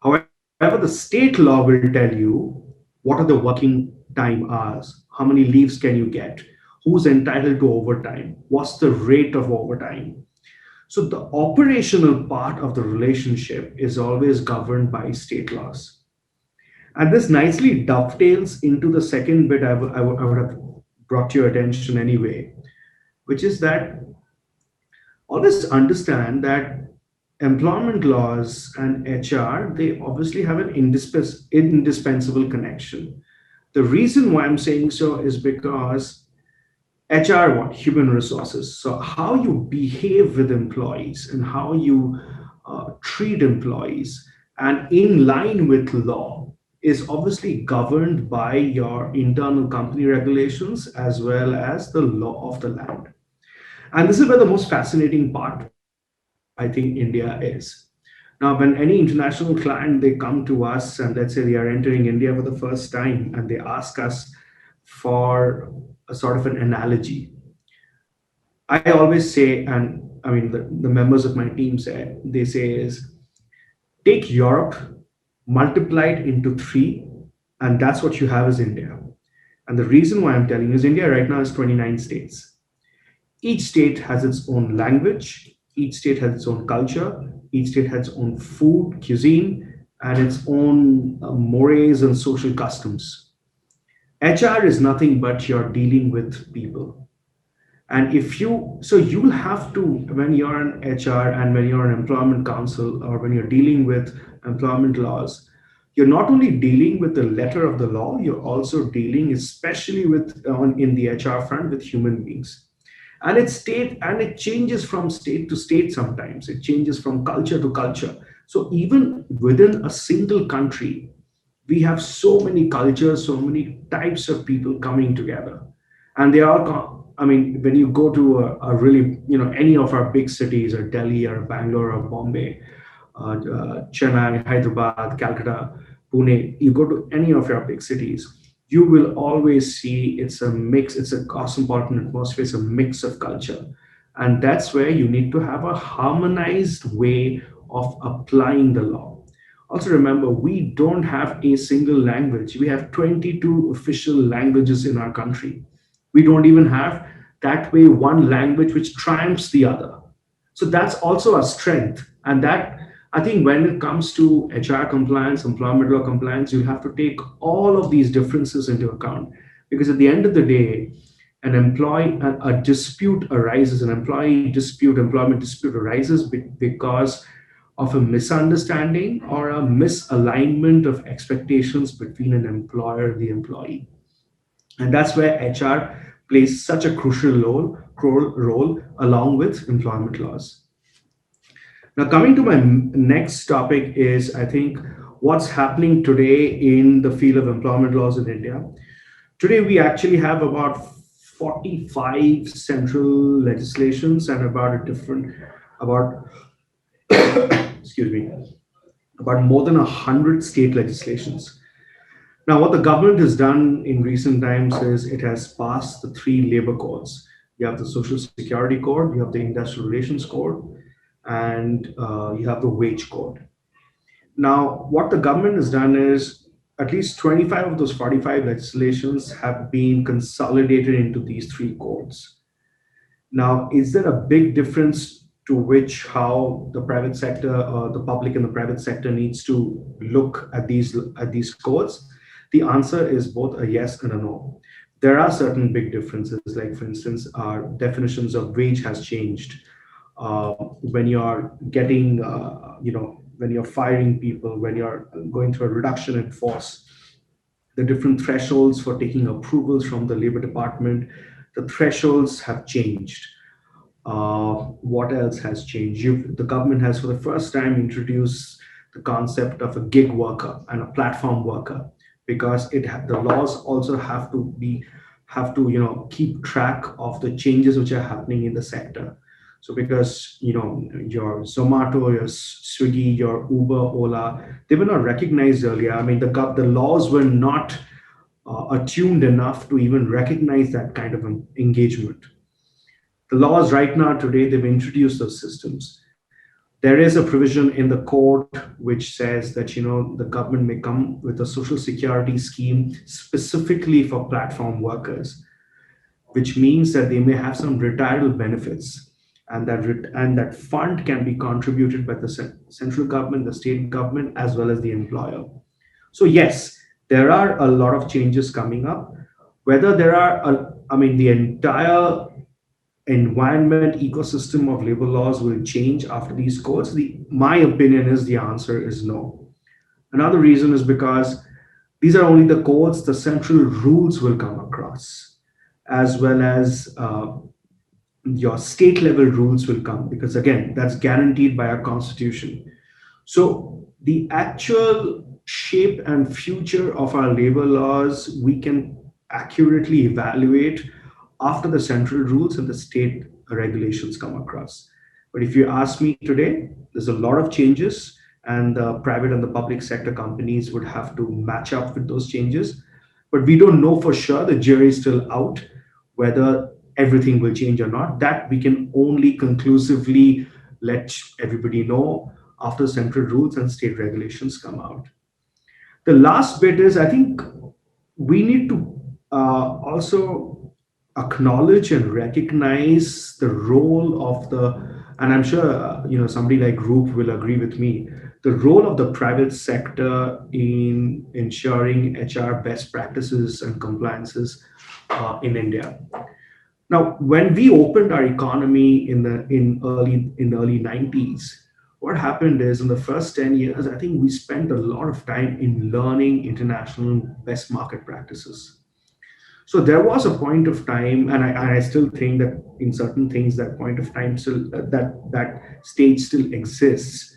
However, the state law will tell you what are the working time hours, how many leaves can you get, who's entitled to overtime, what's the rate of overtime. So the operational part of the relationship is always governed by state laws. And this nicely dovetails into the second bit I would have brought to your attention anyway, which is that always understand that employment laws and HR, they obviously have an indispensable connection. The reason why I'm saying so is because HR, what? Human resources. So, how you behave with employees and how you treat employees and in line with law is obviously governed by your internal company regulations as well as the law of the land. And this is where the most fascinating part, I think, India is. Now, when any international client they come to us and let's say they are entering India for the first time and they ask us for a sort of an analogy, I always say, and I mean the members of my team say, they say is take Europe, multiply it into three, and that's what you have as India. And the reason why I'm telling you is India right now is 29 states. Each state has its own language, each state has its own culture, each state has its own food, cuisine, and its own mores and social customs. HR is nothing but you're dealing with people. And if you, so you'll have to, when you're an HR and when you're an employment counsel or when you're dealing with employment laws, you're not only dealing with the letter of the law, you're also dealing, especially with in the HR front, with human beings. And it changes from state to state sometimes. It changes from culture to culture. So even within a single country, we have so many cultures, so many types of people coming together, and they all I mean, when you go to a really, any of our big cities, or Delhi, or Bangalore, or Bombay, Chennai, Hyderabad, Calcutta, Pune, you go to any of your big cities, you will always see it's a mix, it's a cosmopolitan atmosphere, it's a mix of culture. And that's where you need to have a harmonized way of applying the law. Also, remember, we don't have a single language. We have 22 official languages in our country. We don't even have that way one language which triumphs the other. So that's also a strength. And that, I think, when it comes to HR compliance, employment law compliance, you have to take all of these differences into account. Because at the end of the day, a dispute arises, an employment dispute arises because of a misunderstanding or a misalignment of expectations between an employer and the employee. And that's where HR plays such a crucial role along with employment laws. Now, coming to my next topic is, I think, what's happening today in the field of employment laws in India. Today, we actually have about 45 central legislations and about excuse me, about more than 100 state legislations. Now, what the government has done in recent times is it has passed the three labor codes. You have the Social Security Code, you have the Industrial Relations Code, and you have the Wage Code. Now, what the government has done is at least 25 of those 45 legislations have been consolidated into these three codes. Now, is there a big difference to which how the private sector or the public and the private sector needs to look at these codes? The answer is both a yes and a no. There are certain big differences, like for instance, our definitions of wage has changed. When you're getting, when you're firing people, when you're going through a reduction in force, the different thresholds for taking approvals from the labor department, the thresholds have changed. What else has changed? The government has, for the first time, introduced the concept of a gig worker and a platform worker, because the laws also have to keep track of the changes which are happening in the sector. So because your Zomato, your Swiggy, your Uber, Ola, they were not recognized earlier. I mean, the laws were not attuned enough to even recognize that kind of engagement. The laws right now today, they've introduced those systems. There is a provision in the code which says that the government may come with a social security scheme specifically for platform workers, which means that they may have some retirement benefits, and that fund can be contributed by the central government, the state government, as well as the employer. So yes, there are a lot of changes coming up. Whether there are, the entire environment ecosystem of labor laws will change after these codes? My opinion is the answer is no. Another reason is because these are only the codes, the central rules will come across, as well as your state level rules will come, because again, that's guaranteed by our constitution. So the actual shape and future of our labor laws, we can accurately evaluate after the central rules and the state regulations come across. But if you ask me today, there's a lot of changes, and the private and the public sector companies would have to match up with those changes. But we don't know for sure. The jury is still out whether everything will change or not. That we can only conclusively let everybody know after central rules and state regulations come out. The last bit is, I think we need to also acknowledge and recognize the role of and I'm sure somebody like Group will agree with me, the role of the private sector in ensuring HR best practices and compliances in India. Now, when we opened our economy in the early 90s, what happened is in the first 10 years, I think we spent a lot of time in learning international best market practices. So there was a point of time, and I still think that in certain things that point of time still that stage still exists,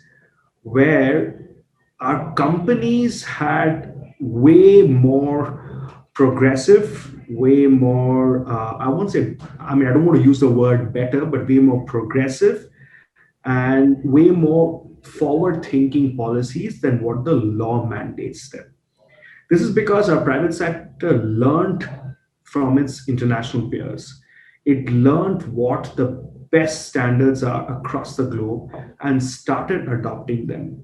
where our companies had way more progressive, way more, I won't say, I mean, I don't want to use the word better, but way more progressive and way more forward thinking policies than what the law mandates them. This is because our private sector learned from its international peers. It learned what the best standards are across the globe and started adopting them.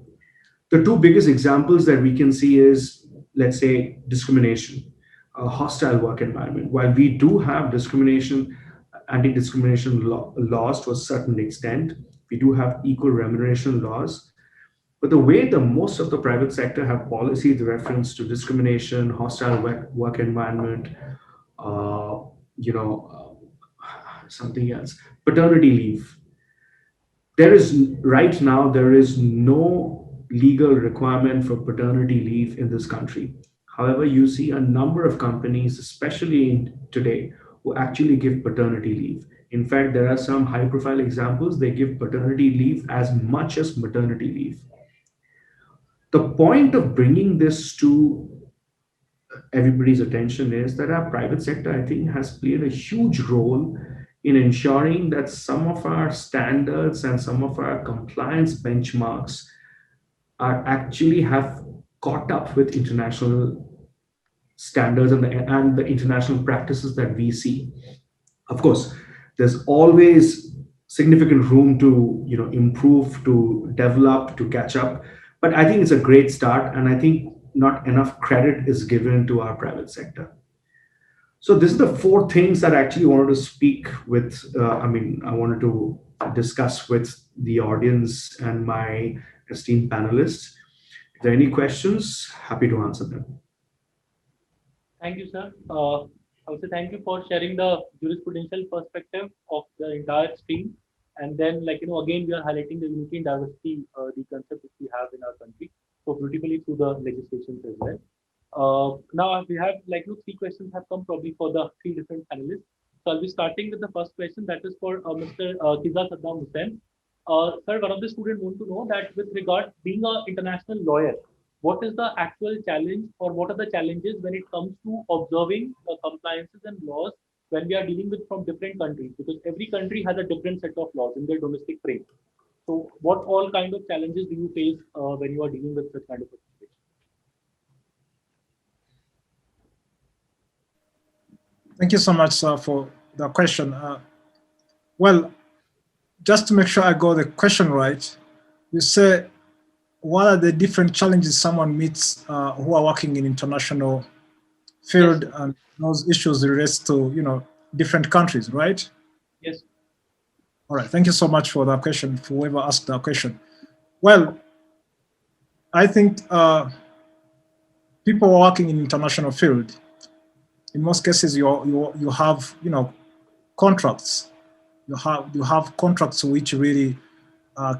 The two biggest examples that we can see is, let's say, discrimination, a hostile work environment. While we do have discrimination, anti-discrimination laws to a certain extent, we do have equal remuneration laws. But the way the most of the private sector have policies reference to discrimination, hostile work environment, uh, something else, paternity leave. Right now, there is no legal requirement for paternity leave in this country. However, you see a number of companies, especially today, who actually give paternity leave. In fact, there are some high profile examples, they give paternity leave as much as maternity leave. The point of bringing this to everybody's attention is that our private sector, I think, has played a huge role in ensuring that some of our standards and some of our compliance benchmarks are actually have caught up with international standards and the international practices that we see. Of course, there's always significant room to improve, to develop, to catch up. But I think it's a great start, and I think not enough credit is given to our private sector. So this is the four things that I actually wanted to speak with. I wanted to discuss with the audience and my esteemed panelists. If there are any questions, happy to answer them. Thank you, sir. I would say thank you for sharing the jurisprudential perspective of the entire stream. And then, again, we are highlighting the unity and diversity, the concept which we have in our country, so beautifully through the legislations as well. Now we have three questions have come probably for the three different panelists. So I'll be starting with the first question, that is for Mr. Kiza Saddam Hussain. Sir, one of the students want to know that with regard being an international lawyer, what is the actual challenge or what are the challenges when it comes to observing compliances and laws when we are dealing with from different countries, because every country has a different set of laws in their domestic frame. So what all kind of challenges do you face when you are dealing with such kind of a situation? Thank you so much, sir, for the question. Well, just to make sure I got the question right, you say, what are the different challenges someone meets who are working in international field, yes, and those issues relates to different countries, right? Yes. All right. Thank you so much for that question, for whoever asked that question. Well, I think people working in international field, in most cases, you have contracts you have contracts which really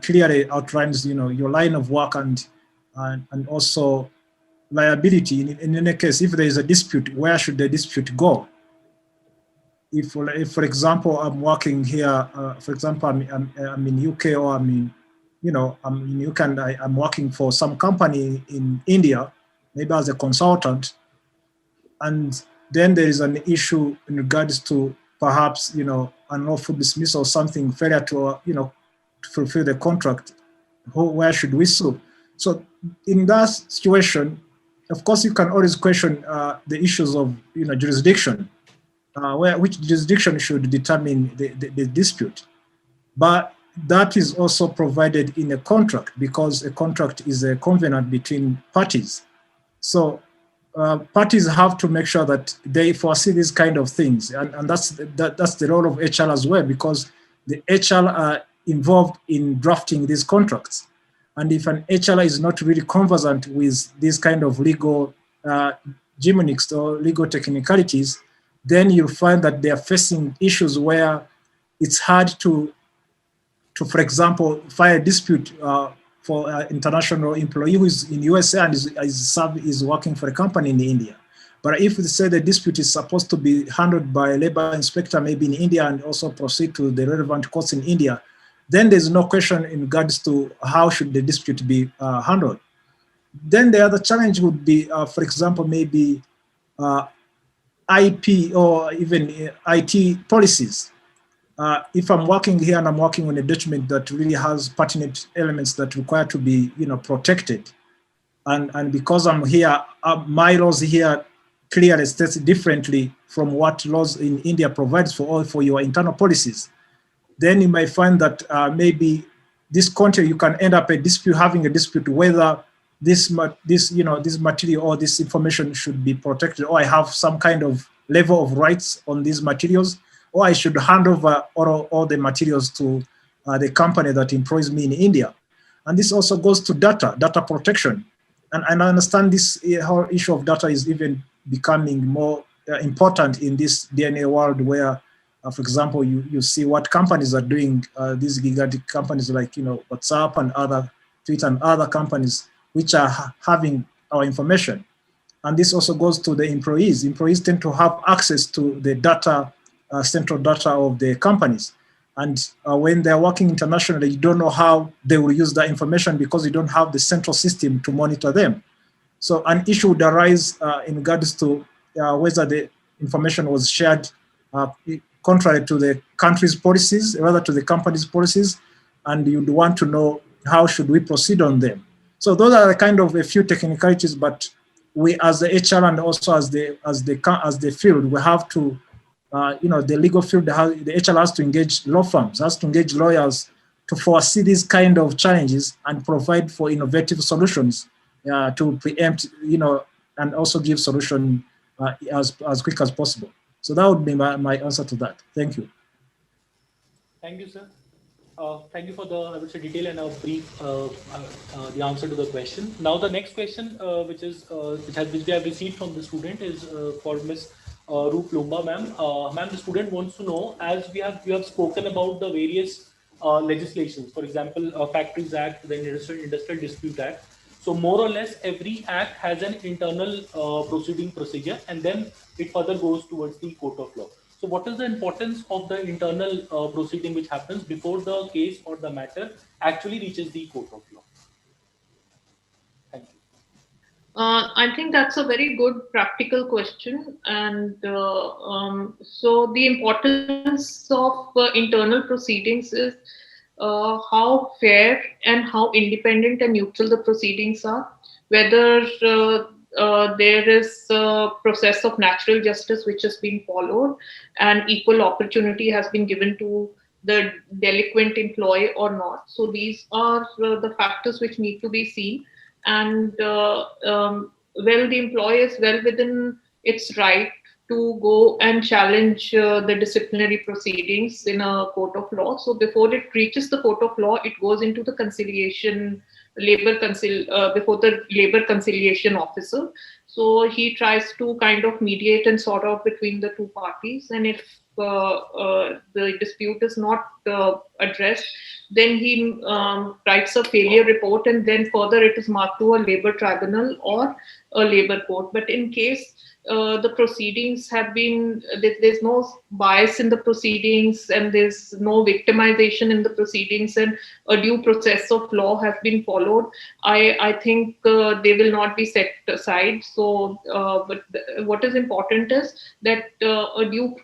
clearly outlines, your line of work and also liability. In any case, if there is a dispute, where should the dispute go? If for example, I'm working here, for example, I'm in UK, or I'm in UK, and I'm working for some company in India, maybe as a consultant, and then there is an issue in regards to perhaps, unlawful dismissal or something, failure to, to fulfill the contract. Where should we sue? So in that situation, of course, you can always question the issues of, jurisdiction, which jurisdiction should determine the dispute. But that is also provided in a contract, because a contract is a covenant between parties. So parties have to make sure that they foresee these kind of things, and that's the role of HR as well, because the HR are involved in drafting these contracts. And if an HR is not really conversant with these kind of legal gymnics or legal technicalities, then you'll find that they are facing issues where it's hard to for example, file a dispute for an international employee who is in USA and is working for a company in India. But if we say the dispute is supposed to be handled by a labor inspector maybe in India and also proceed to the relevant courts in India, then there's no question in regards to how should the dispute be handled. Then the other challenge would be, for example, maybe IP or even IT policies. If I'm working here and I'm working on a document that really has pertinent elements that require to be, protected, and because I'm here, my laws here clearly states differently from what laws in India provides for your internal policies, then you might find that maybe this country you can end up having a dispute whether this material or this information should be protected, or I have some kind of level of rights on these materials, or I should hand over all the materials to the company that employs me in India. And this also goes to data protection. And I understand this whole issue of data is even becoming more important in this DNA world where, for example, you see what companies are doing, these gigantic companies like, WhatsApp and other, Twitter and other companies, which are having our information. And this also goes to the employees. Employees tend to have access to the data, central data of the companies. And when they're working internationally, you don't know how they will use that information because you don't have the central system to monitor them. So an issue would arise in regards to whether the information was shared contrary to the country's policies, rather to the company's policies, and you'd want to know how should we proceed on them. So those are kind of a few technicalities, but we as the HR and also as the field, we have to, the legal field, the HR has to engage law firms, has to engage lawyers to foresee these kind of challenges and provide for innovative solutions to preempt, and also give solution as quick as possible. So that would be my answer to that. Thank you. Thank you, sir. Thank you for the, I would say, detail and a brief the answer to the question. Now the next question, which we have received from the student, is for Miss Roop Lumba, ma'am. Ma'am, the student wants to know, as we have spoken about the various legislations, for example, Factories Act, the Industrial Dispute Act. So more or less every act has an internal proceeding procedure, and then it further goes towards the court of law. So what is the importance of the internal proceeding which happens before the case or the matter actually reaches the court of law? Thank you. I think that's a very good practical question. And so the importance of internal proceedings is how fair and how independent and neutral the proceedings are, whether there is a process of natural justice which has been followed and equal opportunity has been given to the delinquent employee or not. So these are the factors which need to be seen. And the employee is well within its right to go and challenge the disciplinary proceedings in a court of law. So before it reaches the court of law, it goes into the conciliation, before the labor conciliation officer. So he tries to kind of mediate and sort out between the two parties. And if the dispute is not addressed, then he writes a failure report, and then further it is marked to a labor tribunal or a labor court. But in case the proceedings have been, there's no bias in the proceedings, and there's no victimization in the proceedings, and a due process of law has been followed, I think they will not be set aside. So, but what is important is that a due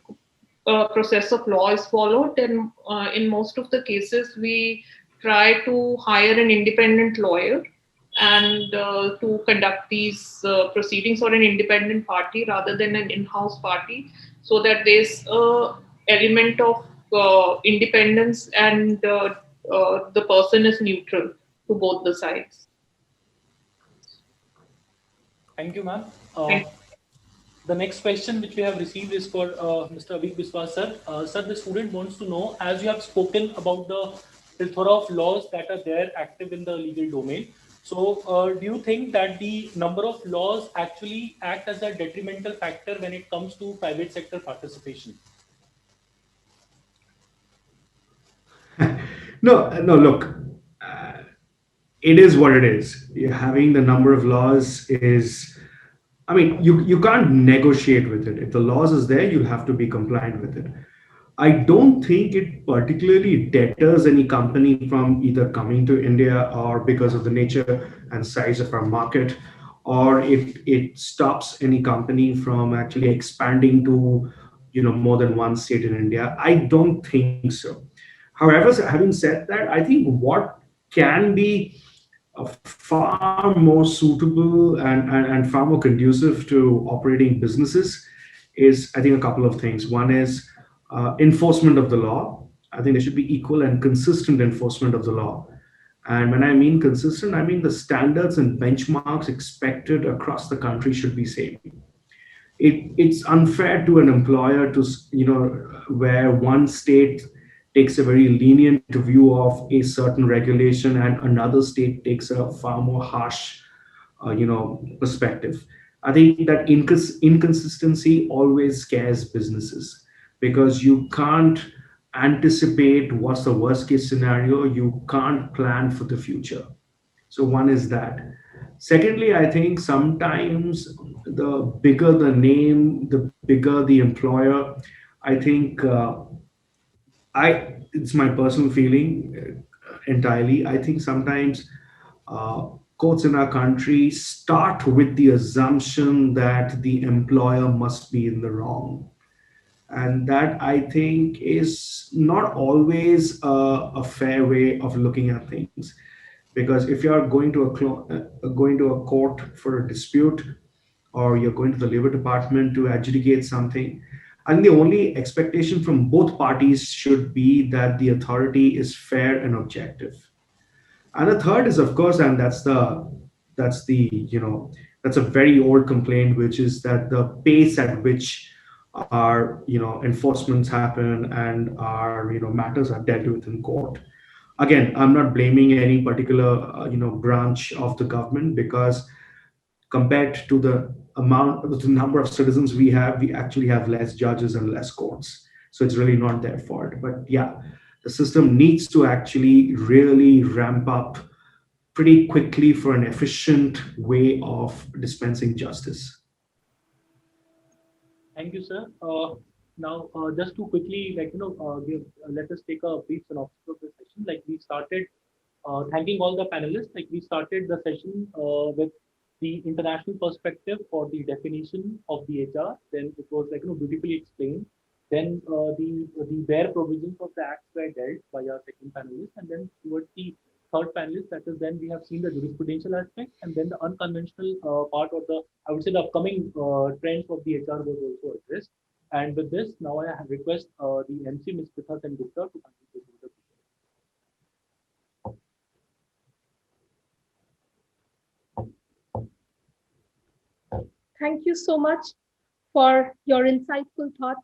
process of law is followed, and in most of the cases we try to hire an independent lawyer and to conduct these proceedings, or an independent party rather than an in-house party, so that there's a element of independence, and the person is neutral to both the sides. Thank you, ma'am. The next question which we have received is for Mr. Abhi Biswas, sir. Sir, the student wants to know, as you have spoken about the plethora of laws that are there active in the legal domain, so do you think that the number of laws actually act as a detrimental factor when it comes to private sector participation? No, look, it is what it is. Having the number of laws is, I mean, you can't negotiate with it. If the laws is there, you have to be compliant with it. I don't think it particularly deters any company from either coming to India, or because of the nature and size of our market, or it stops any company from actually expanding to, more than one state in India. I don't think so. However, having said that, I think what can be far more suitable and far more conducive to operating businesses is, I think, a couple of things. One is enforcement of the law. I think there should be equal and consistent enforcement of the law. And when I mean consistent, I mean the standards and benchmarks expected across the country should be same. It's unfair to an employer to, where one state takes a very lenient view of a certain regulation and another state takes a far more harsh, perspective. I think that inconsistency always scares businesses, because you can't anticipate what's the worst case scenario. You can't plan for the future. So one is that. Secondly, I think sometimes the bigger the name, the bigger the employer. I think it's my personal feeling entirely. I think sometimes courts in our country start with the assumption that the employer must be in the wrong, and that, I think, is not always a fair way of looking at things. Because if you are going to a court for a dispute, or you're going to the labor department to adjudicate something, I think the only expectation from both parties should be that the authority is fair and objective. And the third is, of course, and that's a very old complaint, which is that the pace at which our enforcements happen and our matters are dealt with in court. Again, I'm not blaming any particular branch of the government, because compared to the number of citizens we actually have less judges and less courts. So it's really not their fault. But yeah, the system needs to actually really ramp up pretty quickly for an efficient way of dispensing justice. Thank you, sir. Now, just to quickly, let us take a brief synopsis of the session. Like we started, thanking all the panelists. Like we started the session with the international perspective for the definition of the HR. Then it was beautifully explained. Then the bare provisions of the acts were dealt by our second panelist, and then towards the third panelist, that is, then we have seen the jurisprudential aspect, and then the unconventional part, or the, I would say, the upcoming trends of the HR was also addressed. And with this, now I request the MC, Ms. Pritha Gupta, to contribute to the Thank you so much for your insightful thoughts.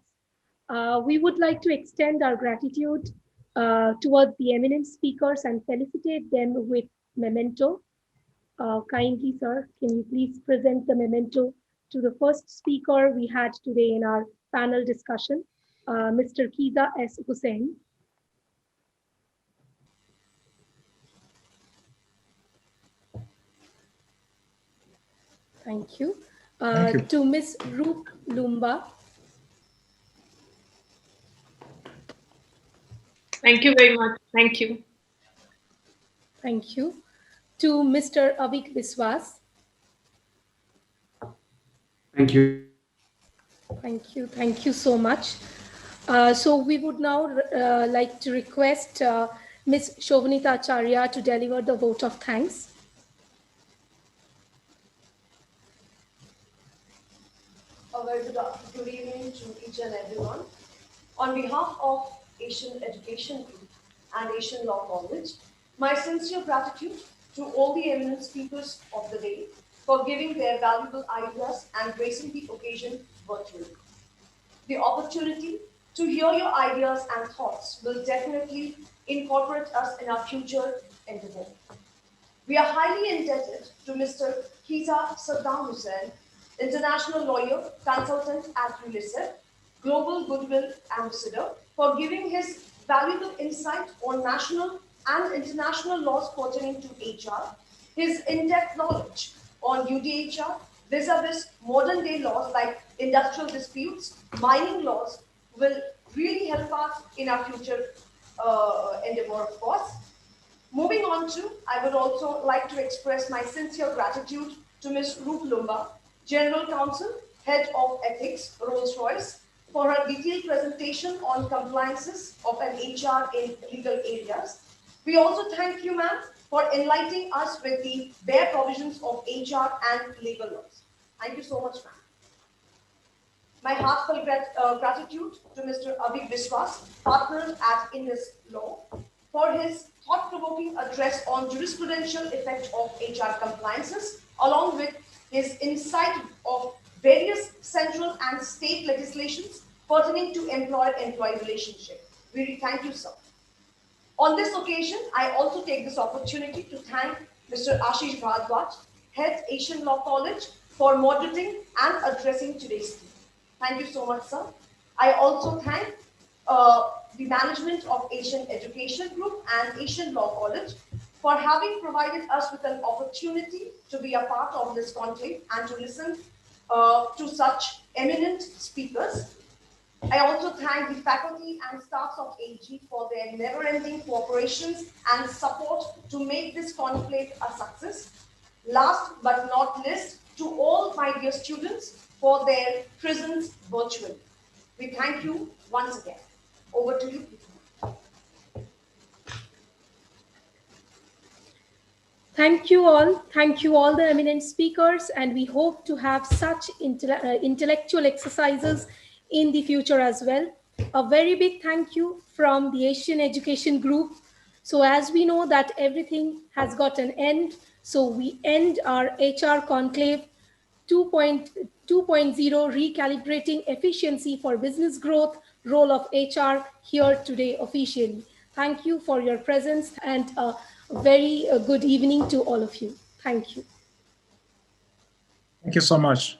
We would like to extend our gratitude towards the eminent speakers and felicitate them with memento. Kindly, sir, can you please present the memento to the first speaker we had today in our panel discussion? Mr. Kiza S. Hussain. Thank you. Thank you. To Ms. Rup Lumba. Thank you very much. Thank you. Thank you. To Mr. Avik Biswas. Thank you. Thank you. Thank you so much. So we would now like to request Ms. Shovanita Acharya to deliver the vote of thanks. A very good evening to each and everyone. On behalf of Asian Education Group and Asian Law College, my sincere gratitude to all the eminent speakers of the day for giving their valuable ideas and gracing the occasion virtually. The opportunity to hear your ideas and thoughts will definitely incorporate us in our future endeavor. We are highly indebted to Mr. Kiza Saddam Hussain, international lawyer, consultant at UNICEF, Global Goodwill Ambassador, for giving his valuable insight on national and international laws pertaining to HR, his in-depth knowledge on UDHR, vis-a-vis modern-day laws like industrial disputes, mining laws, will really help us in our future endeavor, of course. Moving on to, I would also like to express my sincere gratitude to Ms. Rup Lumba, General Counsel, Head of Ethics, Rolls-Royce, for her detailed presentation on compliances of an HR in legal areas. We also thank you, ma'am, for enlightening us with the bare provisions of HR and labor laws. Thank you so much, ma'am. My heartfelt gratitude to Mr. Avik Biswas, partner at Innis Law, for his thought-provoking address on jurisprudential effect of HR compliances, along with his insight of various central and state legislations pertaining to employer-employee relationship. We thank you, sir. On this occasion, I also take this opportunity to thank Mr. Ashish Bhardwaj, Head Asian Law College, for moderating and addressing today's theme. Thank you so much, sir. I also thank the management of Asian Education Group and Asian Law College for having provided us with an opportunity to be a part of this conclave and to listen to such eminent speakers. I also thank the faculty and staffs of AEG for their never-ending cooperations and support to make this conclave a success. Last but not least, to all my dear students for their presence virtually. We thank you once again. Over to you. Thank you all the eminent speakers, and we hope to have such intellectual exercises in the future as well. A very big thank you from the Asian Education Group. So as we know that everything has got an end, so we end our HR Conclave 2.0 Recalibrating Efficiency for Business Growth, Role of HR here today officially. Thank you for your presence and a very good evening to all of you. Thank you. Thank you so much.